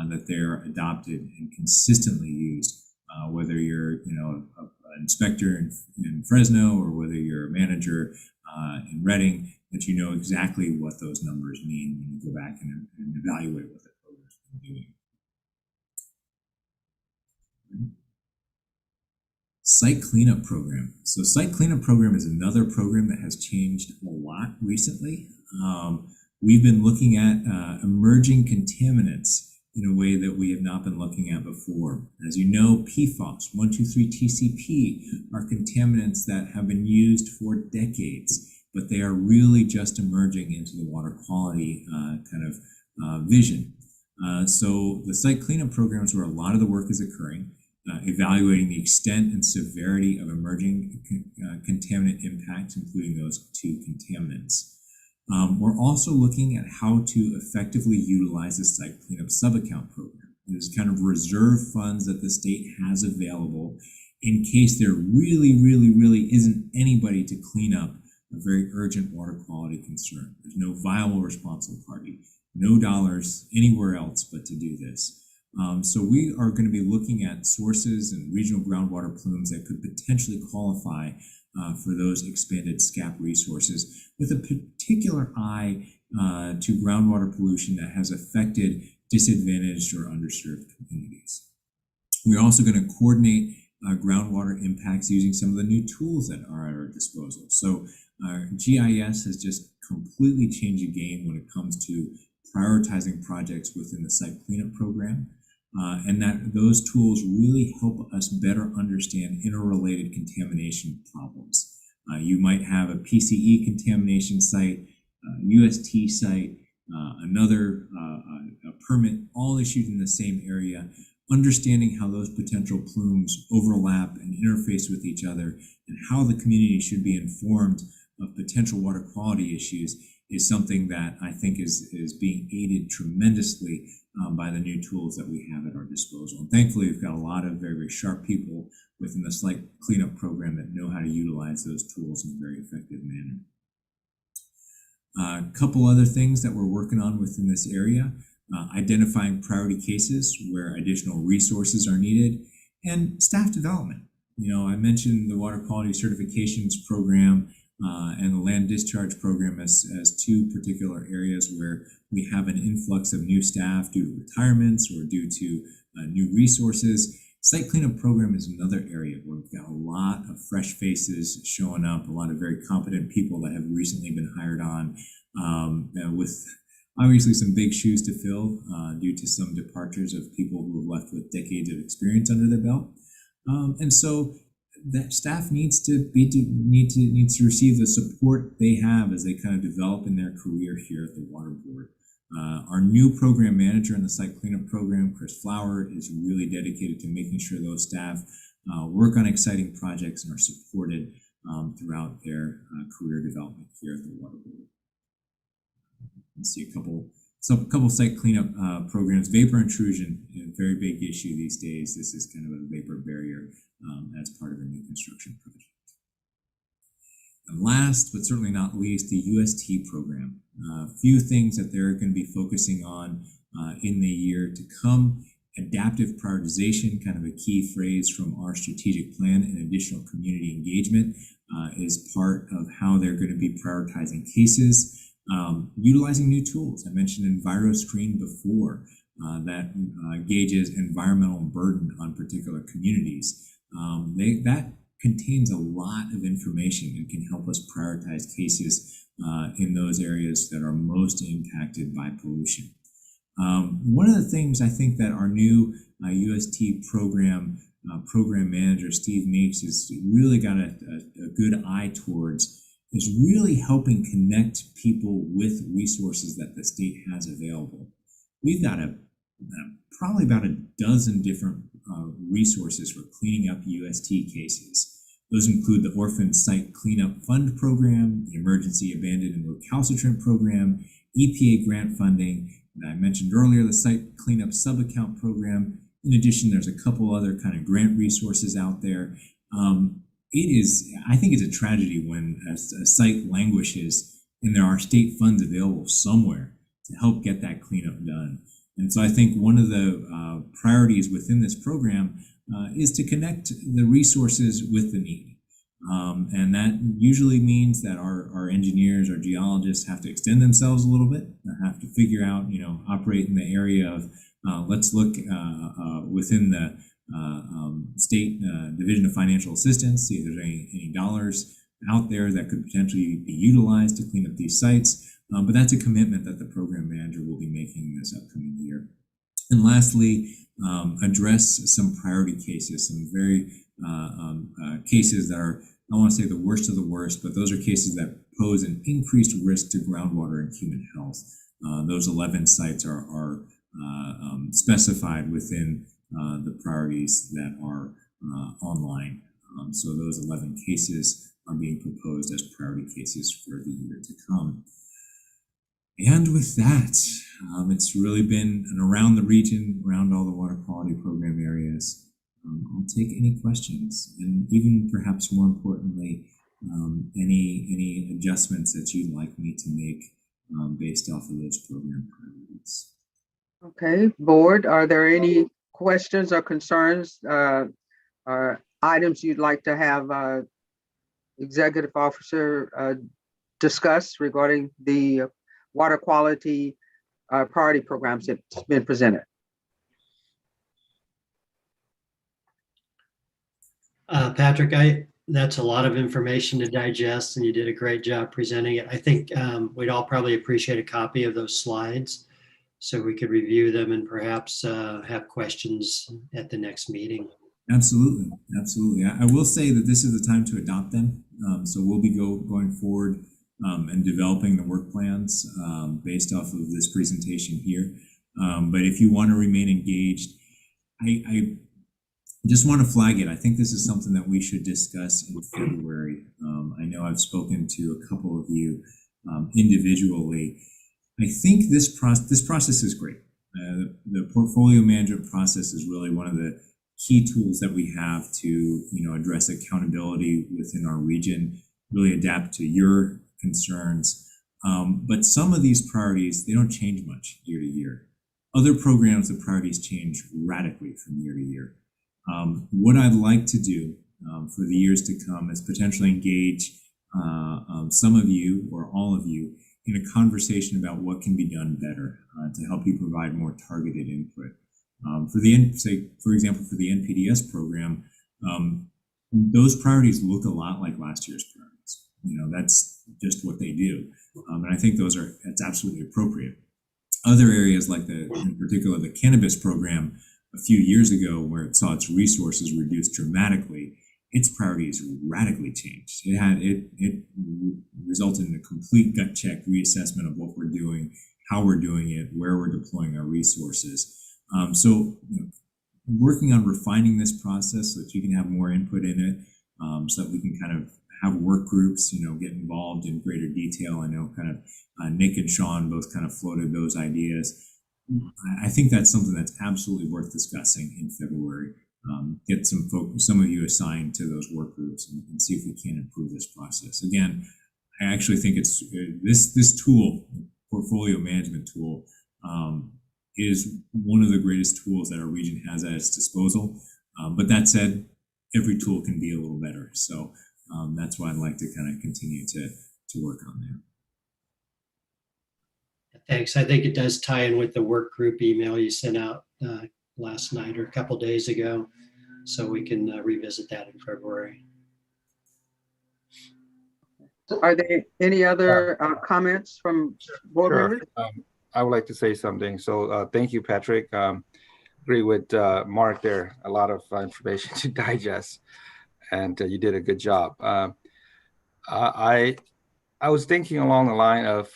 that they're adopted and consistently used, whether you're an inspector in Fresno or whether you're a manager in Reading, that you know exactly what those numbers mean when you go back and evaluate what the program's been doing. Site Cleanup Program. So Site Cleanup Program is another program that has changed a lot recently. We've been looking at emerging contaminants in a way that we have not been looking at before. As you know, PFOS, 1,2,3-TCP are contaminants that have been used for decades, but they are really just emerging into the water quality vision. So the site cleanup programs where a lot of the work is occurring, evaluating the extent and severity of emerging contaminant impacts, including those 2 contaminants. We're also looking at how to effectively utilize the site cleanup subaccount program. There's kind of reserve funds that the state has available in case there really, really, really isn't anybody to clean up a very urgent water quality concern. There's no viable responsible party, no dollars anywhere else but to do this. So we are going to be looking at sources and regional groundwater plumes that could potentially qualify for those expanded SCAP resources, with a particular eye to groundwater pollution that has affected disadvantaged or underserved communities. We're also going to coordinate groundwater impacts using some of the new tools that are at our disposal. So GIS has just completely changed the game when it comes to prioritizing projects within the site cleanup program. And that those tools really help us better understand interrelated contamination problems. You might have a PCE contamination site, UST site, another a permit, all issued in the same area. Understanding how those potential plumes overlap and interface with each other, and how the community should be informed of potential water quality issues, is something that I think is being aided tremendously by the new tools that we have at our disposal. And thankfully, we've got a lot of very, very sharp people within the site cleanup program that know how to utilize those tools in a very effective manner. A couple other things that we're working on within this area: identifying priority cases where additional resources are needed, and staff development. I mentioned the water quality certifications program and the land discharge program as 2 particular areas where we have an influx of new staff due to retirements or due to new resources. Site cleanup program is another area where we've got a lot of fresh faces showing up, a lot of very competent people that have recently been hired on, with obviously some big shoes to fill due to some departures of people who have left with decades of experience under their belt. And so that staff needs to receive the support they have as they kind of develop in their career here at the Water Board. Our new program manager in the site cleanup program, Chris Flower, is really dedicated to making sure those staff work on exciting projects and are supported throughout their career development here at the Water Board. Let's see a couple site cleanup programs. Vapor intrusion, a very big issue these days. This is kind of a vapor barrier as part of a new construction project. And last, but certainly not least, the UST program. A few things that they're going to be focusing on in the year to come. Adaptive prioritization, kind of a key phrase from our strategic plan, and additional community engagement is part of how they're going to be prioritizing cases. Utilizing new tools. I mentioned EnviroScreen before, that gauges environmental burden on particular communities. That contains a lot of information and can help us prioritize cases in those areas that are most impacted by pollution. One of the things I think that our new UST program manager, Steve Meeks, has really got a good eye towards is really helping connect people with resources that the state has available. We've got probably about a dozen different resources for cleaning up UST cases. Those include the Orphan Site Cleanup Fund Program, the Emergency Abandoned and Recalcitrant Program, EPA grant funding, and I mentioned earlier the Site Cleanup Sub-Account Program. In addition, there's a couple other kind of grant resources out there. I think it's a tragedy when a site languishes and there are state funds available somewhere to help get that cleanup done. And so I think one of the priorities within this program is to connect the resources with the need. And that usually means that our engineers, our geologists have to extend themselves a little bit, have to figure out, operate in the area of, let's look within the State Division of Financial Assistance, see if there's any dollars out there that could potentially be utilized to clean up these sites. But that's a commitment that the program manager will be making this upcoming year. And lastly, address some priority cases, some very cases that are, I don't want to say the worst of the worst, but those are cases that pose an increased risk to groundwater and human health. Those 11 sites are specified within the priorities that are online. So those 11 cases are being proposed as priority cases for the year to come. And with that, it's really been an around the region, around all the water quality program areas. I'll take any questions, and even perhaps more importantly, any adjustments that you'd like me to make based off of those program priorities. Okay, board, are there any questions or concerns or items you'd like to have executive officer discuss regarding the water quality priority programs that's been presented? Patrick, that's a lot of information to digest, and you did a great job presenting it. I think we'd all probably appreciate a copy of those slides so we could review them and perhaps have questions at the next meeting. Absolutely, absolutely. I will say that this is the time to adopt them. So we'll be going forward and developing the work plans based off of this presentation here. But if you want to remain engaged, I just want to flag it. I think this is something that we should discuss in February. I know I've spoken to a couple of you individually. I think this process is great. The portfolio management process is really one of the key tools that we have to address accountability within our region, really adapt to your concerns. But some of these priorities, they don't change much year to year. Other programs, the priorities change radically from year to year. What I'd like to do for the years to come is potentially engage some of you or all of you in a conversation about what can be done better to help you provide more targeted input. For example, for the NPDS program, those priorities look a lot like last year's priorities. That's just what they do. And I think that's absolutely appropriate. Other areas like in particular, the Cannabis Program a few years ago, where it saw its resources reduced dramatically, its priorities radically changed. It resulted in a complete gut check reassessment of what we're doing, how we're doing it, where we're deploying our resources. So working on refining this process so that you can have more input in it, so that we can kind of have work groups, get involved in greater detail. I know kind of Nick and Sean both kind of floated those ideas. I think that's something that's absolutely worth discussing in February. Get some of you assigned to those work groups and see if we can improve this process. Again, I actually think it's this tool, portfolio management tool, is one of the greatest tools that our region has at its disposal. But that said, every tool can be a little better. So that's why I'd like to kind of continue to work on there. Thanks. I think it does tie in with the work group email you sent out last night or a couple days ago, so we can revisit that in February. Are there any other comments from board Sure. members? I would like to say something. So thank you, Patrick. Agree with Mark there. A lot of information to digest, and you did a good job. I was thinking along the line of,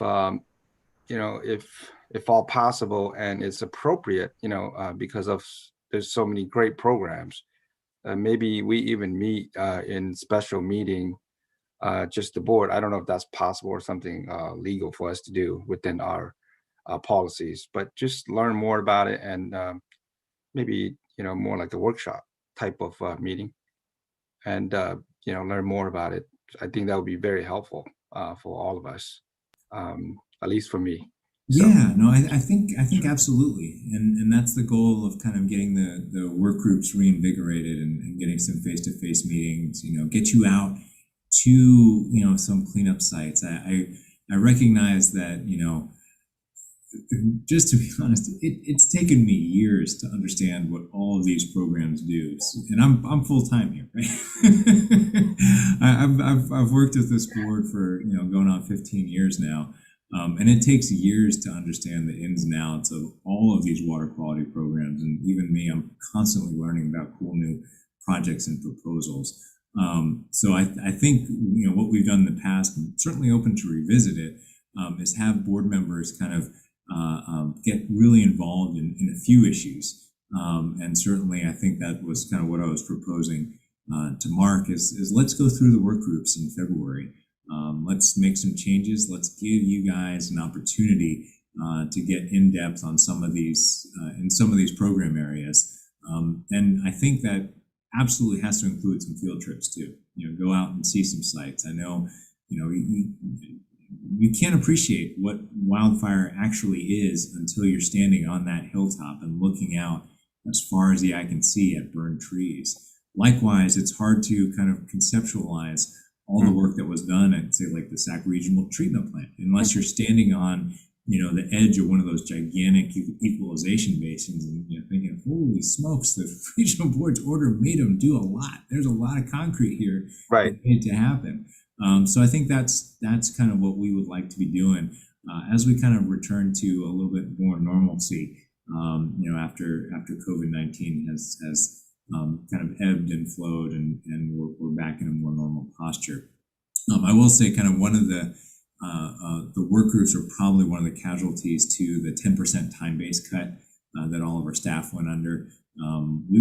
if all possible and it's appropriate, because there's so many great programs, maybe we even meet in special meeting, just the board. I don't know if that's possible or something legal for us to do within our policies, but just learn more about it and maybe, more like a workshop type of meeting and, learn more about it. I think that would be very helpful for all of us, at least for me. So. Yeah, no, I think absolutely, and that's the goal of kind of getting the work groups reinvigorated and getting some face-to-face meetings. Get you out to some cleanup sites. I recognize that just to be honest, it's taken me years to understand what all of these programs do, and I'm full time here. Right? I've worked with this board for going on 15 years now. And it takes years to understand the ins and outs of all of these water quality programs. And even me, I'm constantly learning about cool new projects and proposals. So I think, what we've done in the past, and certainly open to revisit it, is have board members kind of get really involved in a few issues. And certainly I think that was kind of what I was proposing to Mark is let's go through the work groups in February. Let's make some changes. Let's give you guys an opportunity to get in depth on some of these in some of these program areas. And I think that absolutely has to include some field trips too. Go out and see some sites. I know, you can't appreciate what wildfire actually is until you're standing on that hilltop and looking out as far as the eye can see at burned trees. Likewise, it's hard to kind of conceptualize all the work that was done at, say, like the Sac Regional Treatment Plant, unless you're standing on, the edge of one of those gigantic equalization basins and thinking, holy smokes, the regional board's order made them do a lot. There's a lot of concrete here Right. that need to happen. So I think that's kind of what we would like to be doing as we kind of return to a little bit more normalcy, after COVID-19 has kind of ebbed and flowed and we're back in a more normal posture. I will say kind of one of the work groups are probably one of the casualties to the 10% time-based cut that all of our staff went under. We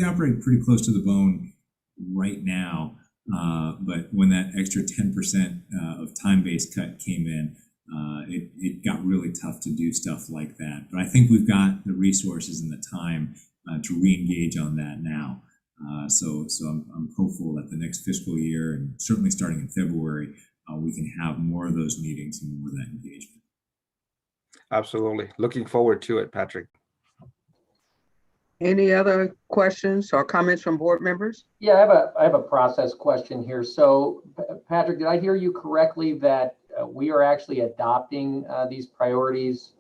operate pretty close to the bone right now, but when that extra 10% of time-based cut came in, it got really tough to do stuff like that. But I think we've got the resources and the time to re-engage on that now. So I'm hopeful that the next fiscal year, and certainly starting in February, we can have more of those meetings and more of that engagement. Absolutely. Looking forward to it, Patrick. Any other questions or comments from board members? Yeah, I have a process question here. So, Patrick, did I hear you correctly that we are actually adopting these priorities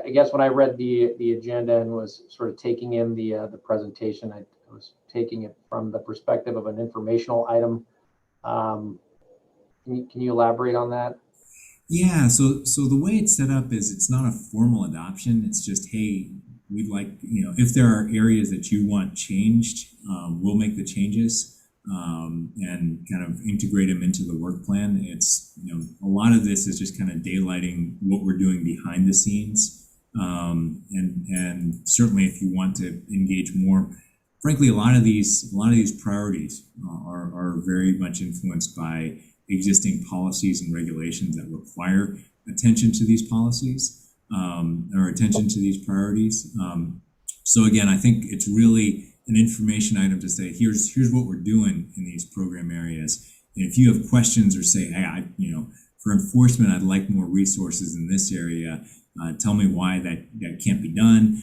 I guess when I read the agenda and was sort of taking in the presentation, I was taking it from the perspective of an informational item. Can you elaborate on that? Yeah, so the way it's set up is it's not a formal adoption. It's just, hey, we'd like, if there are areas that you want changed, we'll make the changes and kind of integrate them into the work plan. It's, a lot of this is just kind of daylighting what we're doing behind the scenes. And certainly if you want to engage more, frankly, a lot of these priorities are very much influenced by existing policies and regulations that require attention to these policies or attention to these priorities. So again, I think it's really an information item to say, here's what we're doing in these program areas. And if you have questions or say, hey, for enforcement, I'd like more resources in this area. Tell me why that can't be done.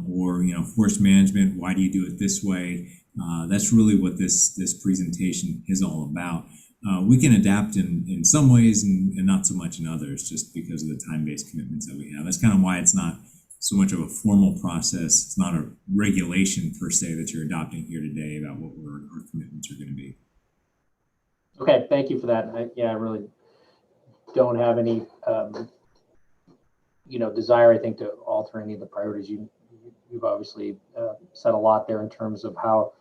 Or forest management, why do you do it this way? That's really what this presentation is all about. We can adapt in some ways and not so much in others, just because of the time-based commitments that we have. That's kind of why it's not so much of a formal process. It's not a regulation per se that you're adopting here today about what our commitments are going to be. Okay, thank you for that. I really don't have any desire, I think, to alter any of the priorities. You've obviously said a lot there in terms of how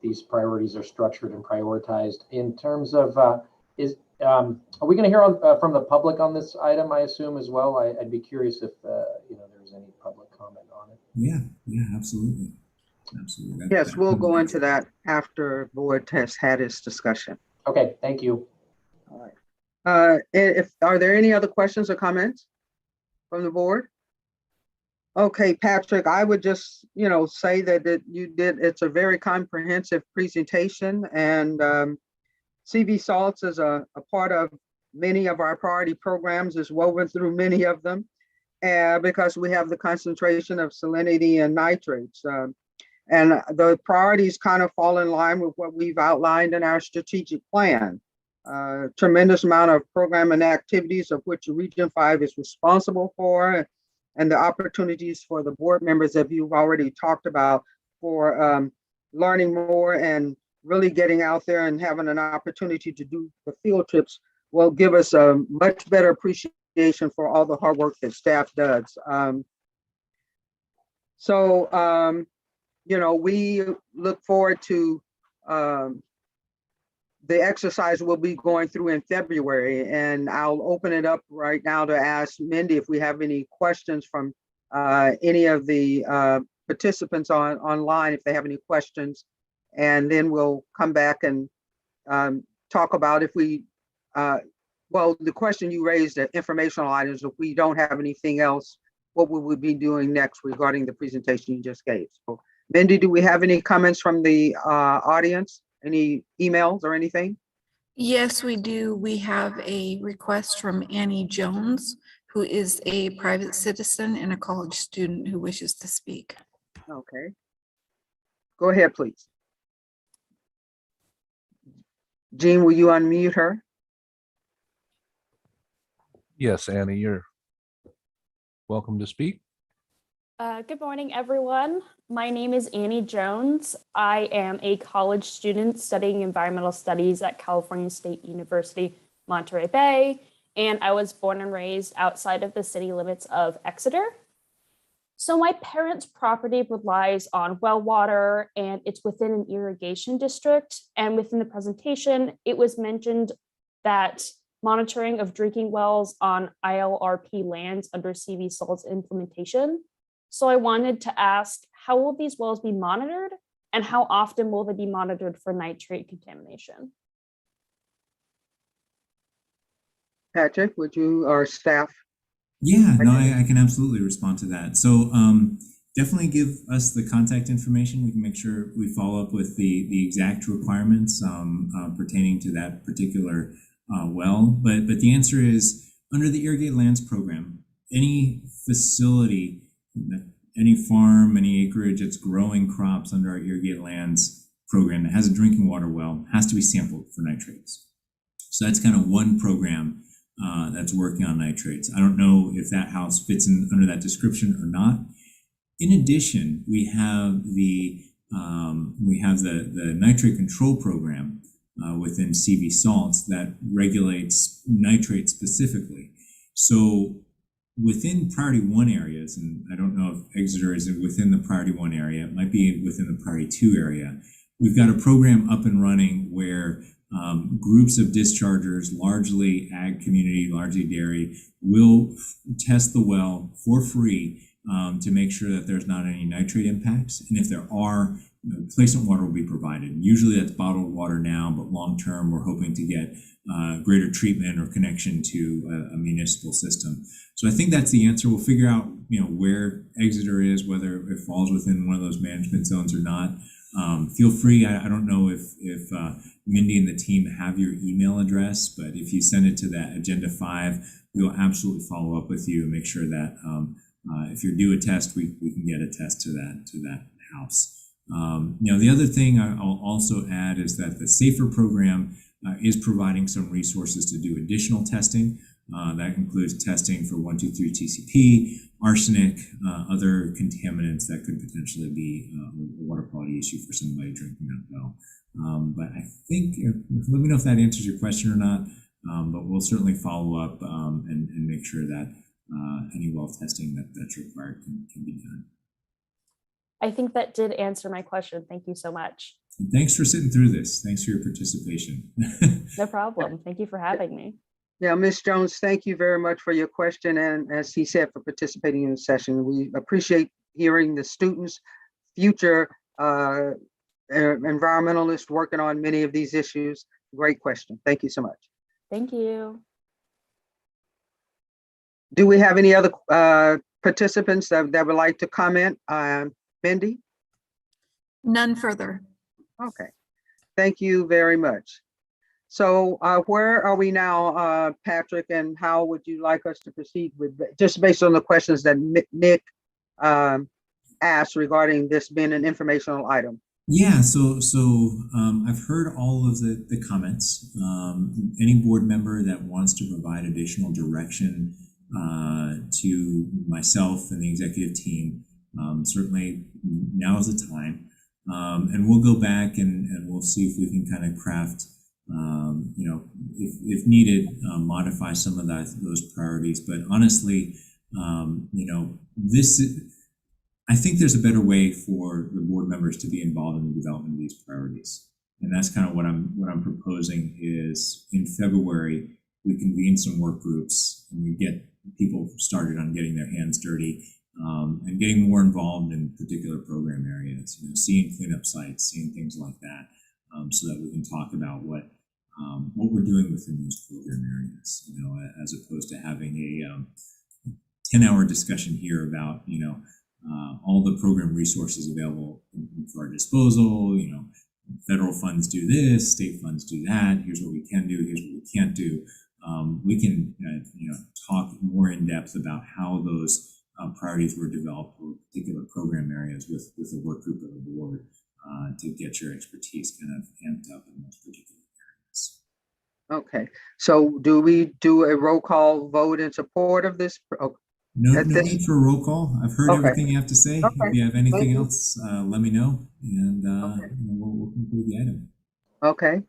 these priorities are structured and prioritized. In terms of, are we going to hear from the public on this item, I assume, as well? I'd be curious if there's any public comment on it. Yeah, absolutely. Yes, we'll go into that after board has had its discussion. Okay, thank you. All right. Are there any other questions or comments from the board? Okay, Patrick, I would just, say that it's a very comprehensive presentation, and CV salts is a part of many of our priority programs, is woven through many of them, because we have the concentration of salinity and nitrates. And the priorities kind of fall in line with what we've outlined in our strategic plan. Tremendous amount of program and activities of which Region 5 is responsible for, and the opportunities for the board members that you've already talked about for learning more and really getting out there and having an opportunity to do the field trips will give us a much better appreciation for all the hard work that staff does. We look forward to the exercise we'll be going through in February, and I'll open it up right now to ask Mindy if we have any questions from any of the participants online, if they have any questions, and then we'll come back and talk about if we, the question you raised, the informational items, if we don't have anything else, what we would be doing next regarding the presentation you just gave. So, Mindy, do we have any comments from the audience? Any emails or anything? Yes, we do. We have a request from Annie Jones, who is a private citizen and a college student who wishes to speak. Okay. Go ahead, please. Jean, will you unmute her? Yes, Annie, you're welcome to speak. Good morning, everyone. My name is Annie Jones. I am a college student studying environmental studies at California State University, Monterey Bay, and I was born and raised outside of the city limits of Exeter. So my parents' property relies on well water, and it's within an irrigation district. And within the presentation, it was mentioned that monitoring of drinking wells on ILRP lands under CV salts implementation. So I wanted to ask, how will these wells be monitored, and how often will they be monitored for nitrate contamination? Patrick, would you, or staff? Yeah, no, I can absolutely respond to that. So definitely give us the contact information. We can make sure we follow up with the exact requirements pertaining to that particular well. But the answer is, under the Irrigated Lands Program, any facility, any farm, any acreage that's growing crops under our Irrigated Lands Program that has a drinking water well has to be sampled for nitrates. So that's kind of one program that's working on nitrates. I don't know if that house fits in under that description or not. In addition, we have the nitrate control program within CV salts that regulates nitrate specifically. So within priority 1 areas, and I don't know if Exeter is within the priority 1 area, it might be within the priority 2 area. We've got a program up and running where groups of dischargers, largely ag community, largely dairy, will test the well for free to make sure that there's not any nitrate impacts. And if there are, replacement water will be provided. Usually that's bottled water now, but long term we're hoping to get greater treatment or connection to a municipal system. So I think that's the answer. We'll figure out, where Exeter is, whether it falls within one of those management zones or not. Feel free. I don't know if Mindy and the team have your email address, but if you send it to that Agenda 5, we'll absolutely follow up with you and make sure that if you're due a test, we can get a test to that house. The other thing I'll also add is that the SAFER program is providing some resources to do additional testing. That includes testing for 1,2,3-TCP, arsenic, other contaminants that could potentially be a water quality issue for somebody drinking that well. But I think, let me know if that answers your question or not, but we'll certainly follow up and make sure that any well testing that's required can be done. I think that did answer my question. Thank you so much. And thanks for sitting through this. Thanks for your participation. No problem. Thank you for having me. Yeah, Ms. Jones, thank you very much for your question. And as he said, for participating in the session. We appreciate hearing the students, future environmentalists working on many of these issues. Great question. Thank you so much. Thank you. Do we have any other participants that would like to comment? Mindy? None further. Okay. Thank you very much. So where are we now, Patrick, and how would you like us to proceed with, just based on the questions that Nick asked regarding this being an informational item? Yeah, so I've heard all of the comments. Any board member that wants to provide additional direction to myself and the executive team, certainly now is the time. And we'll go back and we'll see if we can kind of craft, if needed, modify some of those priorities. But honestly, I think there's a better way for the board members to be involved in the development of these priorities. And that's kind of what I'm proposing is in February, we convene some work groups and we get people started on getting their hands dirty and getting more involved in particular program areas, seeing cleanup sites, seeing things like that, so that we can talk about what we're doing within those program areas, as opposed to having a 10-hour discussion here about, all the program resources available for our disposal. Federal funds do this, state funds do that. Here's what we can do. Here's what we can't do. We can, talk more in depth about how those priorities were developed for particular program areas with the work group of the board to get your expertise kind of amped up in those particular areas. Okay, so do we do a roll call vote in support of this? Okay. No need for a roll call. I've heard everything you have to say. Okay. If you have anything else, let me know, and we'll conclude the item. Okay.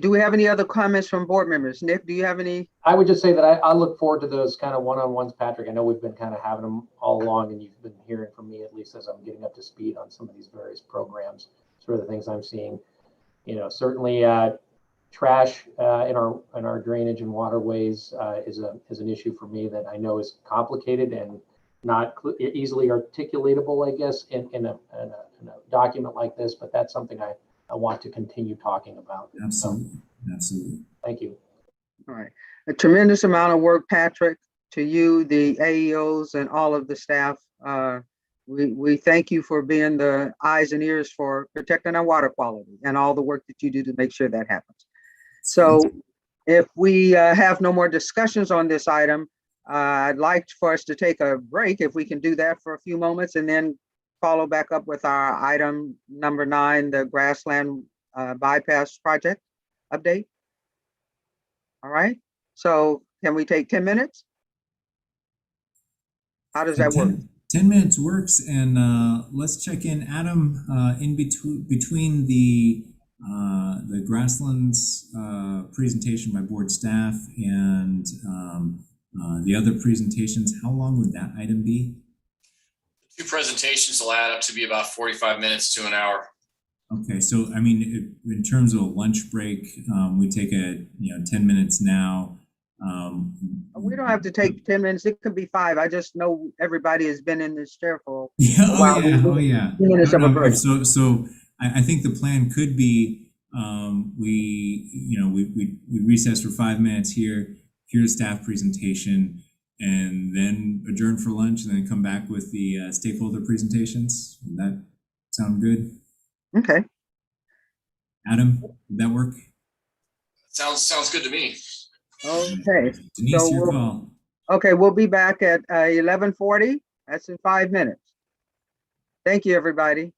Do we have any other comments from board members? Nick, do you have any? I would just say that I look forward to those kind of one-on-ones, Patrick. I know we've been kind of having them all along, and you've been hearing from me, at least as I'm getting up to speed on some of these various programs, sort of the things I'm seeing. Certainly trash in our drainage and waterways is an issue for me that I know is complicated and not easily articulatable, I guess, in a document like this, but that's something I want to continue talking about. Absolutely. Absolutely. Thank you. All right. A tremendous amount of work, Patrick, to you, the AEOs, and all of the staff. We thank you for being the eyes and ears for protecting our water quality and all the work that you do to make sure that happens. So if we have no more discussions on this item, I'd like for us to take a break, if we can do that for a few moments, and then follow back up with our item number 9, the grassland bypass project update. All right. So Can we take 10 minutes? How does that work? 10 minutes works, and let's check in. Adam, in between the Grasslands presentation by board staff and the other presentations, how long would that item be? Two presentations will add up to be about 45 minutes to an hour. Okay, so I mean, in terms of a lunch break, we take 10 minutes now. We don't have to take 10 minutes. It could be 5. I just know everybody has been in this chair for Yeah, a while. oh yeah. 2 minutes of a break. So I think the plan could be we recess for 5 minutes here, hear a staff presentation, and then adjourn for lunch, and then come back with the stakeholder presentations. Would that sound good? Okay. Adam, would that work? Sounds good to me. Okay. Denise, So your call. Okay, we'll be back at 11:40. That's in 5 minutes. Thank you, everybody.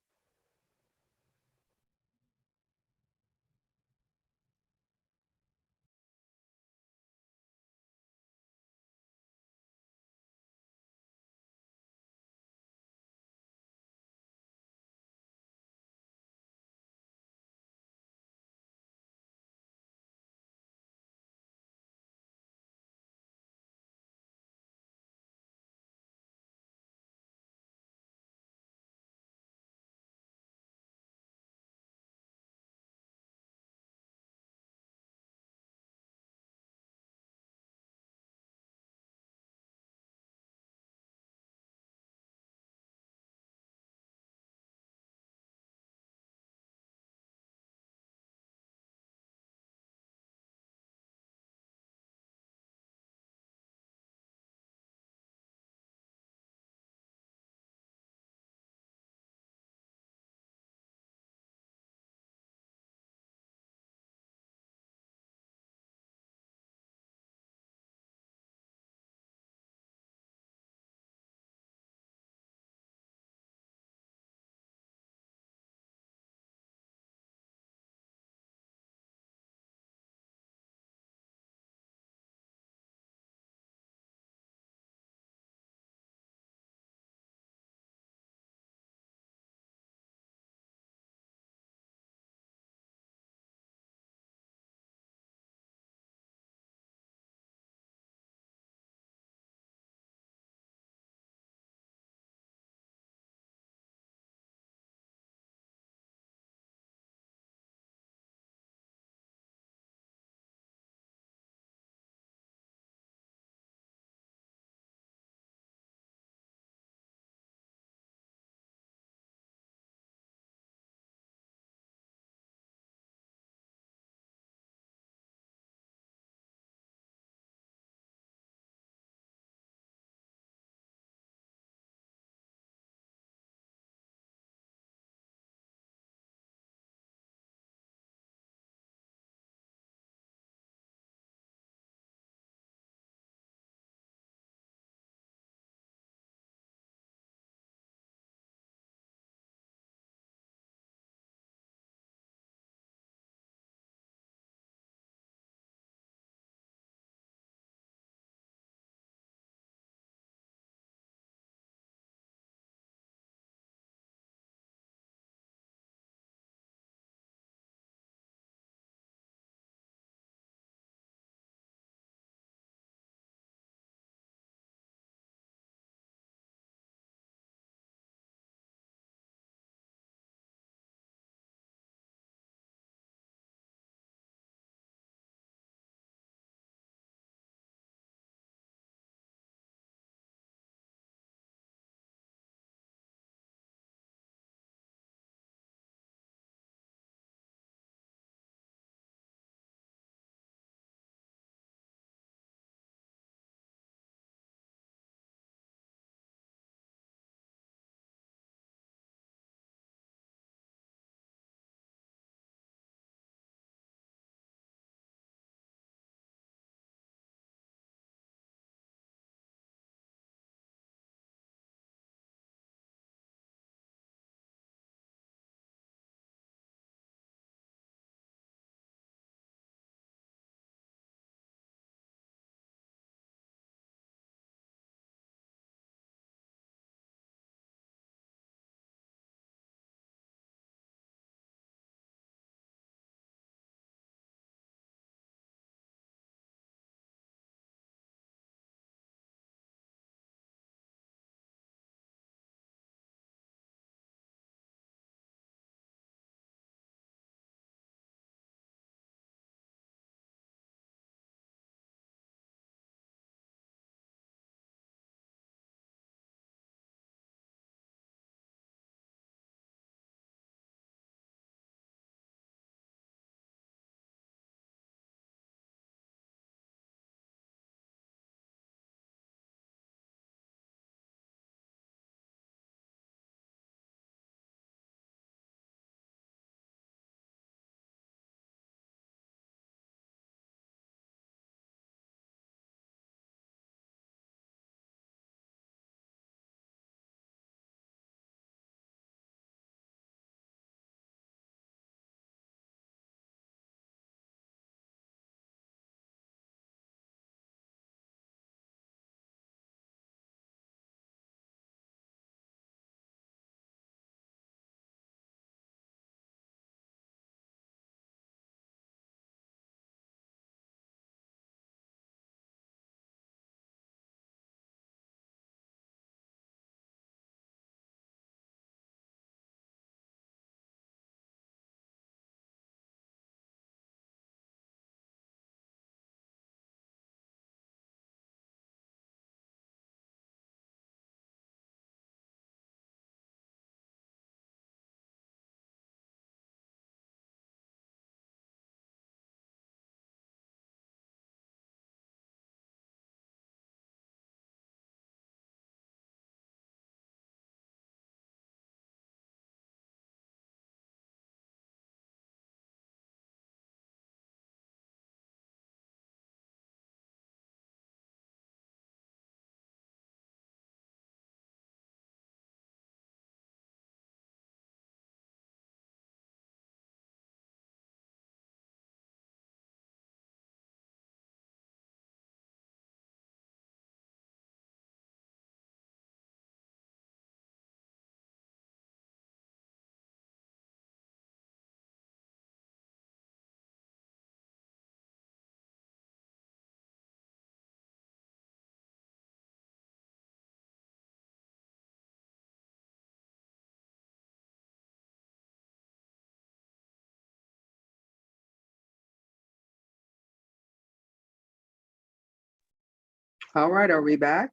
All right, are we back?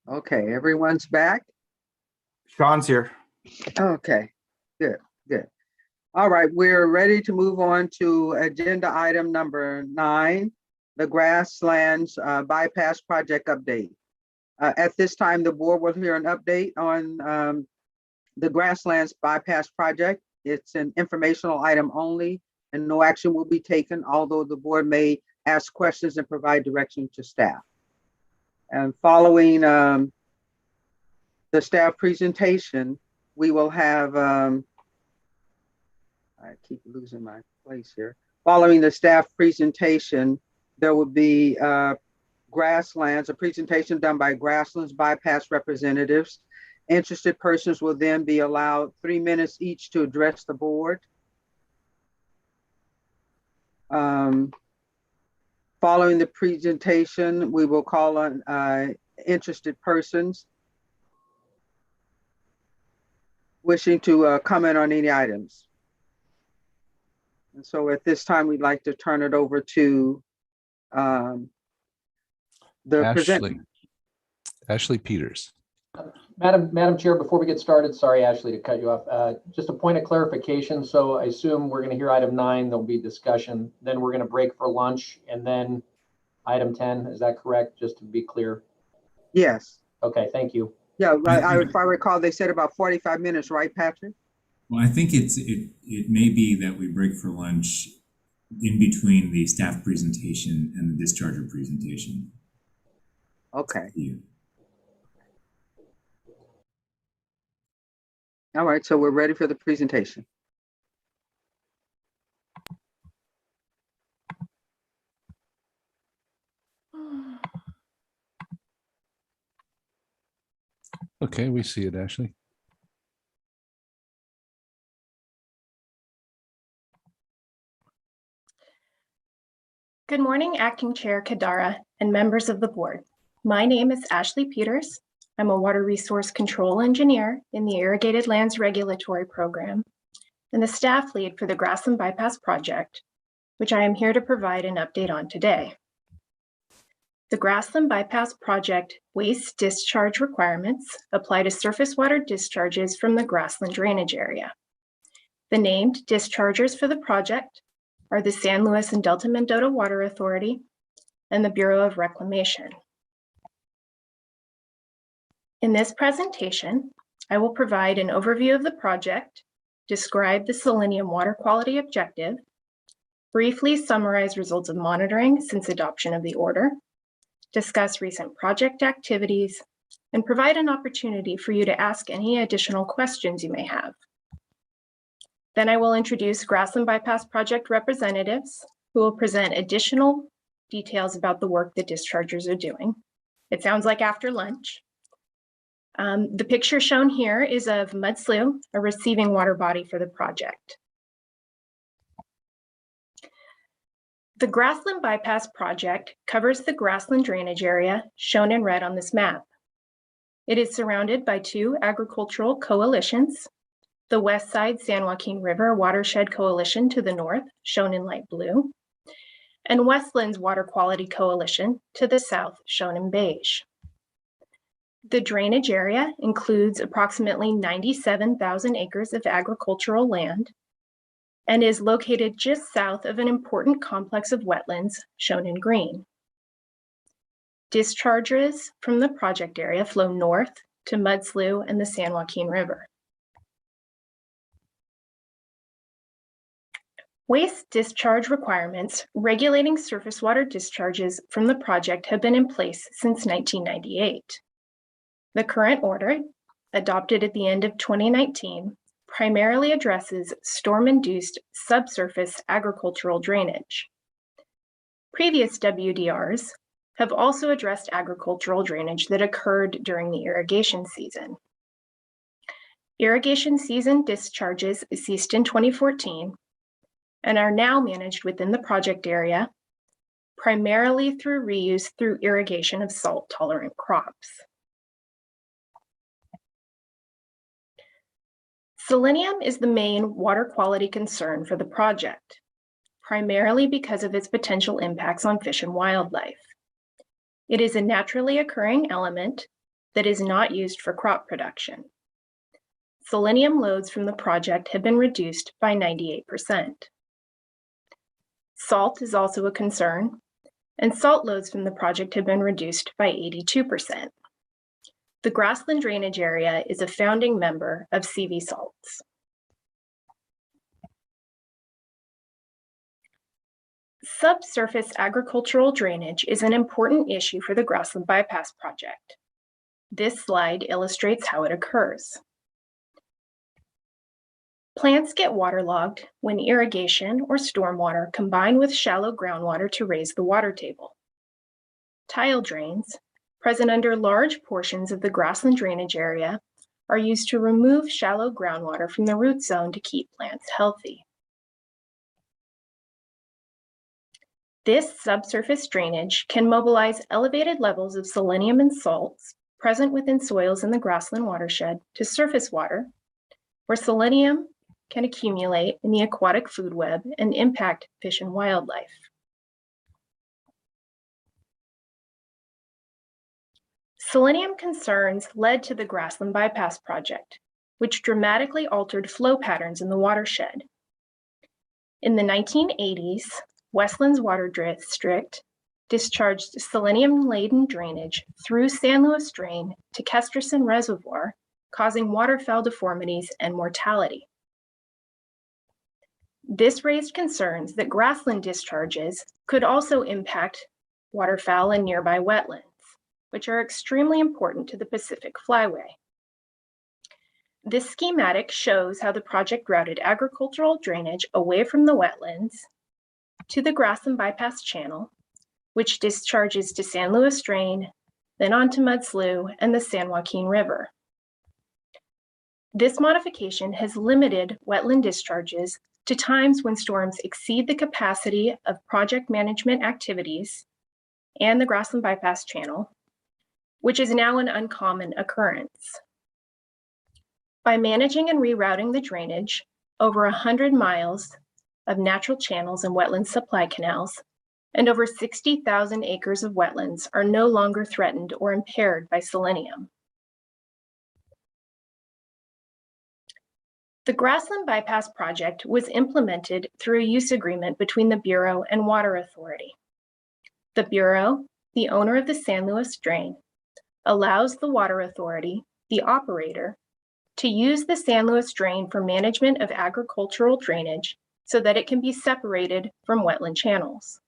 Okay, everyone's back? Sean's here. Okay, good, good. All right, we're ready to move on to agenda item number 9, the Grasslands Bypass Project update. At this time, the board will hear an update on the Grasslands Bypass Project. It's an informational item only, and no action will be taken, although the board may ask questions and provide direction to staff. And following the staff presentation, we will have, I keep losing my place here. Following the staff presentation, there will be a presentation done by Grasslands Bypass representatives. Interested persons will then be allowed 3 minutes each to address the board. Following the presentation, we will call on interested persons wishing to comment on any items. And so at this time, we'd like to turn it over to the presenter. Ashley Peters. Madam Chair, before we get started, sorry, Ashley, to cut you off. Just a point of clarification. So I assume we're going to hear item 9, there'll be discussion, then we're going to break for lunch, and then item 10, is that correct? Just to be clear. Yes. Okay, thank you. Yeah, if I recall, they said about 45 minutes, right, Patrick? Well, I think it may be that we break for lunch in between the staff presentation and the discharger presentation. Okay. Yeah. All right, so we're ready for the presentation. Okay, we see it, Ashley. Good morning, Acting Chair Kadara and members of the board. My name is Ashley Peters. I'm a water resource control engineer in the Irrigated Lands Regulatory Program and the staff lead for the Grassland Bypass Project, which I am here to provide an update on today. The Grassland Bypass Project waste discharge requirements apply to surface water discharges from the grassland drainage area. The named dischargers for the project are the San Luis and Delta Mendota Water Authority and the Bureau of Reclamation. In this presentation, I will provide an overview of the project, describe the selenium water quality objective, briefly summarize results of monitoring since adoption of the order, discuss recent project activities, and provide an opportunity for you to ask any additional questions you may have. Then I will introduce Grassland Bypass Project representatives who will present additional details about the work the dischargers are doing. It sounds like after lunch. The picture shown here is of Mud Slough, a receiving water body for the project. The Grassland Bypass Project covers the grassland drainage area shown in red on this map. It is surrounded by 2 agricultural coalitions, the West Side San Joaquin River Watershed Coalition to the north, shown in light blue, and Westlands Water Quality Coalition to the south, shown in beige. The drainage area includes approximately 97,000 acres of agricultural land and is located just south of an important complex of wetlands, shown in green. Discharges from the project area flow north to Mud Slough and the San Joaquin River. Waste discharge requirements regulating surface water discharges from the project have been in place since 1998. The current order, adopted at the end of 2019, primarily addresses storm-induced subsurface agricultural drainage. Previous WDRs have also addressed agricultural drainage that occurred during the irrigation season. Irrigation season discharges ceased in 2014 and are now managed within the project area, primarily through reuse through irrigation of salt-tolerant crops. Selenium is the main water quality concern for the project, primarily because of its potential impacts on fish and wildlife. It is a naturally occurring element that is not used for crop production. Selenium loads from the project have been reduced by 98%. Salt is also a concern, and salt loads from the project have been reduced by 82%. The grassland drainage area is a founding member of CV salts. Subsurface agricultural drainage is an important issue for the Grassland Bypass project. This slide illustrates how it occurs. Plants get waterlogged when irrigation or stormwater combine with shallow groundwater to raise the water table. Tile drains, present under large portions of the grassland drainage area, are used to remove shallow groundwater from the root zone to keep plants healthy. This subsurface drainage can mobilize elevated levels of selenium and salts present within soils in the grassland watershed to surface water, where selenium can accumulate in the aquatic food web and impact fish and wildlife. Selenium concerns led to the Grassland Bypass project, which dramatically altered flow patterns in the watershed. In the 1980s, Westlands Water District discharged selenium-laden drainage through San Luis Drain to Kesterson Reservoir, causing waterfowl deformities and mortality. This raised concerns that grassland discharges could also impact waterfowl in nearby wetlands, which are extremely important to the Pacific Flyway. This schematic shows how the project routed agricultural drainage away from the wetlands to the Grassland Bypass Channel, which discharges to San Luis Drain, then onto Mud Slough and the San Joaquin River. This modification has limited wetland discharges to times when storms exceed the capacity of project management activities and the Grassland Bypass Channel, which is now an uncommon occurrence. By managing and rerouting the drainage, over 100 miles of natural channels and wetland supply canals, and over 60,000 acres of wetlands are no longer threatened or impaired by selenium. The Grassland Bypass project was implemented through a use agreement between the Bureau and Water Authority. The Bureau, the owner of the San Luis Drain, allows the Water Authority, the operator, to use the San Luis Drain for management of agricultural drainage so that it can be separated from wetland channels.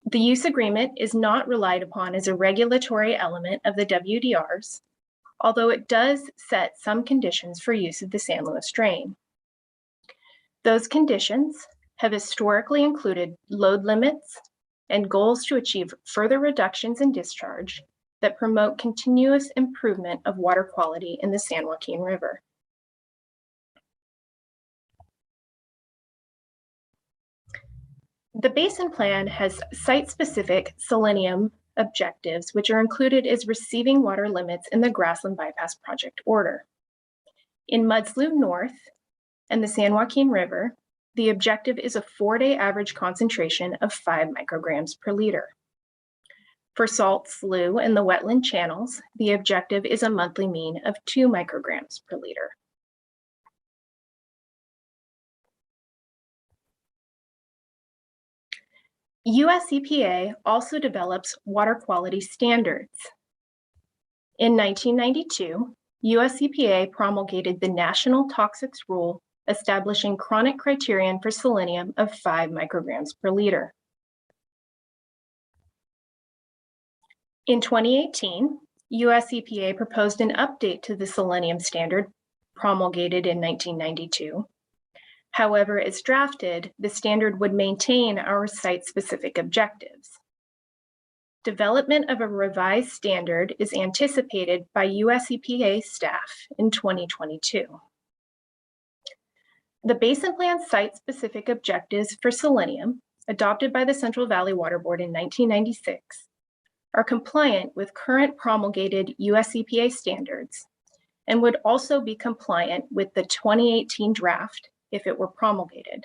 The use agreement is not relied upon as a regulatory element of the WDRs, although it does set some conditions for use of the San Luis Drain. Those conditions have historically included load limits and goals to achieve further reductions in discharge that promote continuous improvement of water quality in the San Joaquin River. The Basin Plan has site-specific selenium objectives, which are included as receiving water limits in the Grassland Bypass project order. In Mud Slough North and the San Joaquin River, the objective is a 4-day average concentration of 5 micrograms per liter. For Salt Slough and the wetland channels, the objective is a monthly mean of 2 micrograms per liter. US EPA also develops water quality standards. In 1992, US EPA promulgated the National Toxics Rule, establishing chronic criterion for selenium of 5 micrograms per liter. In 2018, US EPA proposed an update to the selenium standard promulgated in 1992. However, as drafted, the standard would maintain our site-specific objectives. Development of a revised standard is anticipated by US EPA staff in 2022. The Basin Plan site-specific objectives for selenium, adopted by the Central Valley Water Board in 1996, are compliant with current promulgated US EPA standards and would also be compliant with the 2018 draft if it were promulgated.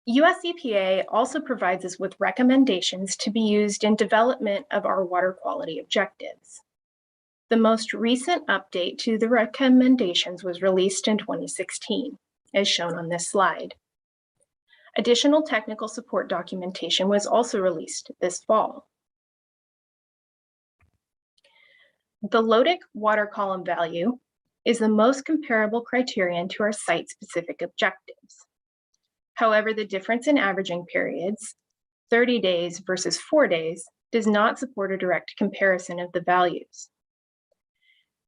US EPA also provides us with recommendations to be used in development of our water quality objectives. The most recent update to the recommendations was released in 2016, as shown on this slide. Additional technical support documentation was also released this fall. The LODIC water column value is the most comparable criterion to our site-specific objectives. However, the difference in averaging periods, 30 days versus 4 days, does not support a direct comparison of the values.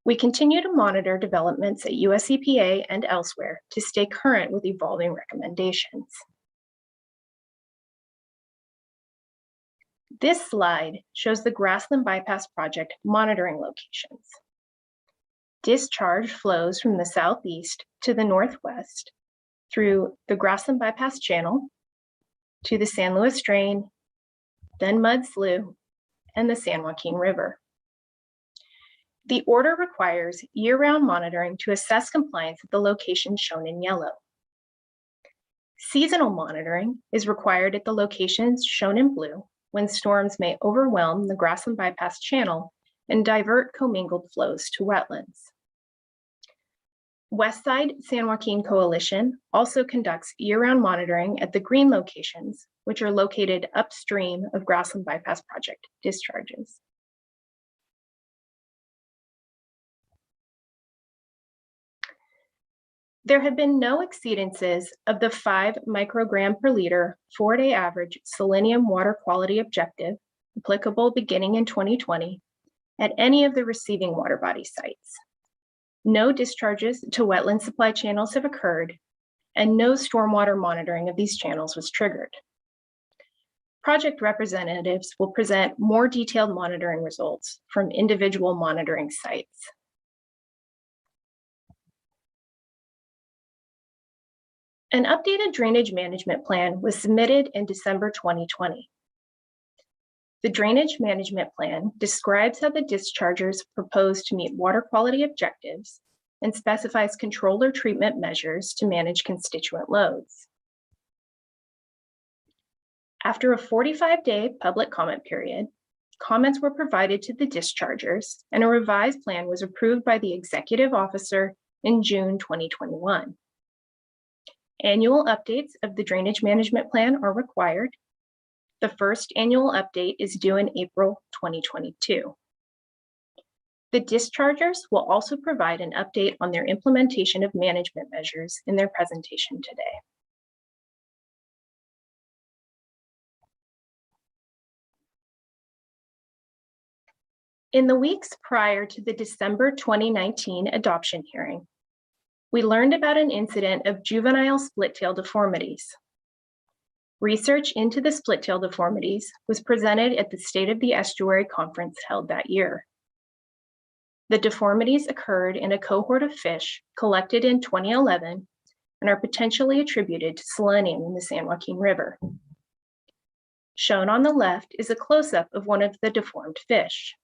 We continue to monitor developments at US EPA and elsewhere to stay current with evolving recommendations. This slide shows the Grassland Bypass Project monitoring locations. Discharge flows from the southeast to the northwest through the Grassland Bypass Channel to the San Luis Drain, then Mud Slough, and the San Joaquin River. The order requires year-round monitoring to assess compliance at the locations shown in yellow. Seasonal monitoring is required at the locations shown in blue when storms may overwhelm the Grassland Bypass Channel and divert commingled flows to wetlands. Westside San Joaquin Coalition also conducts year-round monitoring at the green locations, which are located upstream of Grassland Bypass Project discharges. There have been no exceedances of the 5 microgram per liter 4-day average selenium water quality objective applicable beginning in 2020 at any of the receiving water body sites. No discharges to wetland supply channels have occurred, and no stormwater monitoring of these channels was triggered. Project representatives will present more detailed monitoring results from individual monitoring sites. An updated drainage management plan was submitted in December 2020. The drainage management plan describes how the dischargers propose to meet water quality objectives and specifies controller treatment measures to manage constituent loads. After a 45-day public comment period, comments were provided to the dischargers and a revised plan was approved by the executive officer in June 2021. Annual updates of the drainage management plan are required. The first annual update is due in April 2022. The dischargers will also provide an update on their implementation of management measures in their presentation today. In the weeks prior to the December 2019 adoption hearing, we learned about an incident of juvenile split-tail deformities. Research into the split-tail deformities was presented at the State of the Estuary conference held that year. The deformities occurred in a cohort of fish collected in 2011 and are potentially attributed to selenium in the San Joaquin River. Shown on the left is a close-up of one of the deformed fish.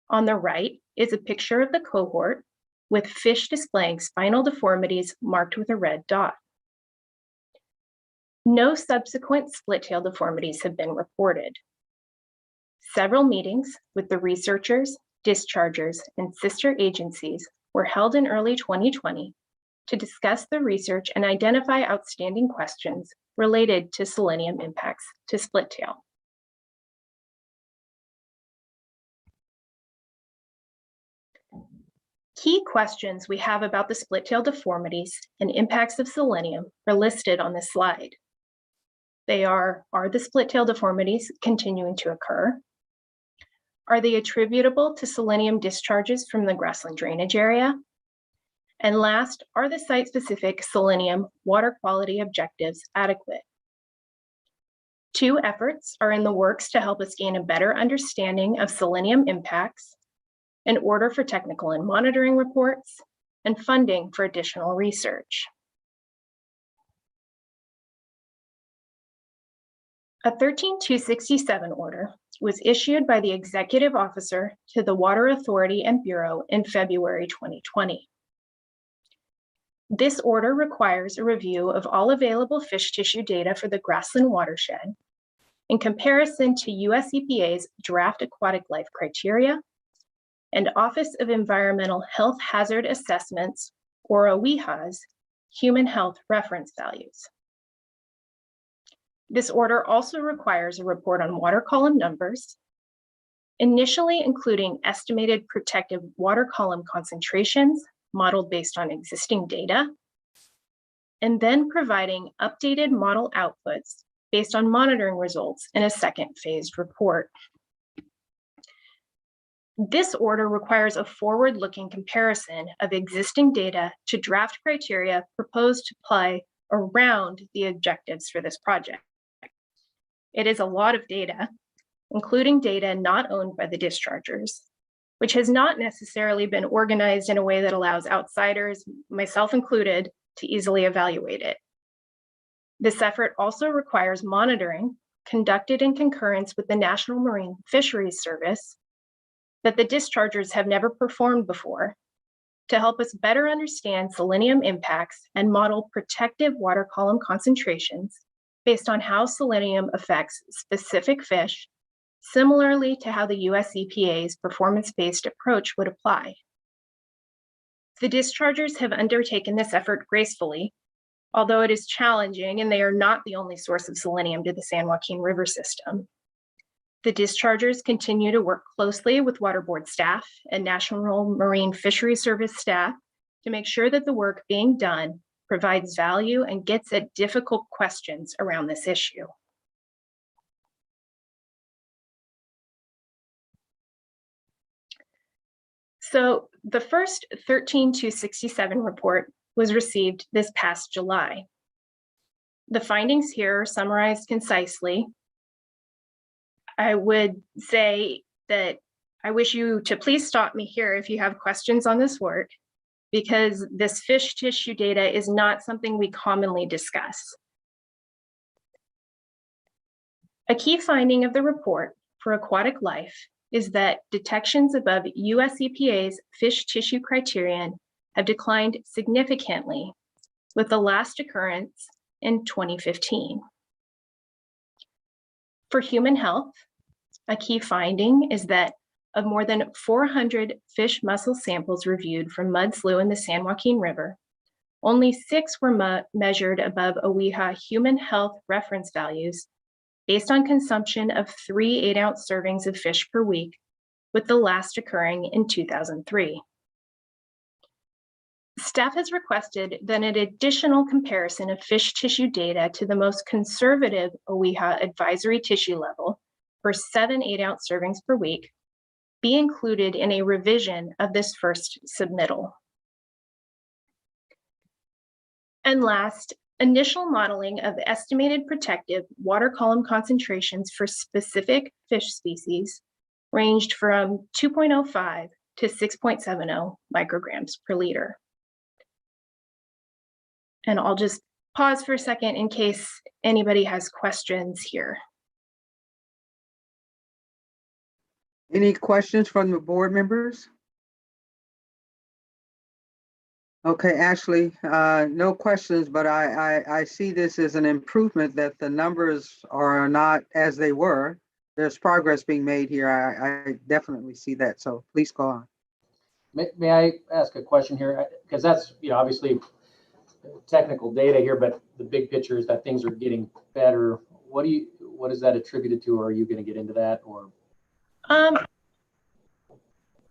On the right is a picture of the cohort with fish displaying spinal deformities marked with a red dot. No subsequent split-tail deformities have been reported. Several meetings with the researchers, dischargers, and sister agencies were held in early 2020 to discuss the research and identify outstanding questions related to selenium impacts to split-tail. Key questions we have about the split-tail deformities and impacts of selenium are listed on this slide. They are the split-tail deformities continuing to occur? Are they attributable to selenium discharges from the grassland drainage area? And last, are the site-specific selenium water quality objectives adequate? 2 efforts are in the works to help us gain a better understanding of selenium impacts, an order for technical and monitoring reports, and funding for additional research. A 13267 order was issued by the executive officer to the Water Authority and Bureau in February 2020. This order requires a review of all available fish tissue data for the grassland watershed in comparison to US EPA's draft aquatic life criteria and Office of Environmental Health Hazard Assessments, or OEHA's, human health reference values. This order also requires a report on water column numbers, initially including estimated protective water column concentrations modeled based on existing data, and then providing updated model outputs based on monitoring results in a second phased report. This order requires a forward-looking comparison of existing data to draft criteria proposed to apply around the objectives for this project. It is a lot of data, including data not owned by the dischargers, which has not necessarily been organized in a way that allows outsiders, myself included, to easily evaluate it. This effort also requires monitoring conducted in concurrence with the National Marine Fisheries Service that the dischargers have never performed before to help us better understand selenium impacts and model protective water column concentrations based on how selenium affects specific fish, similarly to how the US EPA's performance-based approach would apply. The dischargers have undertaken this effort gracefully, although it is challenging and they are not the only source of selenium to the San Joaquin River system. The dischargers continue to work closely with Water Board staff and National Marine Fisheries Service staff to make sure that the work being done provides value and gets at difficult questions around this issue. So the first 13-67 report was received this past July. The findings here are summarized concisely. I would say that I wish you to please stop me here if you have questions on this work, because this fish tissue data is not something we commonly discuss. A key finding of the report for aquatic life is that detections above US EPA's fish tissue criterion have declined significantly, with the last occurrence in 2015. For human health, a key finding is that of more than 400 fish mussel samples reviewed from mud slough in the San Joaquin River, only 6 were measured above OEHA human health reference values based on consumption of 3 8-ounce servings of fish per week, with the last occurring in 2003. Staff has requested that an additional comparison of fish tissue data to the most conservative OEHA advisory tissue level for 7 8-ounce servings per week be included in a revision of this first submittal. And last, initial modeling of estimated protective water column concentrations for specific fish species ranged from 2.05 to 6.70 micrograms per liter. And I'll just pause for a second in case anybody has questions here. Any questions from the board members? Okay, Ashley, no questions, but I see this as an improvement that the numbers are not as they were. There's progress being made here. I definitely see that. So please go on. May I ask a question here? Because that's, obviously technical data here, but the big picture is that things are getting better. What is that attributed to? Or are you going to get into that, or?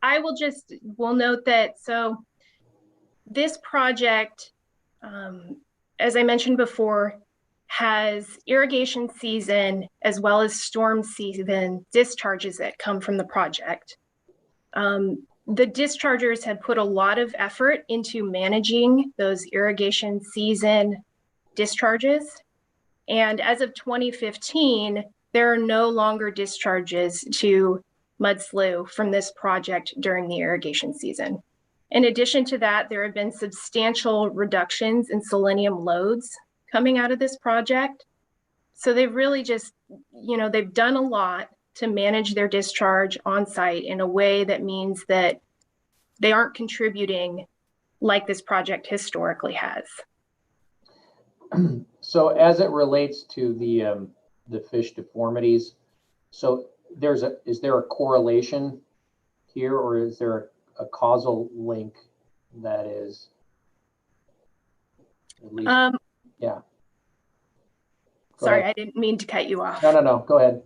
I will note that, so this project, as I mentioned before, has irrigation season as well as storm season discharges that come from the project. The dischargers had put a lot of effort into managing those irrigation season discharges. And as of 2015, there are no longer discharges to mud slough from this project during the irrigation season. In addition to that, there have been substantial reductions in selenium loads coming out of this project. So they've really just, they've done a lot to manage their discharge on site in a way that means that they aren't contributing like this project historically has. So as it relates to the fish deformities, so is there a correlation here, or is there a causal link that is at least, yeah. Go Sorry, ahead. I didn't mean to cut you off. No, go ahead.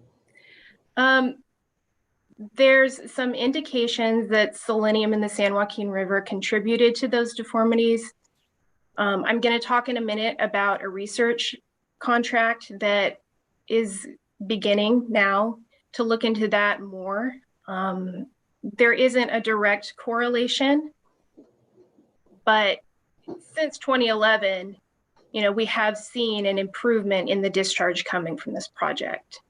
There's some indications that selenium in the San Joaquin River contributed to those deformities. I'm going to talk in a minute about a research contract that is beginning now to look into that more. There isn't a direct correlation, but since 2011, we have seen an improvement in the discharge coming from this project.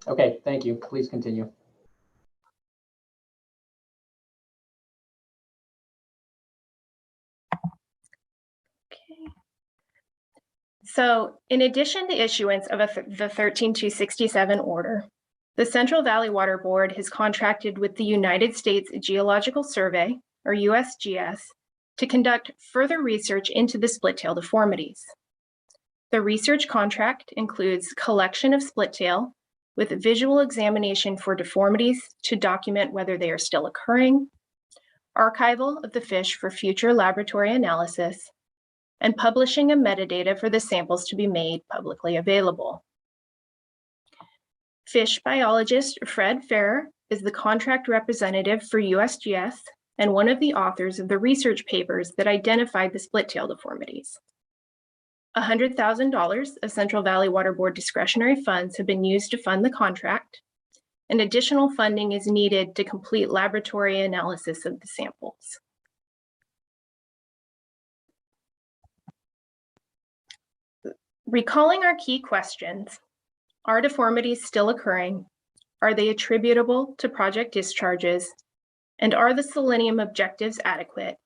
Okay, thank you. Please continue. Okay. So in addition to issuance of the 13267 order, the Central Valley Water Board has contracted with the United States Geological Survey, or USGS, to conduct further research into the split-tail deformities. The research contract includes collection of split-tail with visual examination for deformities to document whether they are still occurring, archival of the fish for future laboratory analysis, and publishing of metadata for the samples to be made publicly available. Fish biologist Fred Ferrer is the contract representative for USGS and one of the authors of the research papers that identified the split-tail deformities. $100,000 of Central Valley Water Board discretionary funds have been used to fund the contract, and additional funding is needed to complete laboratory analysis of the samples. Recalling our key questions, are deformities still occurring? Are they attributable to project discharges? And are the selenium objectives adequate?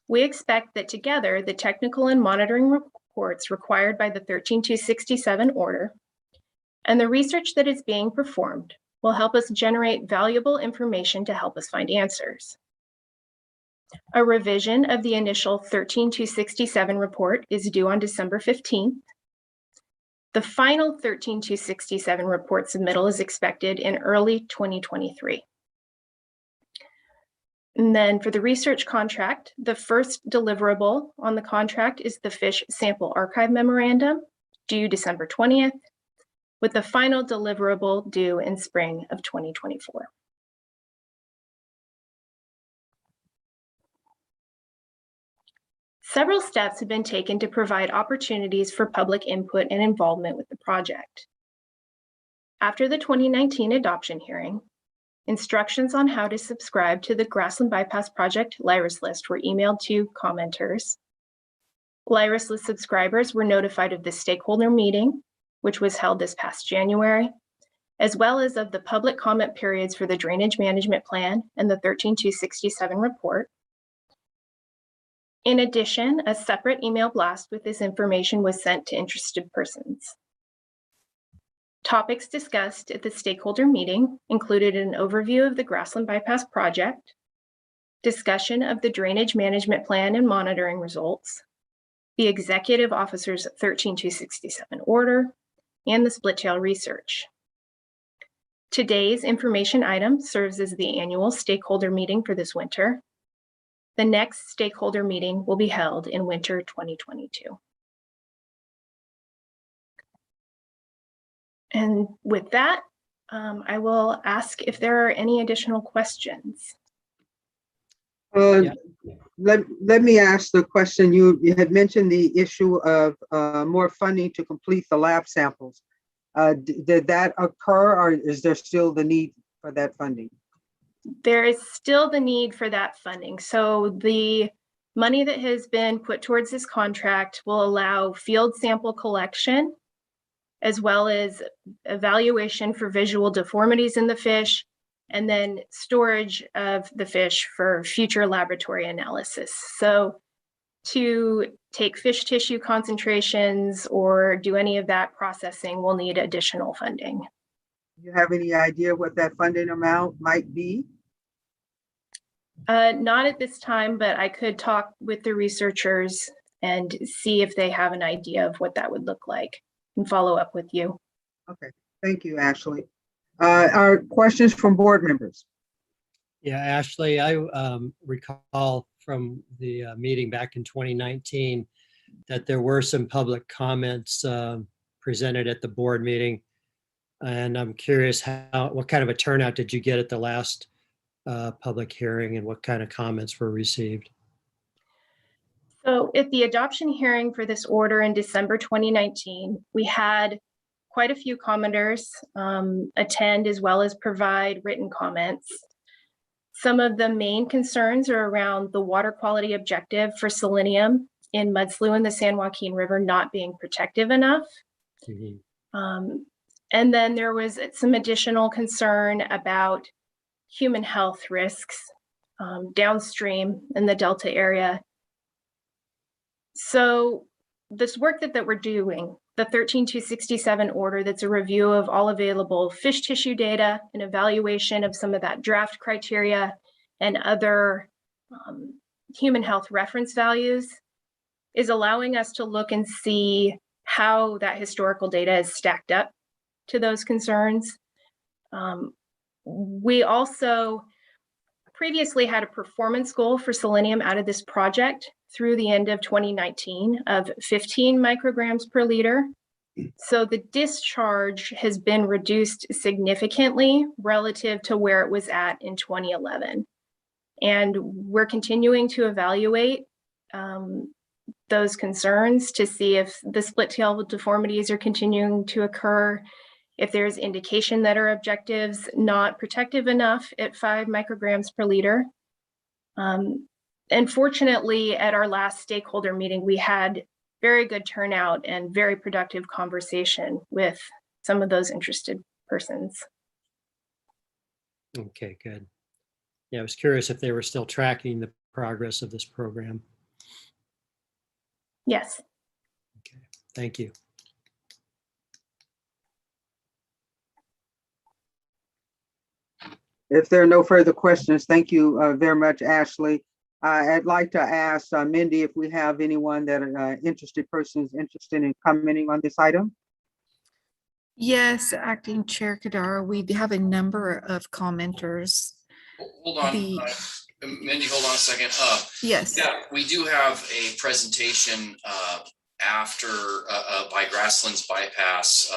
We expect that together, the technical and monitoring reports required by the 13267 order and the research that is being performed will help us generate valuable information to help us find answers. A revision of the initial 13267 report is due on December 15th. The final 13267 report submittal is expected in early 2023. And then for the research contract, the first deliverable on the contract is the Fish Sample Archive Memorandum, due December 20th, with the final deliverable due in spring of 2024. Several steps have been taken to provide opportunities for public input and involvement with the project. After the 2019 adoption hearing, instructions on how to subscribe to the Grassland Bypass Project LIRIS list were emailed to commenters. LIRIS list subscribers were notified of the stakeholder meeting, which was held this past January, as well as of the public comment periods for the Drainage Management Plan and the 13267 report. In addition, a separate email blast with this information was sent to interested persons. Topics discussed at the stakeholder meeting included an overview of the Grassland Bypass project, discussion of the Drainage Management Plan and monitoring results, the Executive Officer's 13267 order, and the split-tail research. Today's information item serves as the annual stakeholder meeting for this winter. The next stakeholder meeting will be held in winter 2022. And with that, I will ask if there are any additional questions. Let me ask the question. You had mentioned the issue of more funding to complete the lab samples. Did that occur, or is there still the need for that funding? There is still the need for that funding. So the money that has been put towards this contract will allow field sample collection, as well as evaluation for visual deformities in the fish, and then storage of the fish for future laboratory analysis. So to take fish tissue concentrations or do any of that processing will need additional funding. You have any idea what that funding amount might be? Not at this time, but I could talk with the researchers and see if they have an idea of what that would look like and follow up with you. Okay, thank you, Ashley. Our questions from board members. Yeah, Ashley, I recall from the meeting back in 2019 that there were some public comments presented at the board meeting. And I'm curious what kind of a turnout did you get at the last public hearing and what kind of comments were received? So at the adoption hearing for this order in December 2019, we had quite a few commenters attend as well as provide written comments. Some of the main concerns are around the water quality objective for selenium in mud slough in the San Joaquin River not being protective enough. Mm-hmm. And then there was some additional concern about human health risks downstream in the Delta area. So this work that we're doing, the 13267 order, that's a review of all available fish tissue data, an evaluation of some of that draft criteria and other human health reference values, is allowing us to look and see how that historical data is stacked up to those concerns. We also previously had a performance goal for selenium out of this project through the end of 2019 of 15 micrograms per liter. So the discharge has been reduced significantly relative to where it was at in 2011. And we're continuing to evaluate those concerns to see if the split tail deformities are continuing to occur, if there's indication that our objectives not protective enough at 5 micrograms per liter. And fortunately, at our last stakeholder meeting, we had very good turnout and very productive conversation with some of those interested persons. Okay, good. Yeah, I was curious if they were still tracking the progress of this program. Yes. Okay, thank you. If there are no further questions, thank you very much, Ashley. I'd like to ask Mindy if we have anyone that are interested in commenting on this item. Yes, Acting Chair Kadar, we have a number of commenters. Hold on, Mindy, hold on a second. Yes. Yeah, we do have a presentation after by Grasslands Bypass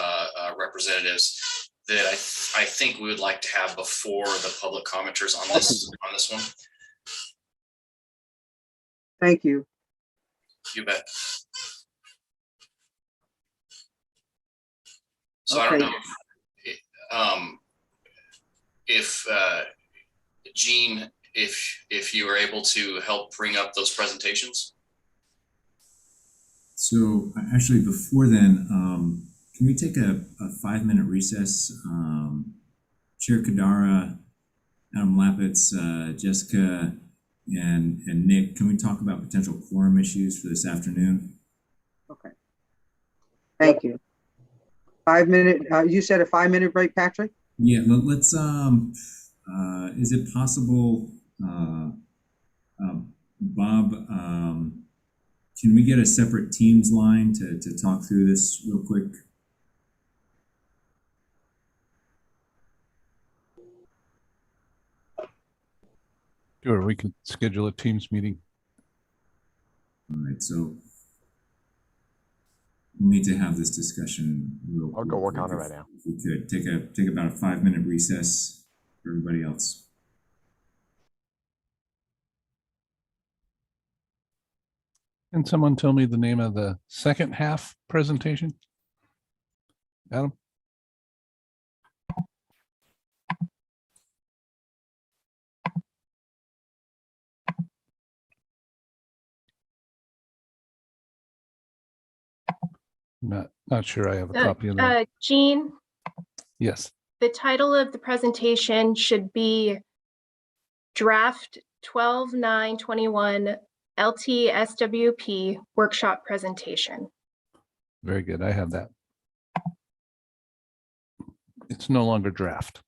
representatives that I think we would like to have before the public commenters on this one. Thank you. You bet. So Okay. I don't know if Jean, if you are able to help bring up those presentations. So actually, before then, can we take a 5-minute recess? Chair Kadara, Adam Lapitz, Jessica, and Nick, can we talk about potential quorum issues for this afternoon? Okay. Thank you. 5 minute, you said a 5-minute break, Patrick? Yeah, let's, is it possible, Bob, can we get a separate Teams line to talk through this real quick? Sure, we could schedule a Teams meeting. All right, so we need to have this discussion real quick. I'll go work on it right now. If we could take about a 5-minute recess for everybody else. Can someone tell me the name of the second half presentation? Adam? Not sure I have a copy of that. Jean, Yes. the title of the presentation should be Draft 12-9-21 LTSWP workshop presentation. Very good. I have that. It's no longer draft.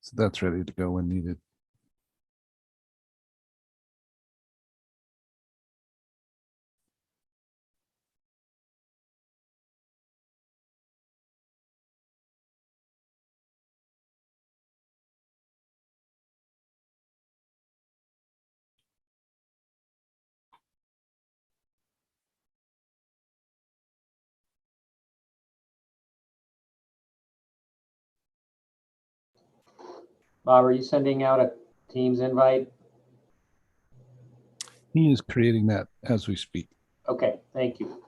So that's ready to go when needed. Bob, are you sending out a Teams invite? He is creating that as we speak. Okay, thank you.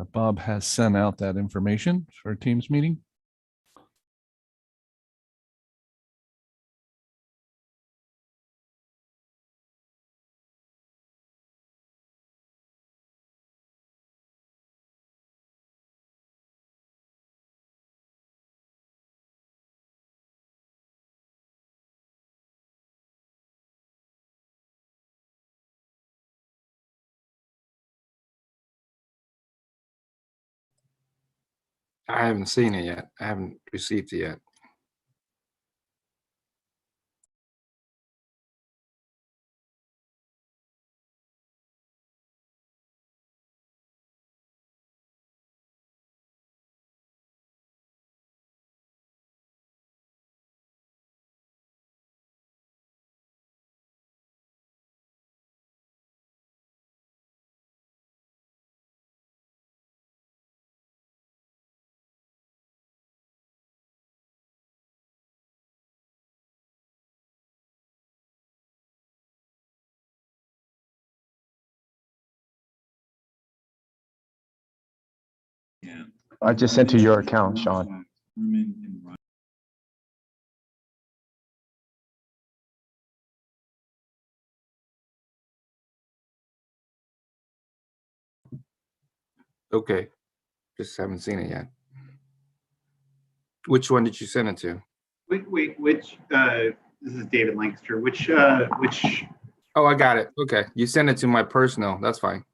Bob has sent out that information for a Teams meeting. I haven't seen it yet. I haven't received it yet. Yeah. I just sent to your account, Sean. Okay, just haven't seen it yet. Which one did you send it to? Which, this is David Lancaster, which, Oh, I got it. Okay, you send it to my personal. That's fine.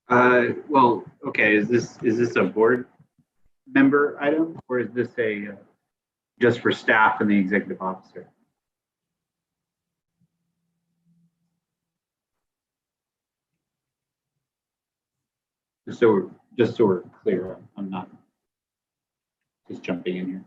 well, okay, is this a board member item, or is this a, just for staff and the executive officer? Just so we're clear, I'm not just jumping in here.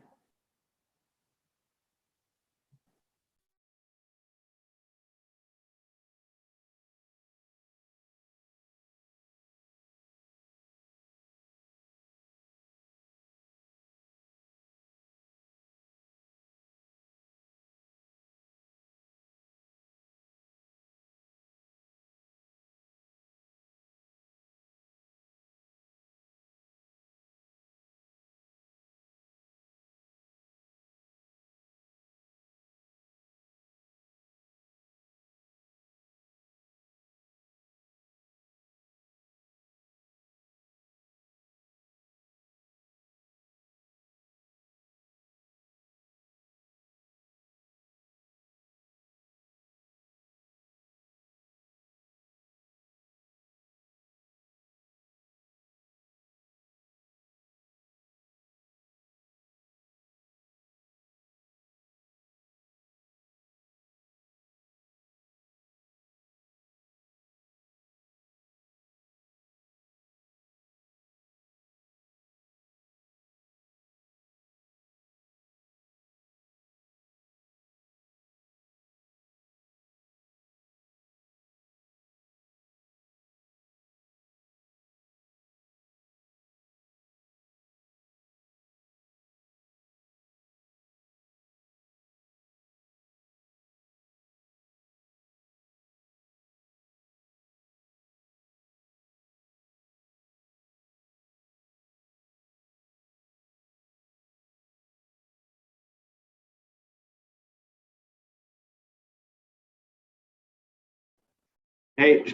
Hey,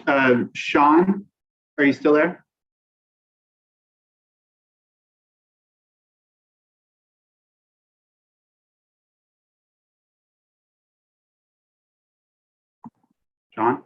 Sean, are you still there? Sean?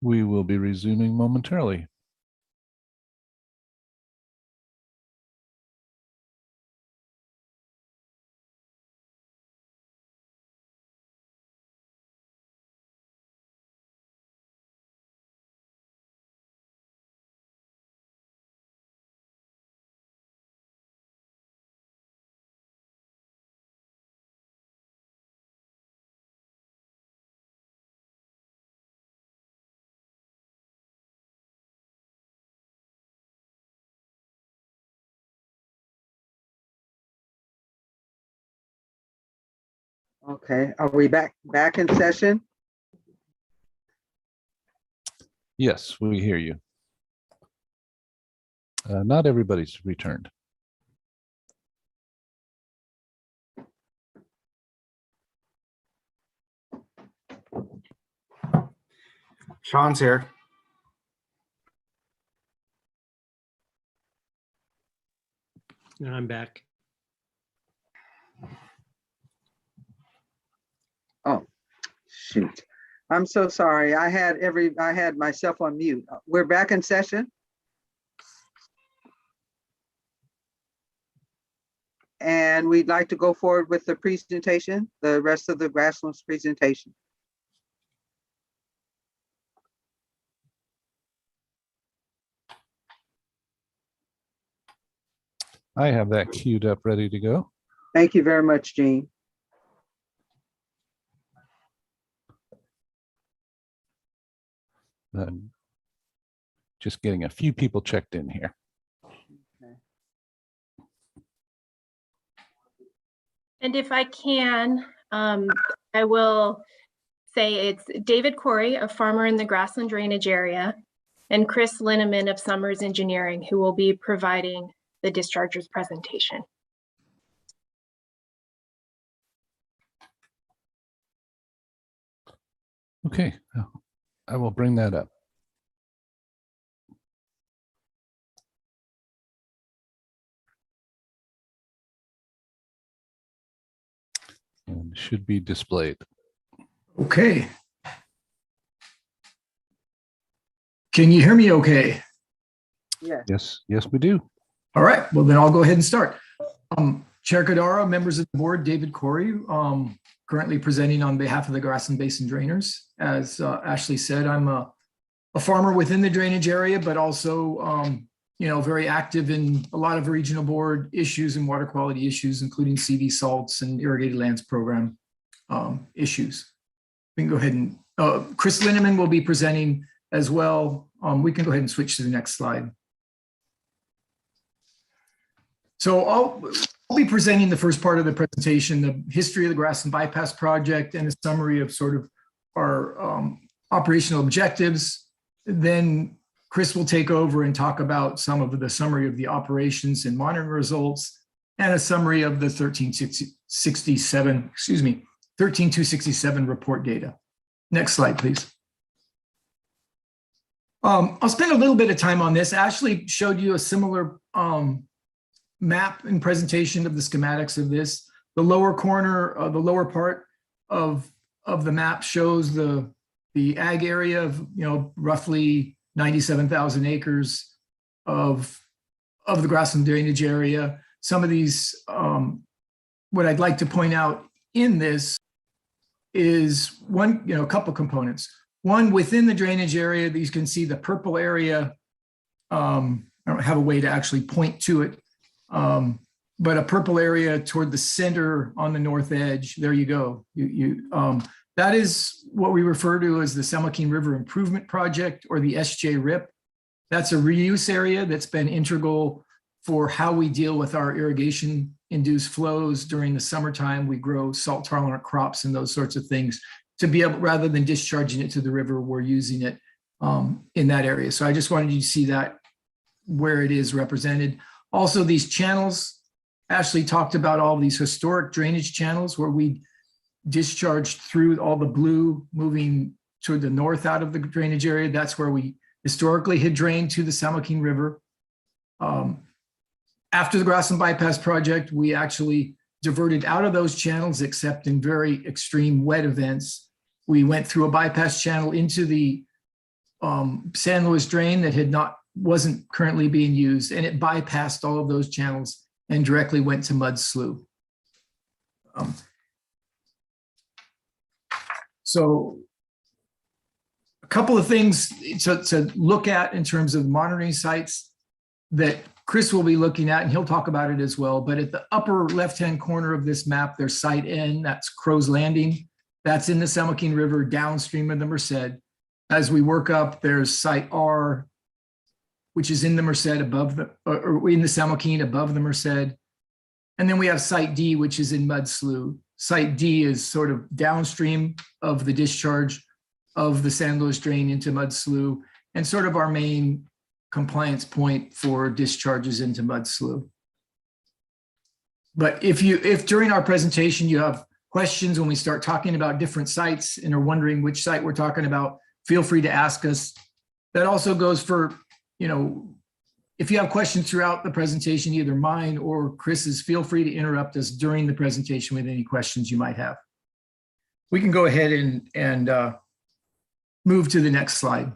We will be resuming momentarily. Okay, are we back in session? Yes, we hear you. Not everybody's returned. Sean's here. And I'm back. Oh, shoot. I'm so sorry. I had myself on mute. We're back in session. And we'd like to go forward with the presentation, the rest of the Grasslands presentation. I have that queued up, ready to go. Thank you very much, Jean. Just getting a few people checked in here. And if I can, I will say it's David Corey, a farmer in the Grassland drainage area, and Chris Linneman of Summers Engineering, who will be providing the dischargers presentation. Okay, I will bring that up. And should be displayed. Okay. Can you hear me okay? Yes. Yes, we do. All right, well then I'll go ahead and start. Chair Kadara, members of the board, David Corey, currently presenting on behalf of the Grassland Basin Drainers. As Ashley said, I'm a farmer within the drainage area, but also very active in a lot of regional board issues and water quality issues, including CV salts and Irrigated Lands Program issues. We can go ahead and, Chris Linneman will be presenting as well. We can go ahead and switch to the next slide. So I'll be presenting the first part of the presentation, the history of the Grassland Bypass Project and a summary of sort of our operational objectives. Then Chris will take over and talk about some of the summary of the operations and monitoring results and a summary of the 13267 report data. Next slide, please. I'll spend a little bit of time on this. Ashley showed you a similar map and presentation of the schematics of this. The lower corner, the lower part of the map shows the ag area of roughly 97,000 acres of the grassland drainage area. Some of these, what I'd like to point out in this is a couple components. One, within the drainage area, you can see the purple area. I don't have a way to actually point to it, but a purple area toward the center on the north edge. There you go. That is what we refer to as the San Joaquin River Improvement Project, or the SJ-RIP. That's a reuse area that's been integral for how we deal with our irrigation-induced flows during the summertime. We grow salt-tolerant crops and those sorts of things to be able, rather than discharging it to the river, we're using it in that area. So I just wanted you to see that where it is represented. Also, these channels, Ashley talked about all these historic drainage channels where we discharged through all the blue moving toward the north out of the drainage area. That's where we historically had drained to the San Joaquin River. After the Grassland Bypass Project, we actually diverted out of those channels, except in very extreme wet events. We went through a bypass channel into the San Luis drain that wasn't currently being used, and it bypassed all of those channels and directly went to mud slough. So a couple of things to look at in terms of monitoring sites that Chris will be looking at, and he'll talk about it as well. But at the upper left-hand corner of this map, there's site N, that's Crow's Landing. That's in the San Joaquin River downstream of the Merced. As we work up, there's site R, which is in the Merced above the, or in the San Joaquin above the Merced. And then we have site D, which is in mud slough. Site D is sort of downstream of the discharge of the San Luis drain into mud slough, and sort of our main compliance point for discharges into mud slough. But if during our presentation you have questions when we start talking about different sites and are wondering which site we're talking about, feel free to ask us. That also goes for, if you have questions throughout the presentation, either mine or Chris's, feel free to interrupt us during the presentation with any questions you might have. We can go ahead and move to the next slide.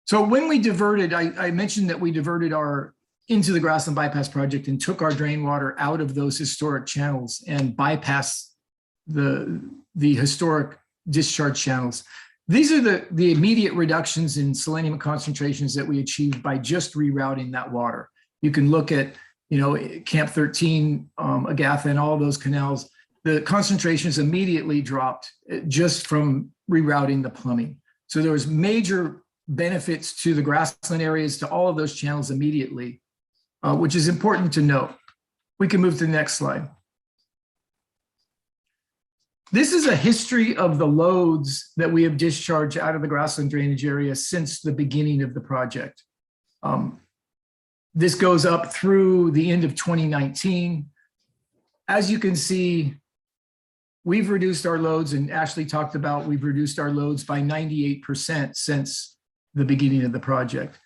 So when we diverted, I mentioned that we diverted into the Grassland Bypass Project and took our drain water out of those historic channels and bypassed the historic discharge channels. These are the immediate reductions in selenium concentrations that we achieved by just rerouting that water. You can look at, Camp 13, Agatha, and all those canals. The concentrations immediately dropped just from rerouting the plumbing. So there was major benefits to the grassland areas, to all of those channels immediately, which is important to note. We can move to the next slide. This is a history of the loads that we have discharged out of the grassland drainage area since the beginning of the project. This goes up through the end of 2019. As you can see, we've reduced our loads, and Ashley talked about we've reduced our loads by 98% since the beginning of the project.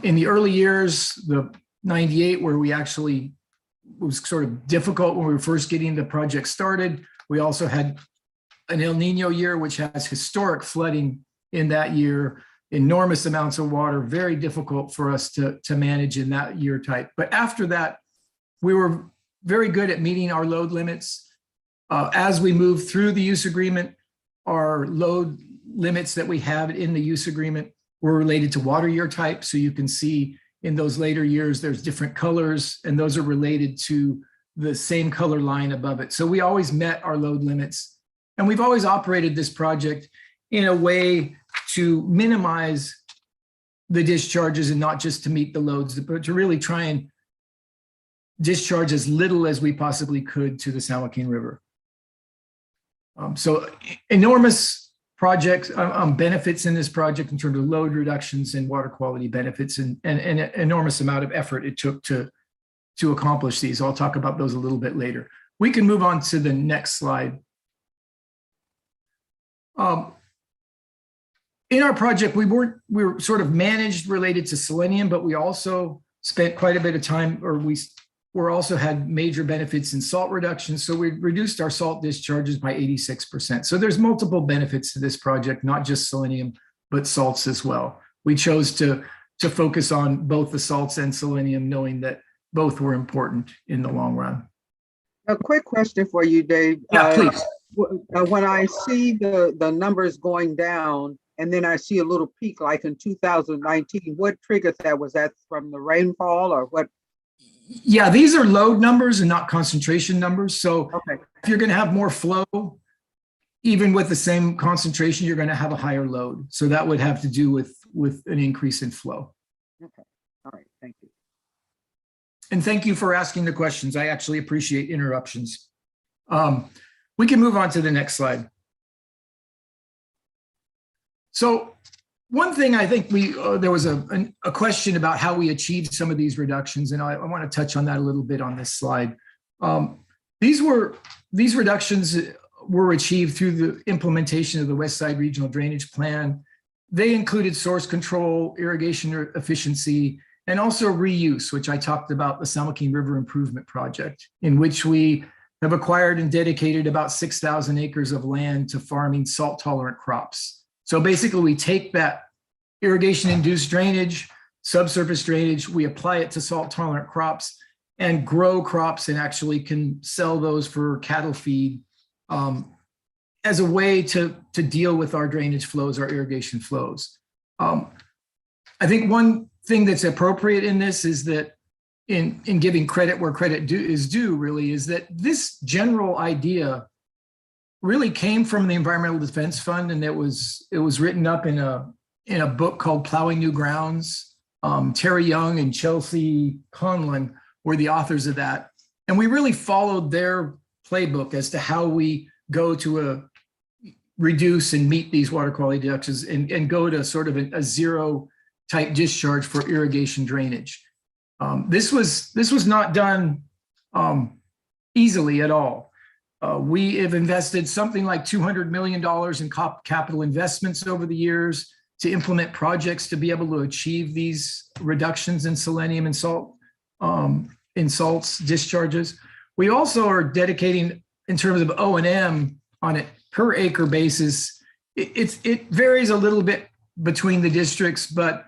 In the early years, the 98, where we actually was sort of difficult when we were first getting the project started. We also had an El Nino year, which has historic flooding in that year, enormous amounts of water, very difficult for us to manage in that year type. But after that, we were very good at meeting our load limits. As we move through the use agreement, our load limits that we have in the use agreement were related to water year type. So you can see in those later years, there's different colors, and those are related to the same color line above it. So we always met our load limits, and we've always operated this project in a way to minimize the discharges and not just to meet the loads, but to really try and discharge as little as we possibly could to the San Joaquin River. So enormous projects, benefits in this project in terms of load reductions and water quality benefits, and an enormous amount of effort it took to accomplish these. I'll talk about those a little bit later. We can move on to the next slide. In our project, we were sort of managed related to selenium, but we also spent quite a bit of time, or we also had major benefits in salt reduction. So we reduced our salt discharges by 86%. So there's multiple benefits to this project, not just selenium, but salts as well. We chose to focus on both the salts and selenium, knowing that both were important in the long run. A quick question for you, Dave. Yeah, please. When I see the numbers going down, and then I see a little peak like in 2019, what triggered that? Was that from the rainfall or what? Yeah, these are load numbers and not concentration numbers. So okay, if you're going to have more flow, even with the same concentration, you're going to have a higher load. So that would have to do with an increase in flow. Okay, all right, thank you. And thank you for asking the questions. I actually appreciate interruptions. We can move on to the next slide. So one thing I think there was a question about how we achieved some of these reductions, and I want to touch on that a little bit on this slide. These reductions were achieved through the implementation of the West Side Regional Drainage Plan. They included source control, irrigation efficiency, and also reuse, which I talked about, the San Joaquin River Improvement Project, in which we have acquired and dedicated about 6,000 acres of land to farming salt-tolerant crops. So basically we take that irrigation induced drainage, subsurface drainage, we apply it to salt tolerant crops and grow crops and actually can sell those for cattle feed as a way to deal with our drainage flows, our irrigation flows. I think one thing that's appropriate in this is that in giving credit where credit is due really is that this general idea really came from the Environmental Defense Fund, and it was written up in a book called Plowing New Grounds. Terry Young and Chelsea Conlon were the authors of that. And we really followed their playbook as to how we go to reduce and meet these water quality deductions and go to sort of a zero type discharge for irrigation drainage. This was not done easily at all. We have invested something like $200 million in capital investments over the years to implement projects to be able to achieve these reductions in selenium and salt in salts discharges. We also are dedicating, in terms of O&M on a per acre basis, it varies a little bit between the districts, but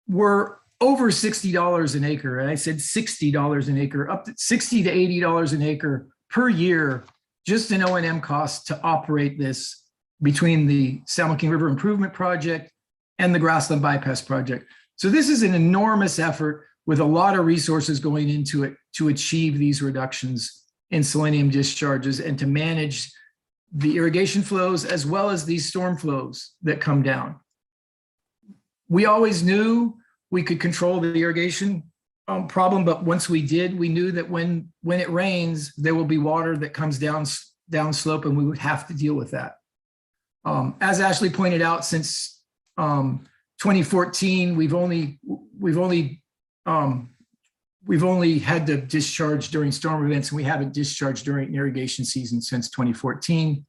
we're over $60 an acre. And I said $60 an acre, up to $60 to $80 an acre per year, just in O&M costs to operate this between the San Joaquin River Improvement Project and the Grassland Bypass Project. So this is an enormous effort with a lot of resources going into it to achieve these reductions in selenium discharges and to manage the irrigation flows as well as these storm flows that come down. We always knew we could control the irrigation problem, but once we did, we knew that when it rains, there will be water that comes down slope, and we would have to deal with that. As Ashley pointed out, since 2014, we've only had to discharge during storm events, and we haven't discharged during irrigation season since 2014.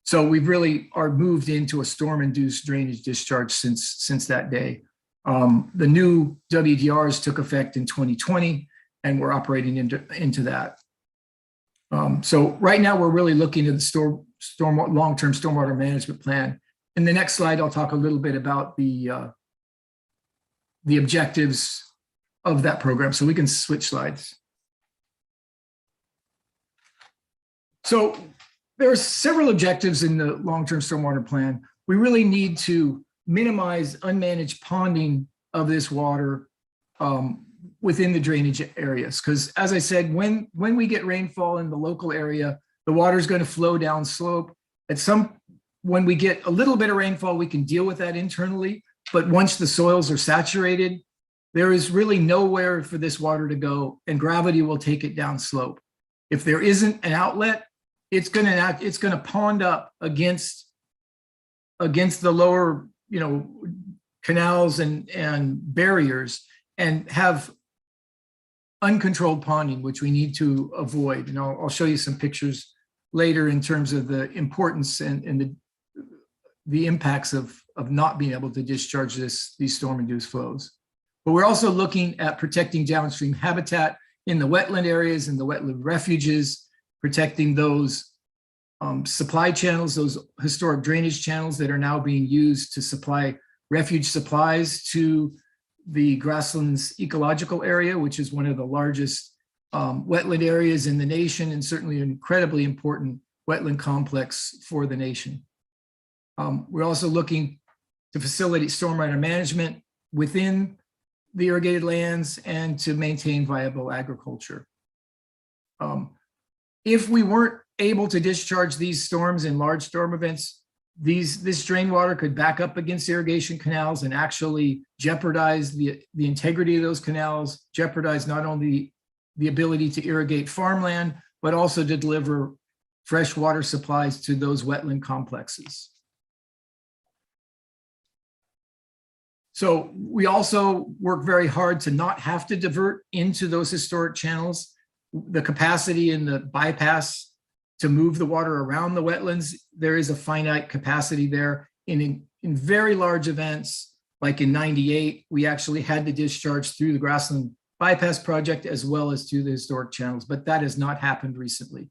So we've really are moved into a storm-induced drainage discharge since that day. The new WDRs took effect in 2020, and we're operating into that. So right now we're really looking at the long-term stormwater management plan. In the next slide, I'll talk a little bit about the objectives of that program. So we can switch slides. So there are several objectives in the long-term stormwater plan. We really need to minimize unmanaged ponding of this water within the drainage areas. Because as I said, when we get rainfall in the local area, the water is going to flow down slope. When we get a little bit of rainfall, we can deal with that internally. But once the soils are saturated, there is really nowhere for this water to go, and gravity will take it down slope. If there isn't an outlet, it's going to pond up against the lower, canals and barriers, and have uncontrolled ponding, which we need to avoid. And I'll show you some pictures later in terms of the importance and the impacts of not being able to discharge these storm-induced flows. But we're also looking at protecting downstream habitat in the wetland areas and the wetland refuges, protecting those supply channels, those historic drainage channels that are now being used to supply refuge supplies to the Grasslands ecological area, which is one of the largest wetland areas in the nation, and certainly an incredibly important wetland complex for the nation. We're also looking to facilitate stormwater management within the irrigated lands and to maintain viable agriculture. If we weren't able to discharge these storms in large storm events, this drain water could back up against irrigation canals and actually jeopardize the integrity of those canals, jeopardize not only the ability to irrigate farmland, but also to deliver fresh water supplies to those wetland complexes. So we also work very hard to not have to divert into those historic channels. The capacity in the bypass to move the water around the wetlands, there is a finite capacity there. In very large events, like in '98, we actually had to discharge through the Grassland Bypass Project as well as through the historic channels, but that has not happened recently.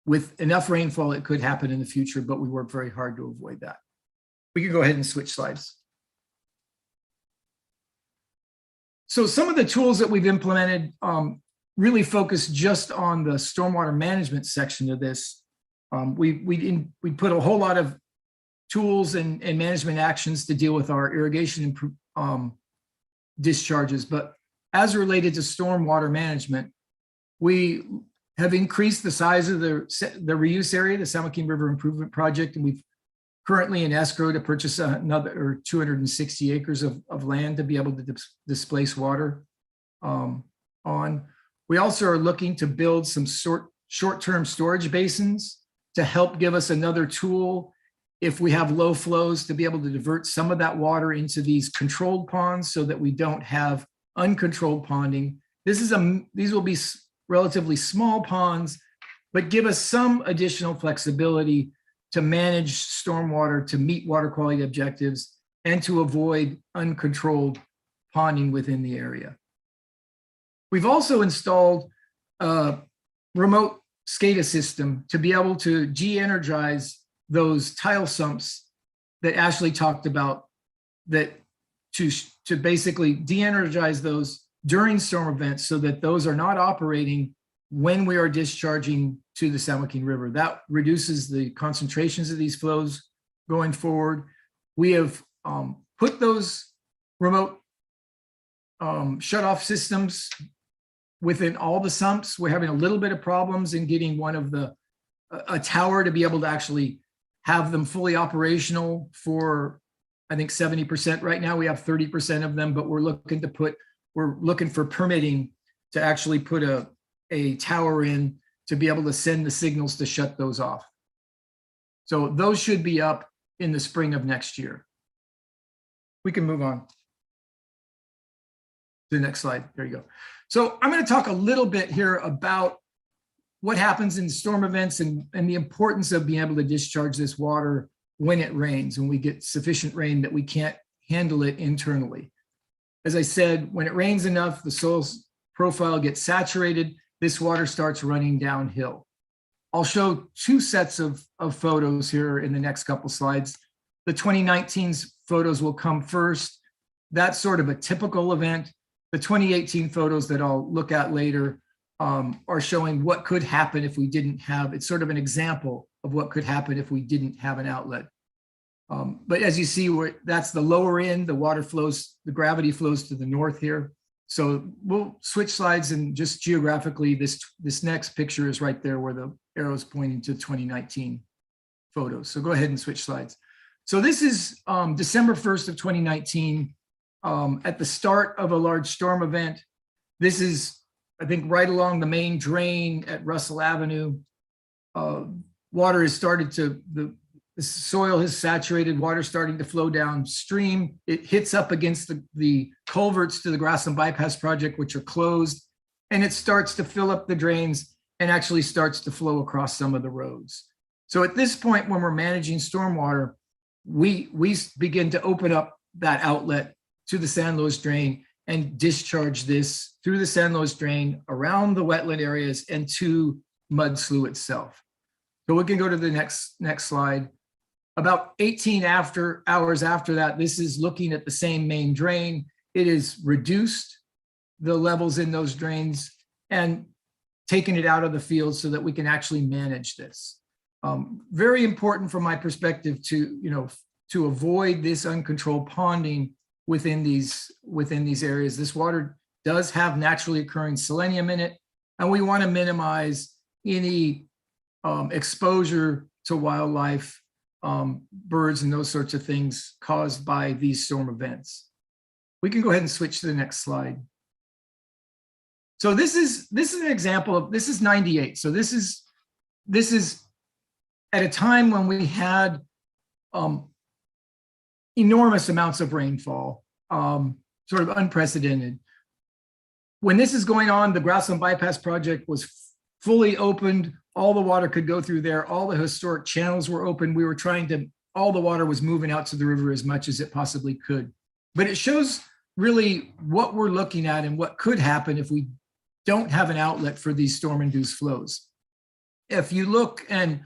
with enough rainfall, it could happen in the future, but we work very hard to avoid that. We can go ahead and switch slides. So some of the tools that we've implemented really focus just on the stormwater management section of this. We put a whole lot of tools and management actions to deal with our irrigation discharges, but as related to stormwater management, we have increased the size of the reuse area, the San Joaquin River Improvement Project, and we've currently in escrow to purchase another 260 acres of land to be able to displace water on. We also are looking to build some short-term storage basins to help give us another tool if we have low flows to be able to divert some of that water into these controlled ponds so that we don't have uncontrolled ponding. These will be relatively small ponds, but give us some additional flexibility to manage stormwater, to meet water quality objectives, and to avoid uncontrolled ponding within the area. We've also installed a remote SCADA system to be able to de-energize those tile sumps that Ashley talked about, that to basically de-energize those during storm events so that those are not operating when we are discharging to the San Joaquin River. That reduces the concentrations of these flows going forward. We have put those remote shut-off systems within all the sumps. We're having a little bit of problems in getting one of a tower to be able to actually have them fully operational for, I think 70% right now. We have 30% of them, but we're looking for permitting to actually put a tower in to be able to send the signals to shut those off. So those should be up in the spring of next year. We can move on to the next slide. There you go. So I'm going to talk a little bit here about what happens in storm events and the importance of being able to discharge this water when it rains, when we get sufficient rain that we can't handle it internally. As I said, when it rains enough, the soil profile gets saturated, this water starts running downhill. I'll show two sets of photos here in the next couple slides. The 2019's photos will come first. That's sort of a typical event. The 2018 photos that I'll look at later are showing what could happen if we didn't have, it's sort of an example of what could happen if we didn't have an outlet. But as you see, that's the lower end, the water flows, the gravity flows to the north here. So we'll switch slides, and just geographically, this next picture is right there where the arrow is pointing to 2019 photos. So go ahead and switch slides. So this is December 1st of 2019, at the start of a large storm event. This is, I think, right along the main drain at Russell Avenue. Water has started to, the soil has saturated, water starting to flow downstream. It hits up against the culverts to the Grassland Bypass Project, which are closed, and it starts to fill up the drains and actually starts to flow across some of the roads. So at this point, when we're managing stormwater, we begin to open up that outlet to the San Luis drain and discharge this through the San Luis drain around the wetland areas and to Mud Slough itself. So we can go to the next slide. About 18 hours after that, this is looking at the same main drain. It is reduced the levels in those drains and taken it out of the field so that we can actually manage this. Very important from my perspective to avoid this uncontrolled ponding within these areas. This water does have naturally occurring selenium in it, and we want to minimize any exposure to wildlife, birds, and those sorts of things caused by these storm events. We can go ahead and switch to the next slide. So this is an example of, this is 98. So this is at a time when we had enormous amounts of rainfall, sort of unprecedented. When this is going on, the Grassland Bypass Project was fully opened. All the water could go through there. All the historic channels were open. We were all the water was moving out to the river as much as it possibly could. But it shows really what we're looking at and what could happen if we don't have an outlet for these storm-induced flows. if you look on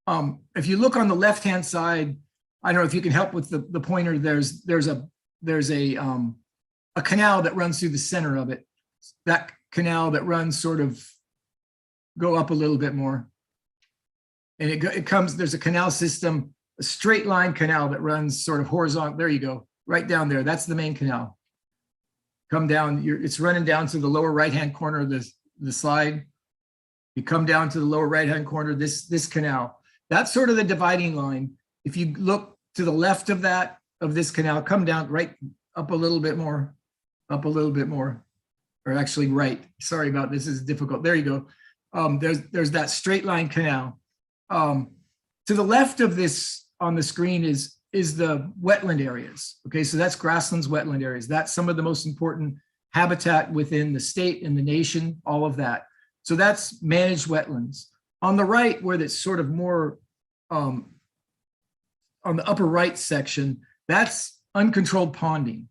the left-hand side, I don't know if you can help with the pointer, there's a canal that runs through the center of it. That canal that runs sort of go up a little bit more. And it comes, there's a canal system, a straight line canal that runs sort of horizontal. There you go, right down there. That's the main canal. Come down, it's running down to the lower right-hand corner of the slide. You come down to the lower right-hand corner, this canal. That's sort of the dividing line. If you look to the left of this canal, come down right up a little bit more, or actually right. Sorry about this is difficult. There you go. There's that straight line canal. To the left of this on the screen is the wetland areas. Okay, so that's grasslands, wetland areas. That's some of the most important habitat within the state and the nation, all of that. So that's managed wetlands. On the right, where it's sort of more on the upper right section, that's uncontrolled ponding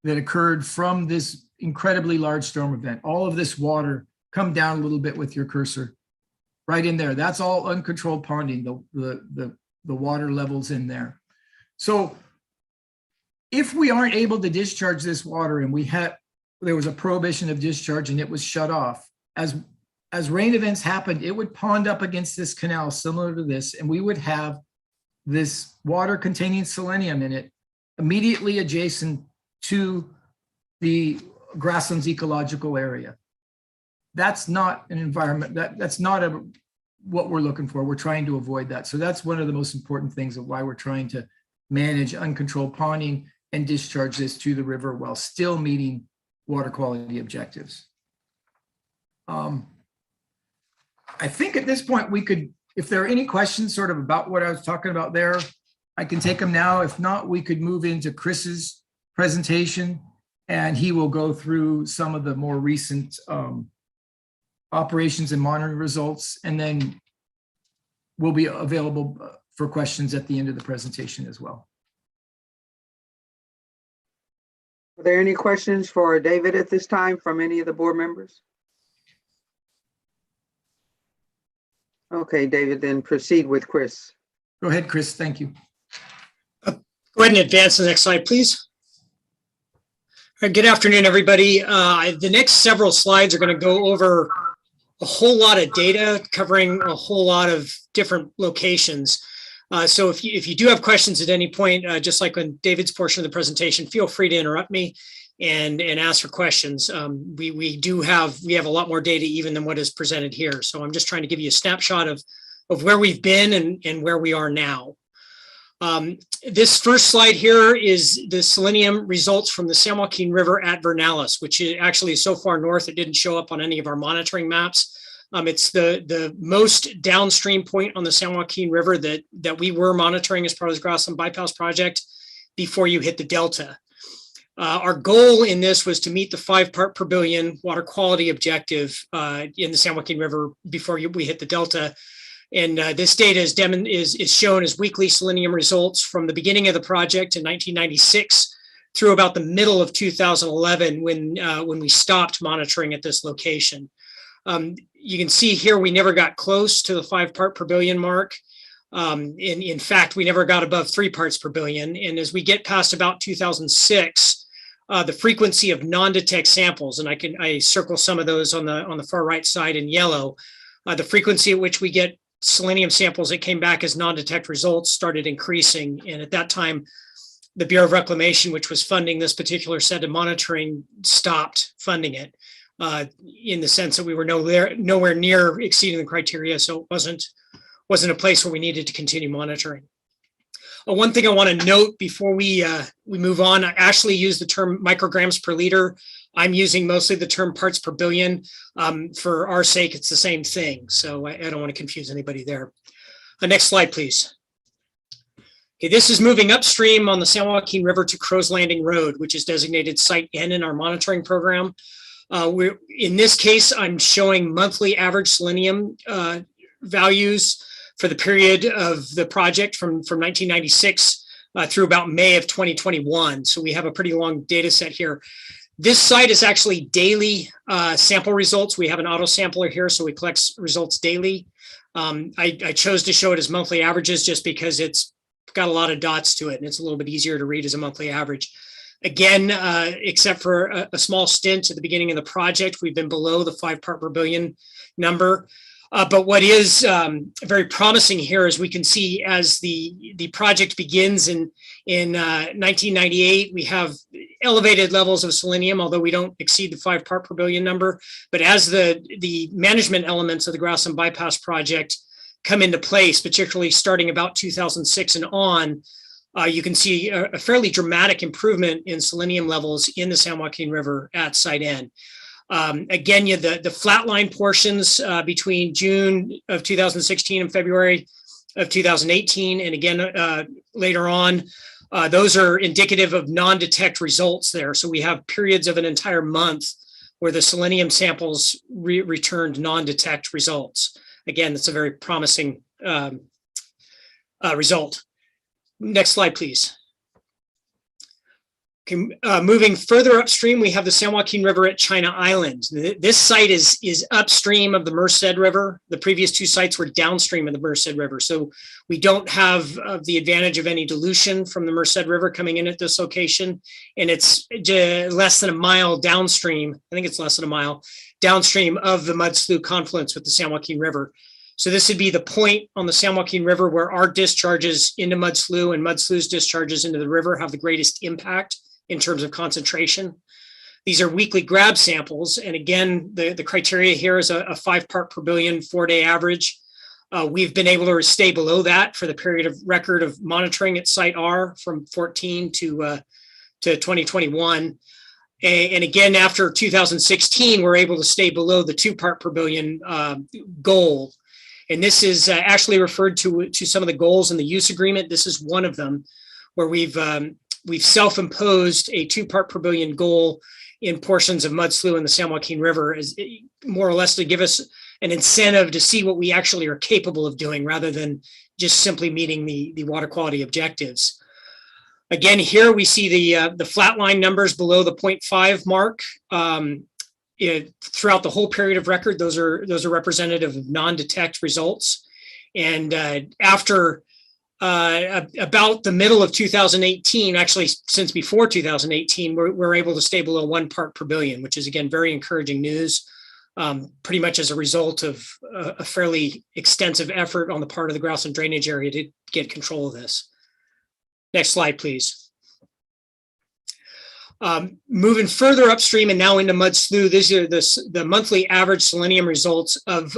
that occurred from this incredibly large storm event. All of this water, come down a little bit with your cursor, right in there. That's all uncontrolled ponding, the water levels in there. So if we aren't able to discharge this water and there was a prohibition of discharge and it was shut off, as rain events happened, it would pond up against this canal similar to this, and we would have this water containing selenium in it immediately adjacent to the grasslands ecological area. That's not an environment, that's not what we're looking for. We're trying to avoid that. So that's one of the most important things of why we're trying to manage uncontrolled ponding and discharge this to the river while still meeting water quality objectives. I think at this point we could, if there are any questions sort of about what I was talking about there, I can take them now. If not, we could move into Chris's presentation and he will go through some of the more recent operations and monitoring results, and then we'll be available for questions at the end of the presentation as well. Are there any questions for David at this time from any of the board members? Okay, David, then proceed with Chris. Go ahead, Chris. Thank you. Go ahead and advance the next slide, please. All right, good afternoon, everybody. The next several slides are going to go over a whole lot of data covering a whole lot of different locations. So if you do have questions at any point, just like on David's portion of the presentation, feel free to interrupt me and ask for questions. We have a lot more data even than what is presented here. So I'm just trying to give you a snapshot of where we've been and where we are now. This first slide here is the selenium results from the San Joaquin River at Vernalis, which is actually so far north it didn't show up on any of our monitoring maps. It's the most downstream point on the San Joaquin River that we were monitoring as part of the Grassland Bypass Project before you hit the Delta. Our goal in this was to meet the 5 part per billion water quality objective in the San Joaquin River before we hit the Delta. And this data is shown as weekly selenium results from the beginning of the project in 1996 through about the middle of 2011 when we stopped monitoring at this location. You can see here we never got close to the 5 part per billion mark. In fact, we never got above 3 parts per billion. And as we get past about 2006, the frequency of non-detect samples, and I circle some of those on the far right side in yellow, the frequency at which we get selenium samples that came back as non-detect results started increasing. And at that time, the Bureau of Reclamation, which was funding this particular set of monitoring, stopped funding it in the sense that we were nowhere near exceeding the criteria. So it wasn't a place where we needed to continue monitoring. One thing I want to note before we move on, I actually use the term micrograms per liter. I'm using mostly the term parts per billion. For our sake, it's the same thing. So I don't want to confuse anybody there. Next slide, please. Okay, this is moving upstream on the San Joaquin River to Crow's Landing Road, which is designated Site N in our monitoring program. In this case, I'm showing monthly average selenium values for the period of the project from 1996 through about May of 2021. So we have a pretty long data set here. This site is actually daily sample results. We have an auto sampler here, so we collect results daily. I chose to show it as monthly averages just because it's got a lot of dots to it and it's a little bit easier to read as a monthly average. Again, except for a small stint at the beginning of the project, we've been below the 5 part per billion number. But what is very promising here is we can see as the project begins in 1998, we have elevated levels of selenium, although we don't exceed the 5 part per billion number. But as the management elements of the Grassland Bypass project come into place, particularly starting about 2006 and on, you can see a fairly dramatic improvement in selenium levels in the San Joaquin River at Site N. Again, the flatline portions between June of 2016 and February of 2018, and again later on, those are indicative of non-detect results there. So we have periods of an entire month where the selenium samples returned non-detect results. Again, that's a very promising result. Next slide, please. Okay, moving further upstream, we have the San Joaquin River at China Island. This site is upstream of the Merced River. The previous 2 sites were downstream of the Merced River. So we don't have the advantage of any dilution from the Merced River coming in at this location. And it's less than a mile downstream. I think it's less than a mile downstream of the Mud Slough confluence with the San Joaquin River. So this would be the point on the San Joaquin River where our discharges into Mud Slough and Mud Slough's discharges into the river have the greatest impact in terms of concentration. These are weekly grab samples. And again, the criteria here is a 5 part per billion 4-day average. We've been able to stay below that for the period of record of monitoring at Site R from 14 to 2021. And again, after 2016, we're able to stay below the 2 part per billion goal. And this is actually referred to some of the goals in the use agreement. This is one of them where we've self-imposed a 2 part per billion goal in portions of Mud Slough and the San Joaquin River, as more or less to give us an incentive to see what we actually are capable of doing rather than just simply meeting the water quality objectives. Again, here we see the flatline numbers below the 0.5 mark. Throughout the whole period of record, those are representative of non-detect results. And after about the middle of 2018, actually since before 2018, we're able to stay below 1 part per billion, which is again very encouraging news, pretty much as a result of a fairly extensive effort on the part of the Grassland drainage area to get control of this. Next slide, please. Moving further upstream and now into Mud Slough, these are the monthly average selenium results of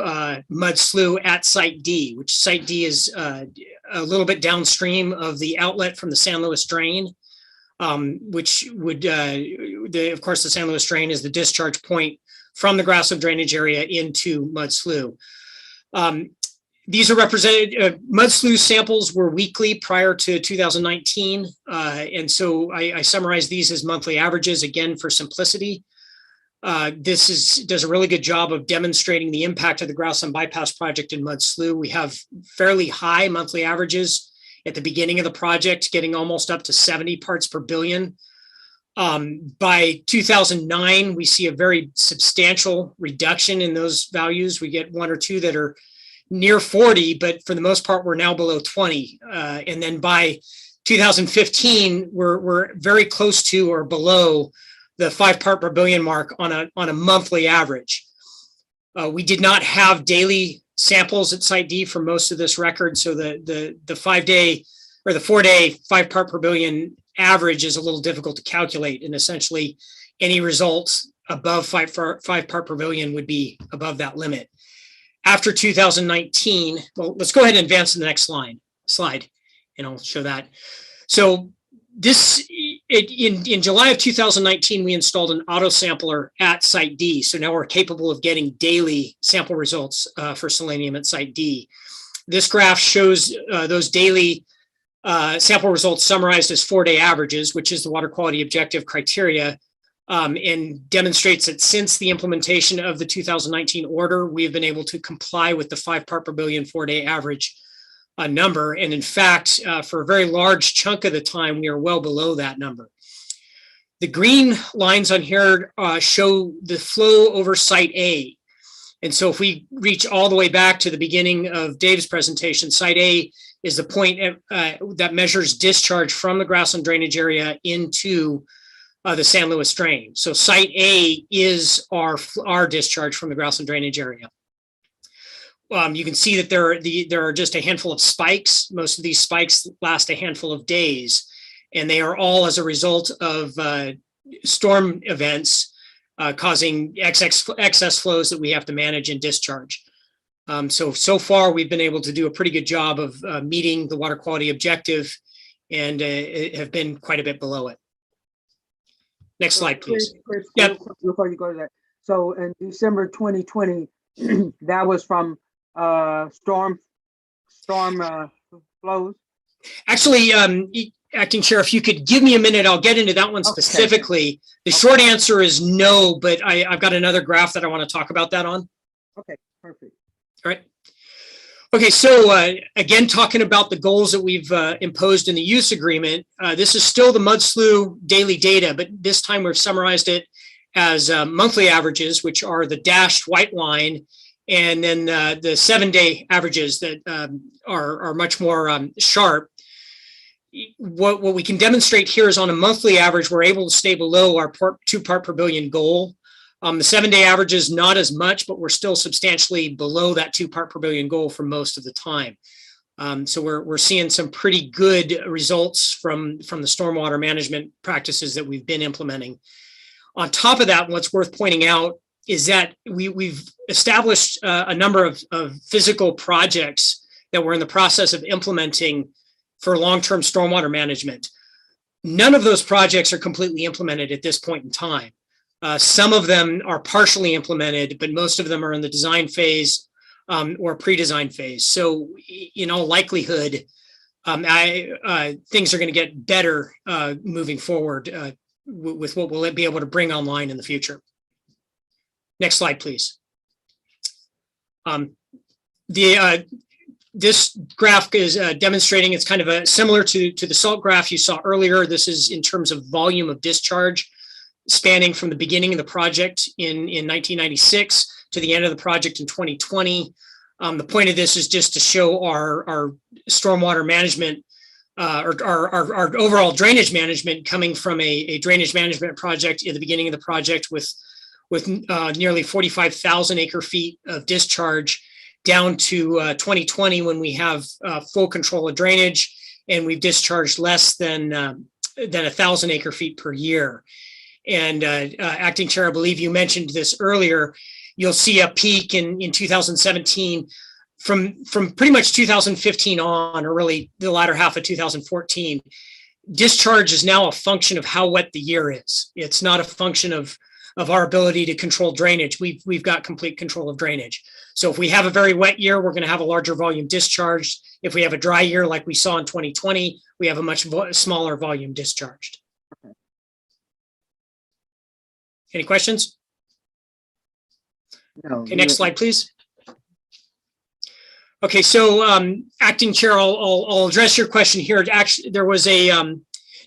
Mud Slough at Site D, which Site D is a little bit downstream of the outlet from the San Luis drain, which would, of course, the San Luis drain is the discharge point from the Grassland drainage area into Mud Slough. These are represented, Mud Slough samples were weekly prior to 2019. And so I summarize these as monthly averages, again, for simplicity. This does a really good job of demonstrating the impact of the Grassland Bypass project in Mud Slough. We have fairly high monthly averages at the beginning of the project, getting almost up to 70 parts per billion. By 2009, we see a very substantial reduction in those values. We get 1 or 2 that are near 40, but for the most part, we're now below 20. And then by 2015, we're very close to or below the 5 part per billion mark on a monthly average. We did not have daily samples at Site D for most of this record, so the 5-day or the 4-day 5 part per billion average is a little difficult to calculate, and essentially any results above 5 part per billion would be above that limit. After 2019, well, let's go ahead and advance to the next slide, and I'll show that. So in July of 2019, we installed an auto sampler at Site D. So now we're capable of getting daily sample results for selenium at Site D. This graph shows those daily sample results summarized as 4-day averages, which is the water quality objective criteria. And demonstrates that since the implementation of the 2019 order, we have been able to comply with the 5 part per billion 4-day average number. And in fact, for a very large chunk of the time, we are well below that number. The green lines on here show the flow over Site A. And so if we reach all the way back to the beginning of Dave's presentation, site A is the point that measures discharge from the grassland drainage area into the San Luis drain. So site A is our discharge from the grassland drainage area. You can see that there are just a handful of spikes. Most of these spikes last a handful of days, and they are all as a result of storm events causing excess flows that we have to manage and discharge. So far, we've been able to do a pretty good job of meeting the water quality objective and have been quite a bit below it. Next slide, please. Chris, Yep. before you go to that, so in December 2020, that was from storm flows? Actually, Acting Chair, if you could give me a minute, I'll get into that one specifically. The short answer is no, but I've got another graph that I want to talk about that on. Okay, perfect. All right. Okay, so again, talking about the goals that we've imposed in the use agreement, this is still the mud slough daily data, but this time we've summarized it as monthly averages, which are the dashed white line, and then the 7-day averages that are much more sharp. What we can demonstrate here is on a monthly average, we're able to stay below our 2 part per billion goal. The 7-day average is not as much, but we're still substantially below that 2 part per billion goal for most of the time. So we're seeing some pretty good results from the stormwater management practices that we've been implementing. On top of that, what's worth pointing out is that we've established a number of physical projects that we're in the process of implementing for long-term stormwater management. None of those projects are completely implemented at this point in time. Some of them are partially implemented, but most of them are in the design phase or pre-design phase. So in all likelihood, things are going to get better moving forward with what we'll be able to bring online in the future. Next slide, please. This graph is demonstrating, it's kind of similar to the salt graph you saw earlier. This is in terms of volume of discharge spanning from the beginning of the project in 1996 to the end of the project in 2020. The point of this is just to show our stormwater management, our overall drainage management coming from a drainage management project at the beginning of the project with nearly 45,000 acre feet of discharge down to 2020 when we have full control of drainage and we've discharged less than 1,000 acre feet per year. And Acting Chair, I believe you mentioned this earlier, you'll see a peak in 2017 from pretty much 2015 on, or really the latter half of 2014. Discharge is now a function of how wet the year is. It's not a function of our ability to control drainage. We've got complete control of drainage. So if we have a very wet year, we're going to have a larger volume discharged. If we have a dry year like we saw in 2020, we have a much smaller volume discharged. Any questions? No. Okay, next slide, please. Okay, so Acting Chair, I'll address your question here. Actually, there was a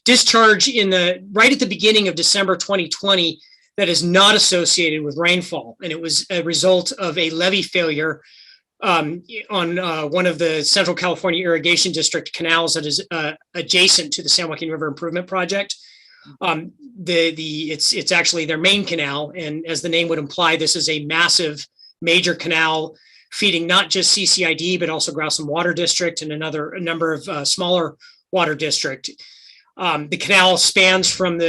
discharge right at the beginning of December 2020 that is not associated with rainfall, and it was a result of a levee failure on one of the Central California Irrigation District canals that is adjacent to the San Joaquin River Improvement Project. It's actually their main canal, and as the name would imply, this is a massive major canal feeding not just CCID but also Grousson Water District and a number of smaller water district. The canal spans from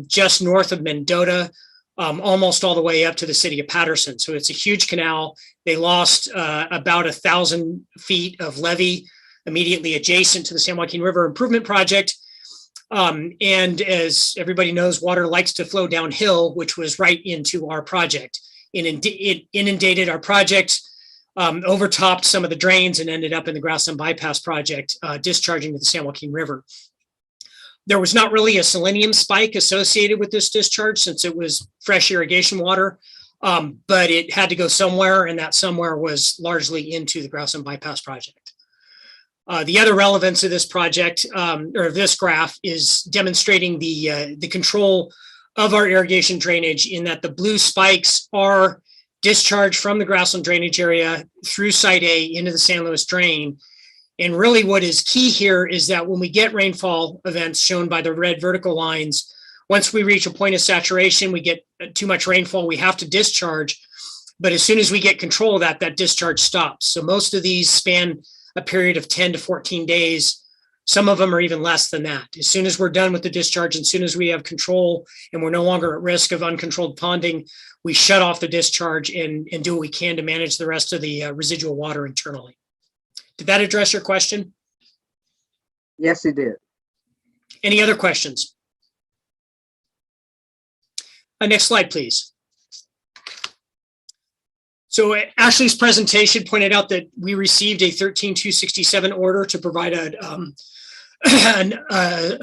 just north of Mendota almost all the way up to the city of Patterson. So it's a huge canal. They lost about 1,000 feet of levee immediately adjacent to the San Joaquin River Improvement Project. And as everybody knows, water likes to flow downhill, which was right into our project. It inundated our project, overtopped some of the drains, and ended up in the Grassland Bypass project, discharging to the San Joaquin River. There was not really a selenium spike associated with this discharge since it was fresh irrigation water, but it had to go somewhere, and that somewhere was largely into the Grassland Bypass project. The other relevance of this project, or this graph, is demonstrating the control of our irrigation drainage in that the blue spikes are discharge from the grassland drainage area through Site A into the San Luis Drain. And really what is key here is that when we get rainfall events shown by the red vertical lines, once we reach a point of saturation, we get too much rainfall, we have to discharge. But as soon as we get control of that, that discharge stops. So most of these span a period of 10 to 14 days. Some of them are even less than that. As soon as we're done with the discharge, as soon as we have control and we're no longer at risk of uncontrolled ponding, we shut off the discharge and do what we can to manage the rest of the residual water internally. Did that address your question? Yes, it did. Any other questions? Next slide, please. So Ashley's presentation pointed out that we received a 13267 order to provide a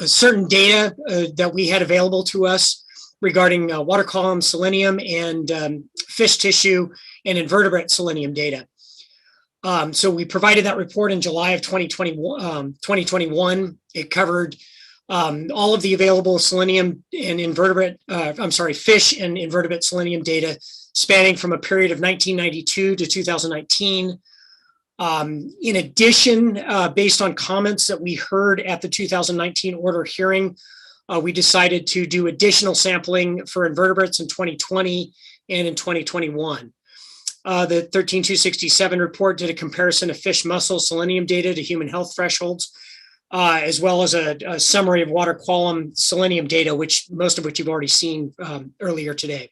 certain data that we had available to us regarding water column selenium and fish tissue and invertebrate selenium data. So we provided that report in July of 2021. It covered all of the available selenium and fish and invertebrate selenium data spanning from a period of 1992 to 2019. In addition, based on comments that we heard at the 2019 order hearing, we decided to do additional sampling for invertebrates in 2020 and in 2021. The 13267 report did a comparison of fish muscle selenium data to human health thresholds, as well as a summary of water column selenium data, most of which you've already seen earlier today.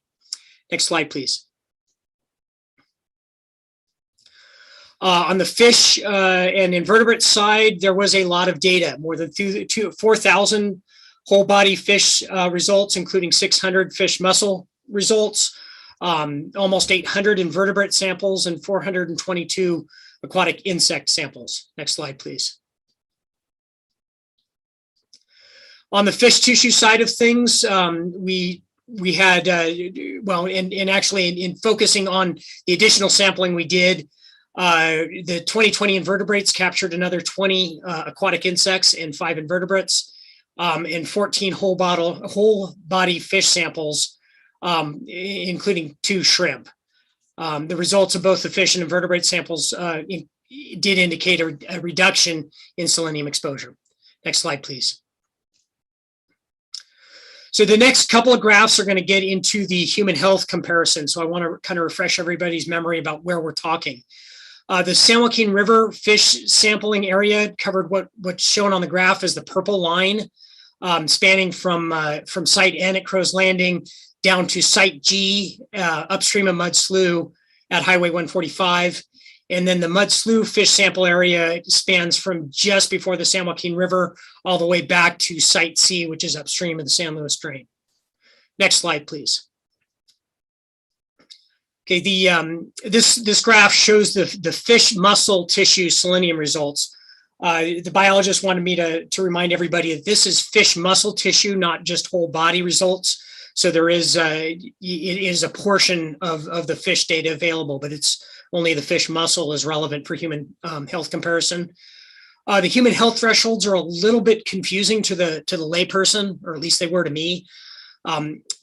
Next slide, please. On the fish and invertebrate side, there was a lot of data, more than 4,000 whole body fish results, including 600 fish muscle results, almost 800 invertebrate samples, and 422 aquatic insect samples. Next slide, please. On the fish tissue side of things, we had, actually in focusing on the additional sampling we did, the 2020 invertebrates captured another 20 aquatic insects and 5 invertebrates, and 14 whole body fish samples, including 2 shrimp. The results of both the fish and invertebrate samples did indicate a reduction in selenium exposure. Next slide, please. So the next couple of graphs are going to get into the human health comparison. So I want to kind of refresh everybody's memory about where we're talking. The San Joaquin River fish sampling area covered what's shown on the graph as the purple line, spanning from Site N at Crow's Landing down to Site G upstream of Mud Slough at Highway 145. And then the Mud Slough fish sample area spans from just before the San Joaquin River all the way back to Site C, which is upstream of the San Luis Drain. Next slide, please. Okay, this graph shows the fish muscle tissue selenium results. The biologist wanted me to remind everybody that this is fish muscle tissue, not just whole body results. So there is it is a portion of the fish data available, but it's only the fish muscle is relevant for human health comparison. The human health thresholds are a little bit confusing to the layperson, or at least they were to me.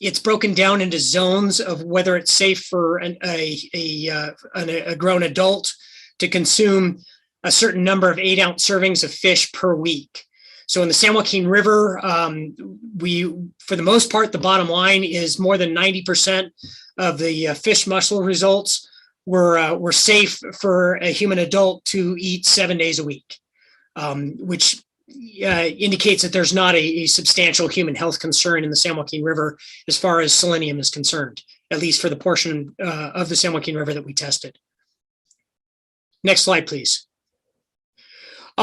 It's broken down into zones of whether it's safe for a grown adult to consume a certain number of 8-ounce servings of fish per week. So in the San Joaquin River, for the most part, the bottom line is more than 90% of the fish muscle results were safe for a human adult to eat 7 days a week, which indicates that there's not a substantial human health concern in the San Joaquin River as far as selenium is concerned, at least for the portion of the San Joaquin River that we tested. Next slide, please.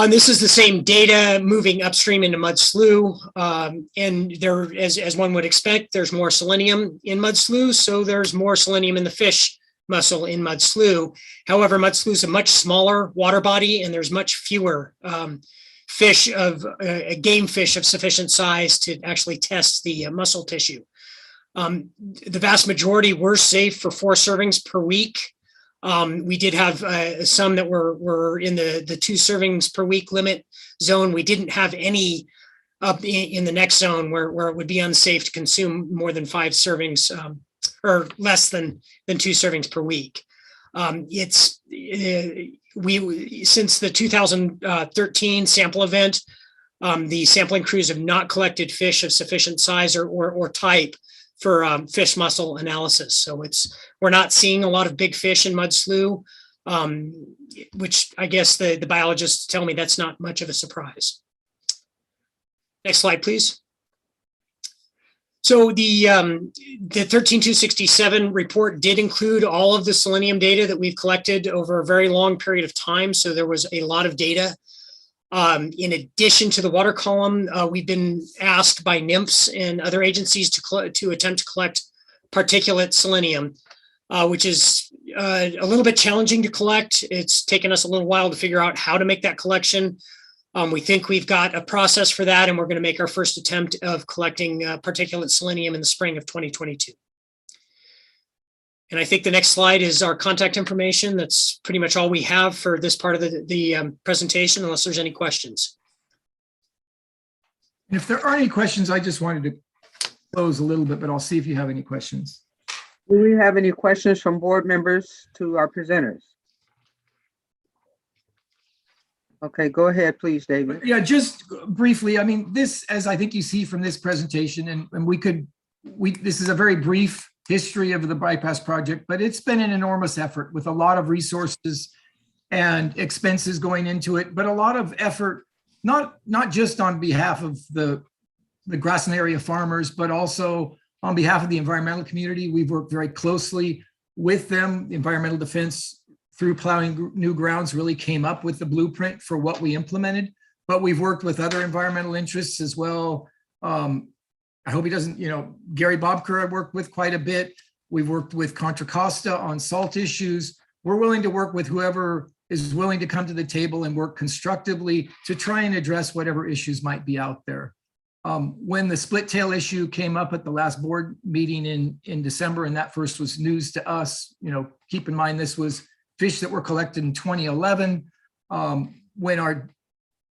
This is the same data moving upstream into Mud Slough, and there, as one would expect, there's more selenium in Mud Slough, so there's more selenium in the fish muscle in Mud Slough. However, Mud Slough is a much smaller water body, and there's much fewer fish of game fish of sufficient size to actually test the muscle tissue. The vast majority were safe for 4 servings per week. We did have some that were in the 2 servings per week limit zone. We didn't have any up in the next zone where it would be unsafe to consume more than 5 servings or less than 2 servings per week. Since the 2013 sample event, the sampling crews have not collected fish of sufficient size or type for fish muscle analysis. So we're not seeing a lot of big fish in mud slough, which I guess the biologists tell me that's not much of a surprise. Next slide, please. So the 13267 report did include all of the selenium data that we've collected over a very long period of time. So there was a lot of data. In addition to the water column, we've been asked by NMPS and other agencies to attempt to collect particulate selenium, which is a little bit challenging to collect. It's taken us a little while to figure out how to make that collection. We think we've got a process for that, and we're going to make our first attempt of collecting particulate selenium in the spring of 2022. And I think the next slide is our contact information. That's pretty much all we have for this part of the presentation, unless there's any questions. And if there are any questions, I just wanted to close a little bit, but I'll see if you have any questions. Do we have any questions from board members to our presenters? Okay, go ahead, please, David. Yeah, just briefly, I mean, this, as I think you see from this presentation, and this is a very brief history of the bypass project, but it's been an enormous effort with a lot of resources and expenses going into it, but a lot of effort, not just on behalf of the grassland area farmers, but also on behalf of the environmental community. We've worked very closely with them. The environmental defense, through plowing new grounds, really came up with the blueprint for what we implemented, but we've worked with other environmental interests as well. I hope he doesn't, Gary Bobker I worked with quite a bit. We've worked with Contra Costa on salt issues. We're willing to work with whoever is willing to come to the table and work constructively to try and address whatever issues might be out there. When the split tail issue came up at the last board meeting in December, and that first was news to us, keep in mind this was fish that were collected in 2011, when our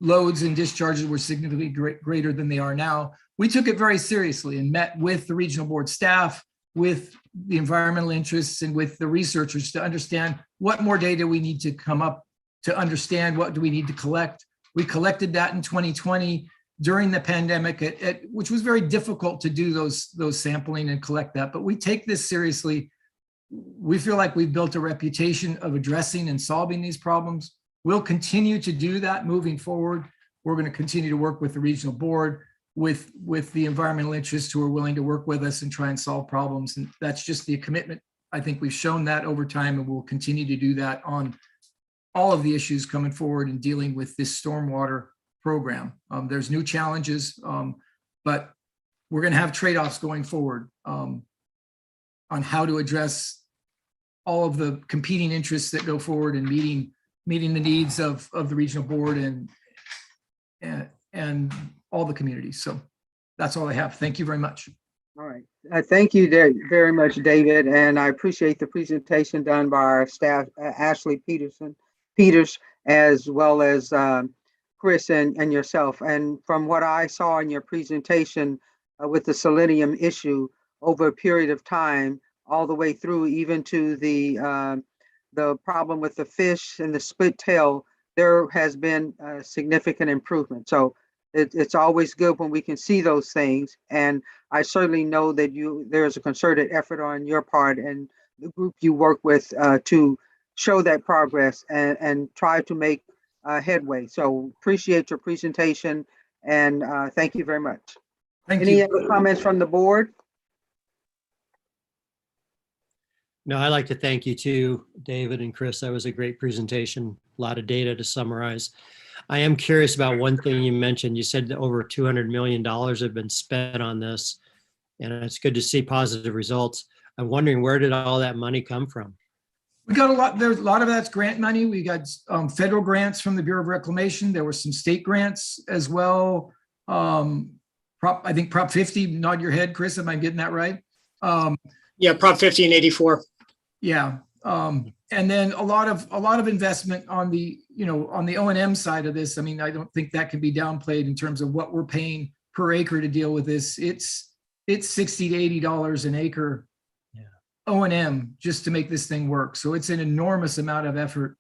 loads and discharges were significantly greater than they are now. We took it very seriously and met with the regional board staff, with the environmental interests, and with the researchers to understand what more data we need to come up to understand what do we need to collect. We collected that in 2020 during the pandemic, which was very difficult to do those sampling and collect that, but we take this seriously. We feel like we've built a reputation of addressing and solving these problems. We'll continue to do that moving forward. We're going to continue to work with the regional board, with the environmental interests who are willing to work with us and try and solve problems. And that's just the commitment. I think we've shown that over time, and we'll continue to do that on all of the issues coming forward and dealing with this stormwater program. There's new challenges, but we're going to have trade-offs going forward on how to address all of the competing interests that go forward and meeting the needs of the regional board and all the communities. So that's all I have. Thank you very much. All right. Thank you very much, David. And I appreciate the presentation done by our staff, Ashley Peters, as well as Chris and yourself. And from what I saw in your presentation with the selenium issue over a period of time, all the way through even to the problem with the fish and the split tail, there has been a significant improvement. So it's always good when we can see those things. And I certainly know that there's a concerted effort on your part and the group you work with to show that progress and try to make headway. So appreciate your presentation and thank you very much. Any other comments from the board? No, I'd like to thank you too, David and Chris. That was a great presentation, a lot of data to summarize. I am curious about one thing you mentioned. You said that over $200 million have been spent on this, and it's good to see positive results. I'm wondering, where did all that money come from? We got a lot. There's a lot of that's grant money. We got federal grants from the Bureau of Reclamation. There were some state grants as well. I think Prop 50. Nod your head, Chris. Am I getting that right? Yeah, Prop 50 and 84. Yeah, and then a lot of investment on the on the O&M side of this. I mean, I don't think that can be downplayed in terms of what we're paying per acre to deal with this. It's $60 to $80 an acre O&M just to make this thing work. So it's an enormous amount of effort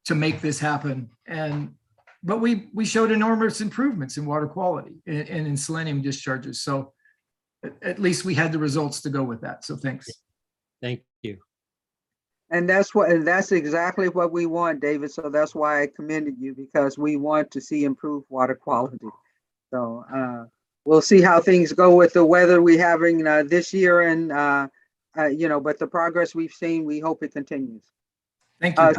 to make this happen. But we showed enormous improvements in water quality and in selenium discharges. So at least we had the results to go with that. So thanks. Thank you. And that's exactly what we want, David. So that's why I commended you, because we want to see improved water quality. So we'll see how things go with the weather we having this year, and but the progress we've seen, we hope it continues. Thank you.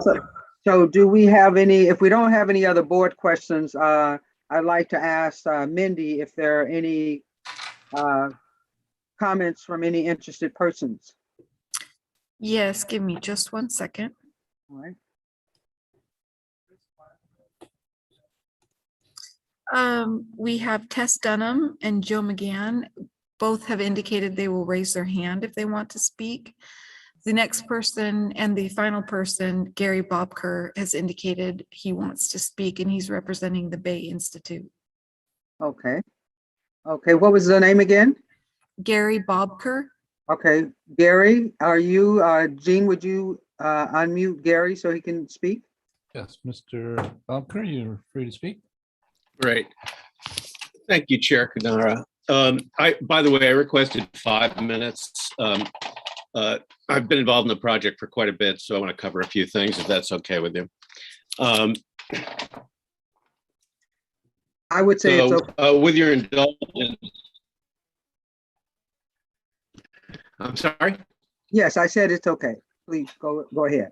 So do we have any? If we don't have any other board questions, I'd like to ask Mindy if there are any comments from any interested persons. Yes, give me just 1 second. All right. We have Tess Dunham and Joe McGann. Both have indicated they will raise their hand if they want to speak. The next person and the final person, Gary Bobker, has indicated he wants to speak, and he's representing the Bay Institute. Okay. Okay. What was the name again? Gary Bobker. Okay. Gary, are you, Jean, would you unmute Gary so he can speak? Yes, Mr. Bobker, you're free to speak. Great. Thank you, Chair Kadara. By the way, I requested 5 minutes. I've been involved in the project for quite a bit, so I want to cover a few things, if that's okay with you. I would say so, it's okay. With your indulgence. I'm sorry? Yes, I said it's okay. Please go ahead.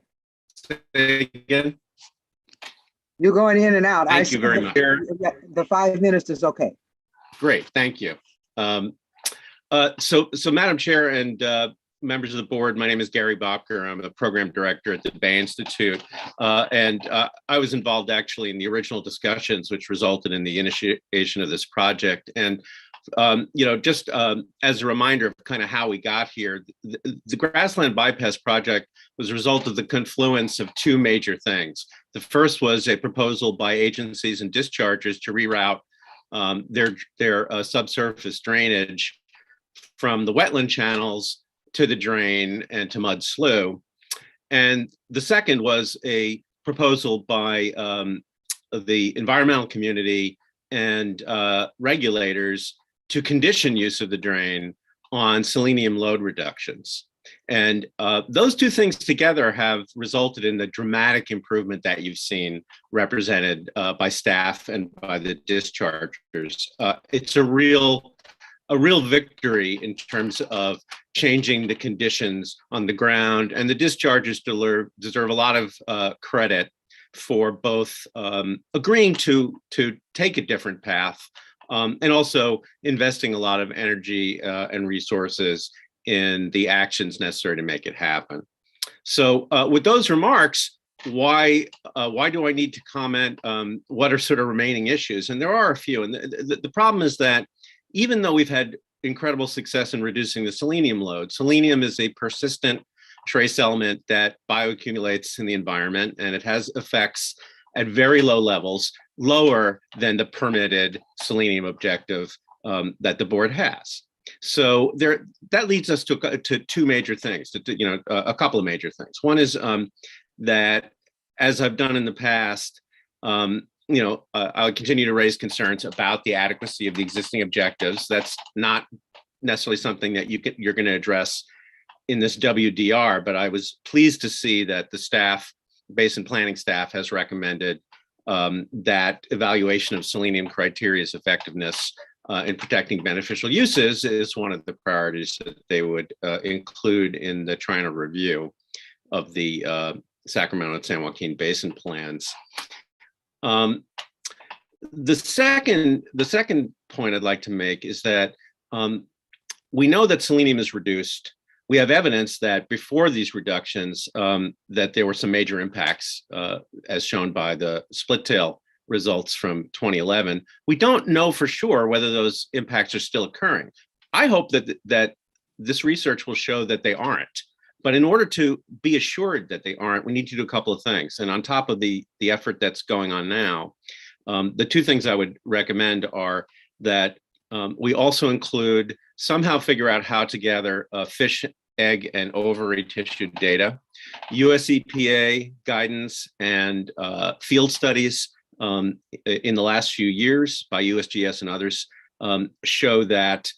Say again? You're going in and out. Thank you very much. The 5 minutes is okay. Great, thank you. So Madam Chair and members of the board, my name is Gary Bobker. I'm a program director at the Bay Institute. I was involved actually in the original discussions, which resulted in the initiation of this project. And just as a reminder of kind of how we got here, the Grassland Bypass project was a result of the confluence of two major things. The first was a proposal by agencies and dischargers to reroute their subsurface drainage from the wetland channels to the drain and to mud slough. And the second was a proposal by the environmental community and regulators to condition use of the drain on selenium load reductions. And those two things together have resulted in the dramatic improvement that you've seen represented by staff and by the dischargers. It's a real victory in terms of changing the conditions on the ground, and the dischargers deserve a lot of credit for both agreeing to take a different path and also investing a lot of energy and resources in the actions necessary to make it happen. So with those remarks, why do I need to comment what are sort of remaining issues? And there are a few. And the problem is that even though we've had incredible success in reducing the selenium load, selenium is a persistent trace element that bioaccumulates in the environment, and it has effects at very low levels, lower than the permitted selenium objective that the board has. So that leads us to two major things, a couple of major things. One is that, as I've done in the past, I'll continue to raise concerns about the adequacy of the existing objectives. That's not necessarily something that you're going to address in this WDR, but I was pleased to see that the staff, Basin Planning staff, has recommended that evaluation of selenium criteria's effectiveness in protecting beneficial uses is one of the priorities that they would include in the triennial review of the Sacramento and San Joaquin Basin plans. The second point I'd like to make is that we know that selenium is reduced. We have evidence that before these reductions, that there were some major impacts, as shown by the split tail results from 2011. We don't know for sure whether those impacts are still occurring. I hope that this research will show that they aren't. But in order to be assured that they aren't, we need to do a couple of things. And on top of the effort that's going on now, the two things I would recommend are that we also somehow figure out how to gather fish egg, and ovary tissue data. US EPA guidance and field studies in the last few years by USGS and others show that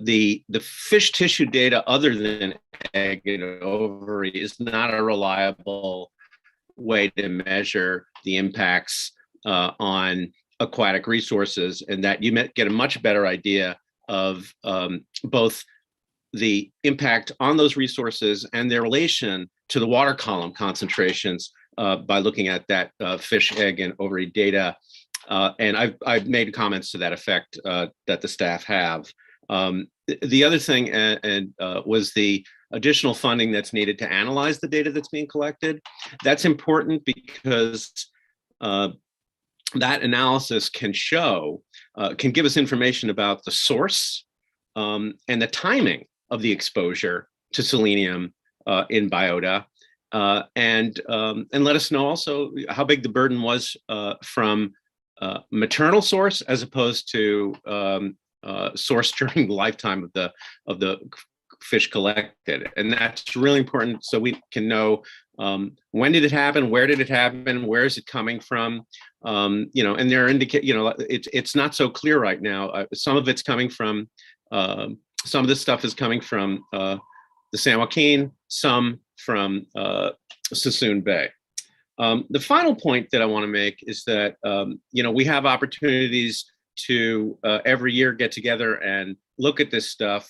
the fish tissue data other than egg and ovary is not a reliable way to measure the impacts on aquatic resources, and that you get a much better idea of both the impact on those resources and their relation to the water column concentrations by looking at that fish, egg, and ovary data. And I've made comments to that effect that the staff have. The other thing was the additional funding that's needed to analyze the data that's being collected. That's important because that analysis can give us information about the source and the timing of the exposure to selenium in biota, and let us know also how big the burden was from maternal source as opposed to source during the lifetime of the fish collected. And that's really important so we can know when did it happen, where did it happen, where is it coming from, and there are it's not so clear right now. Some of it's coming from some of this stuff is coming from the San Joaquin, some from Sassoon Bay. The final point that I want to make is that we have opportunities to every year get together and look at this stuff,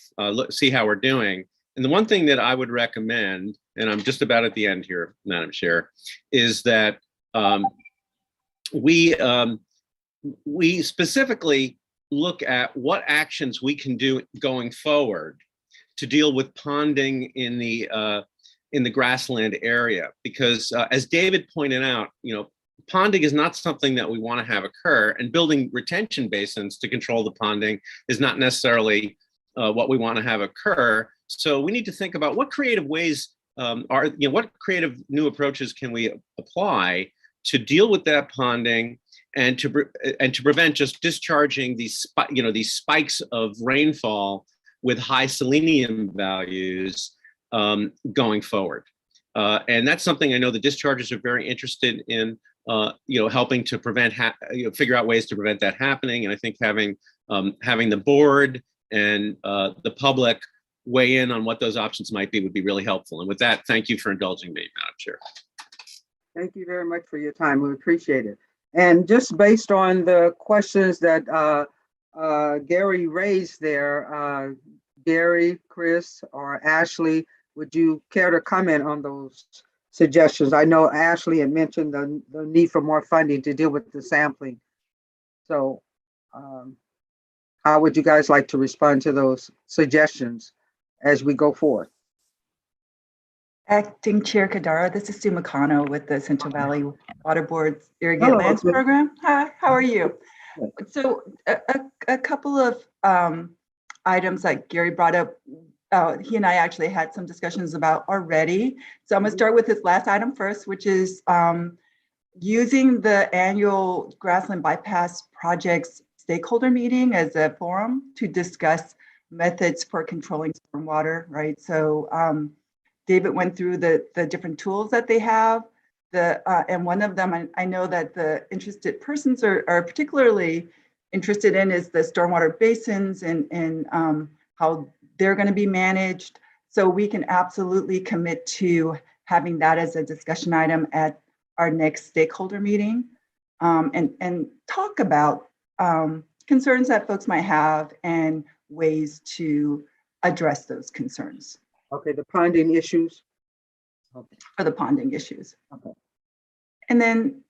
see how we're doing. And the one thing that I would recommend, and I'm just about at the end here, Madam Chair, is that we specifically look at what actions we can do going forward to deal with ponding in the grassland area. Because as David pointed out, ponding is not something that we want to have occur, and building retention basins to control the ponding is not necessarily what we want to have occur. So we need to think about what creative ways what creative new approaches can we apply to deal with that ponding and to prevent just discharging these spikes of rainfall with high selenium values going forward. And that's something I know the dischargers are very interested in, helping to prevent, figure out ways to prevent that happening. And I think having the board and the public weigh in on what those options might be would be really helpful. And with that, thank you for indulging me, Madam Chair. Thank you very much for your time. We appreciate it. And just based on the questions that Gary raised there, Gary, Chris, or Ashley, would you care to comment on those suggestions? I know Ashley had mentioned the need for more funding to deal with the sampling. So how would you guys like to respond to those suggestions as we go forward? Acting Chair Kadara, this is Sue McConnell with the Central Valley Water Board's Irrigated Lands Program. Hi, how are you? So a couple of items that Gary brought up, he and I actually had some discussions about already. So I'm gonna start with this last item first, which is using the annual Grassland Bypass Project's stakeholder meeting as a forum to discuss methods for controlling stormwater, right? So David went through the different tools that they have. And one of them, I know that the interested persons are particularly interested in is the stormwater basins and how they're going to be managed. So we can absolutely commit to having that as a discussion item at our next stakeholder meeting, and talk about concerns that folks might have and ways to address those concerns. Okay, the ponding issues. Okay. For the ponding issues. Okay. And then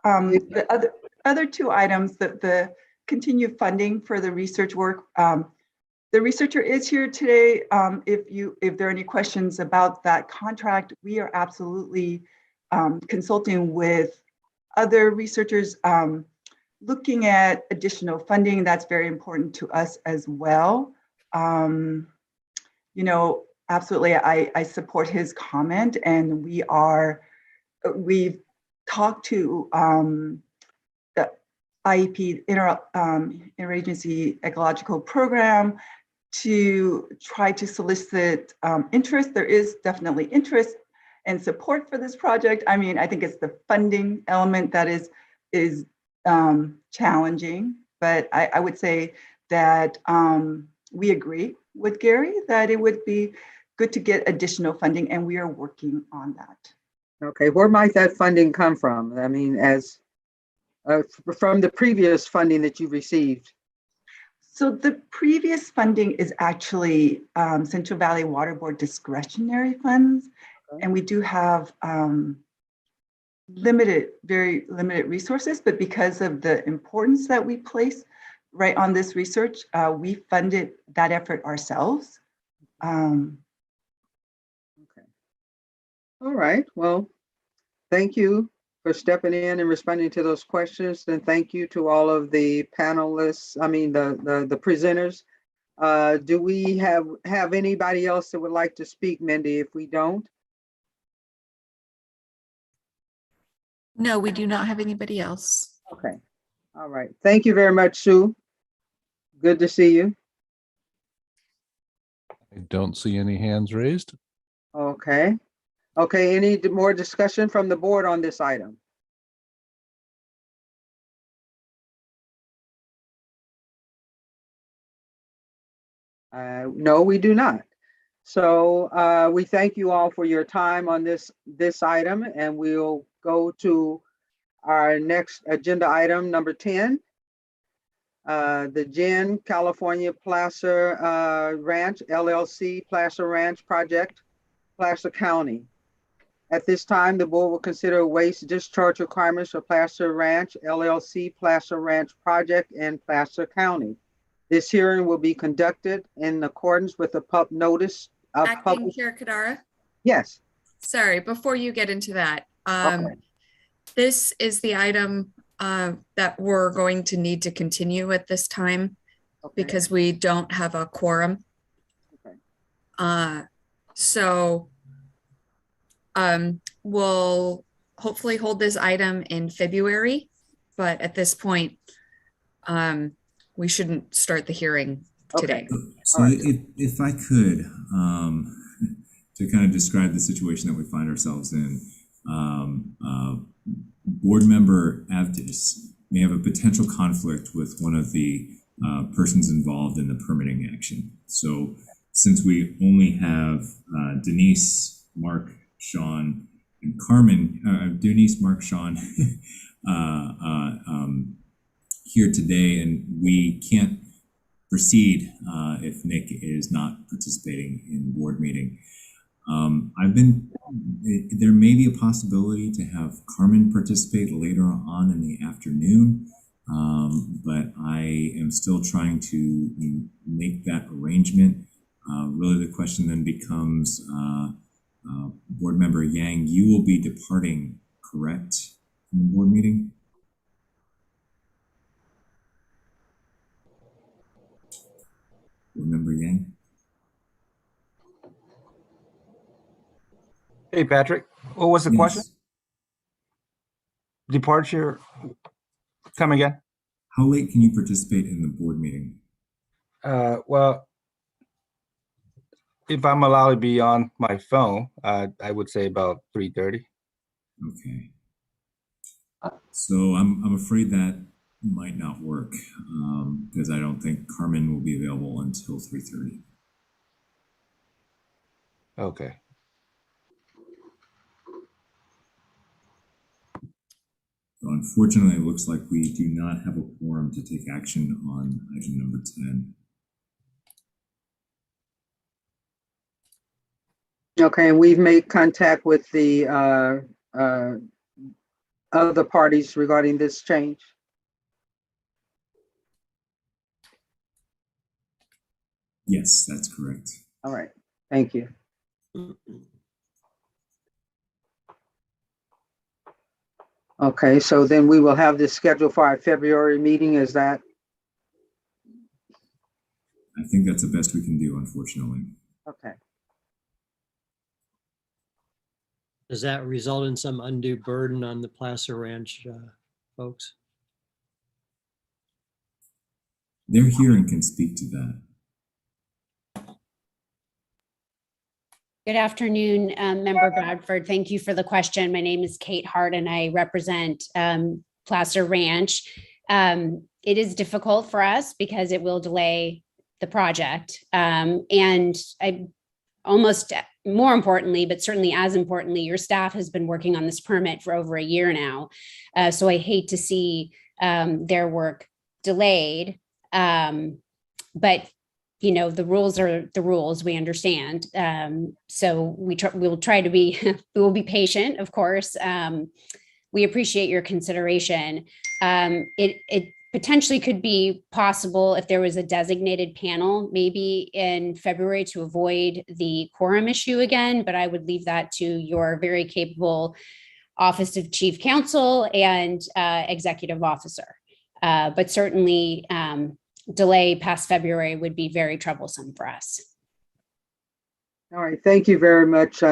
the other two items, the continued funding for the research work. The researcher is here today. If there are any questions about that contract, we are absolutely consulting with other researchers, looking at additional funding. That's very important to us as well. Absolutely, I support his comment, and we've talked to the IEP, Interagency Ecological Program, to try to solicit interest. There is definitely interest and support for this project. I mean, I think it's the funding element that is challenging, but I would say that we agree with Gary that it would be good to get additional funding, and we are working on that. Okay, where might that funding come from? I mean, as from the previous funding that you received? So the previous funding is actually Central Valley Water Board discretionary funds. Okay. And we do have very limited resources, but because of the importance that we place right on this research, we funded that effort ourselves. Okay. All right, well, thank you for stepping in and responding to those questions. And thank you to all of the panelists, I mean, the presenters. Do we have anybody else that would like to speak, Mindy? If we don't? No, we do not have anybody else. Okay, all right. Thank you very much, Sue. Good to see you. I don't see any hands raised. Okay. Okay, any more discussion from the board on this item? No, we do not. So we thank you all for your time on this item, and we'll go to our next agenda item, number 10. The Gin California Placer Ranch LLC Placer Ranch Project, Placer County. At this time, the board will consider waste discharge requirements for Placer Ranch LLC Placer Ranch Project in Placer County. This hearing will be conducted in accordance with the pub notice of Acting Chair Kadara? Yes. Sorry, before you get into that, Okay. this is the item that we're going to need to continue at this time because we don't have a quorum. Okay. So we'll hopefully hold this item in February, but at this point, we shouldn't start the heering today. So if I could, to kind of describe the situation that we find ourselves in, board member Avdis may have a potential conflict with one of the persons involved in the permitting action. So since we only have Denise, Mark, Sean, and Carmen, Denise, Mark, Sean, here today, and we can't proceed if Nick is not participating in the board meeting. There may be a possibility to have Carmen participate later on in the afternoon, but I am still trying to make that arrangement. Really the question then becomes, board member Yang, you will be departing, correct, from the board meeting? Board member Yang? Hey, Patrick, what was the Yes. question? Departure, come again? How late can you participate in the board meeting? Well, if I'm allowed to be on my phone, I would say about 3:30. Okay. So I'm afraid that might not work because I don't think Carmen will be available until 3:30. Okay. So unfortunately, it looks like we do not have a quorum to take action on item number 10. Okay, and we've made contact with the other parties regarding this change. Yes, that's correct. All right, thank you. Okay, so then we will have this scheduled for our February meeting, is that? I think that's the best we can do, unfortunately. Okay. Does that result in some undue burden on the Placer Ranch folks? They're here and can speak to that. Good afternoon, Member Bradford. Thank you for the question. My name is Kate Hart and I represent Placer Ranch. It is difficult for us because it will delay the project. And I almost more importantly, but certainly as importantly, your staff has been working on this permit for over a year now. So I hate to see their work delayed. But you know, the rules are the rules, we understand. So we'll try to be, we will be patient, of course. We appreciate your consideration. It potentially could be possible if there was a designated panel, maybe in February, to avoid the quorum issue again, but I would leave that to your very capable Office of Chief Counsel and Executive Officer. But certainly, delay past February would be very troublesome for us. All right, thank you very much,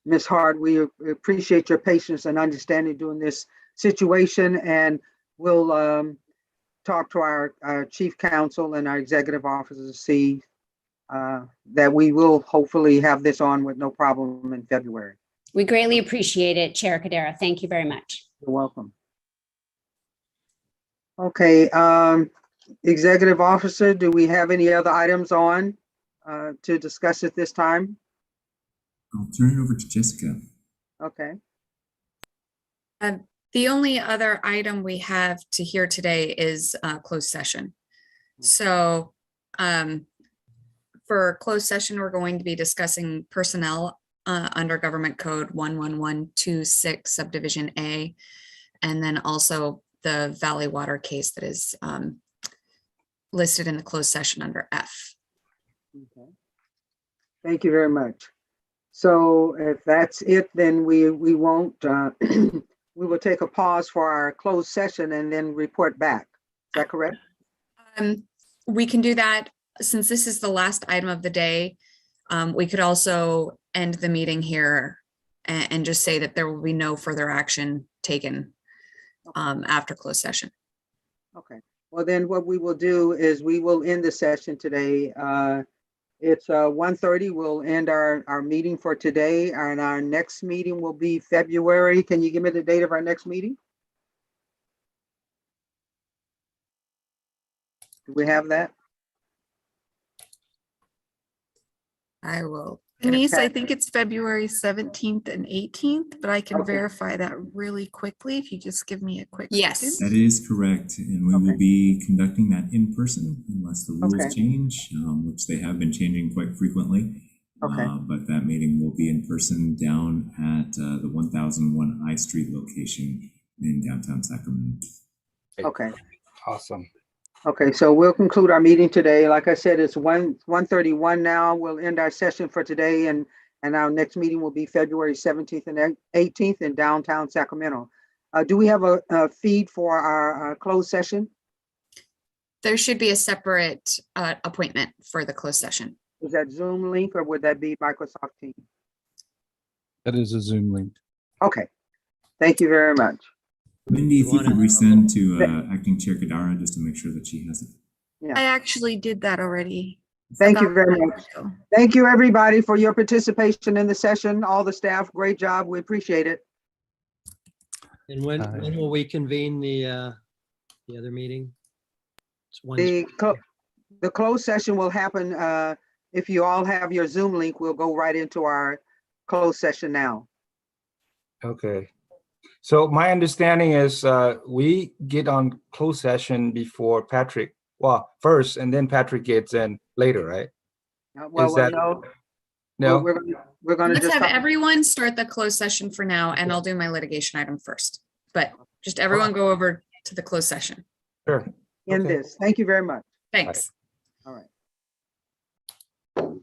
Ms. Hart. We appreciate your patience and understanding during this situation, and we'll talk to our Chief Counsel and our Executive Officer to see that we will hopefully have this on with no problem in February. We greatly appreciate it, Chair Cadera. Thank you very much. You're welcome. Okay, Executive Officer, do we have any other items on to discuss at this time? I'll turn it over to Jessica. Okay. The only other item we have to hear today is closed session. So for closed session, we're going to be discussing personnel under Government Code 11126 Subdivision A, and then also the Valley Water case that is listed in the closed session under F. Okay. Thank you very much. So if that's it, then we won't, we will take a pause for our closed session and then report back. Is that correct? We can do that. Since this is the last item of the day, we could also end the meeting here and just say that there will be no further action taken after closed session. Okay. Well, then what we will do is we will end the session today. It's 1:30. We'll end our meeting for today, and our next meeting will be February. Can you give me the date of our next meeting? Do we have that? I will. Denise, I think it's February 17th and 18th, but I can verify that really quickly if you just give me a quick second. That is correct. And we will be conducting that in person unless the rules change, which they have been changing quite frequently. But that meeting will be in person down at the 1001 I Street location in downtown Sacramento. Okay. Awesome. Okay, so we'll conclude our meeting today. Like I said, it's 1:31 now. We'll end our session for today, and our next meeting will be February 17th and 18th in downtown Sacramento. Do we have a feed for our closed session? There should be a separate appointment for the closed session. Is that Zoom link or would that be Microsoft Teams? That is a Zoom link. Okay, thank you very much. Mindy, if you could resend to Acting Chair Kadara just to make sure that she has it. I actually did that already. Thank you very much. Thank you, everybody, for your participation in the session. All the staff, great job. We appreciate it. And when will we convene the other meeting? It's The closed session will happen, if you all have your Zoom link, we'll go right into our closed session now. Okay. So my understanding is we get on closed session before Patrick. Well, first, and then Patrick gets in later, right? No. We're going to Let's just have everyone start the closed session for now, and I'll do my litigation item first. But just everyone go over to the closed session. Sure. End this. Thank you very much. Thanks. All right.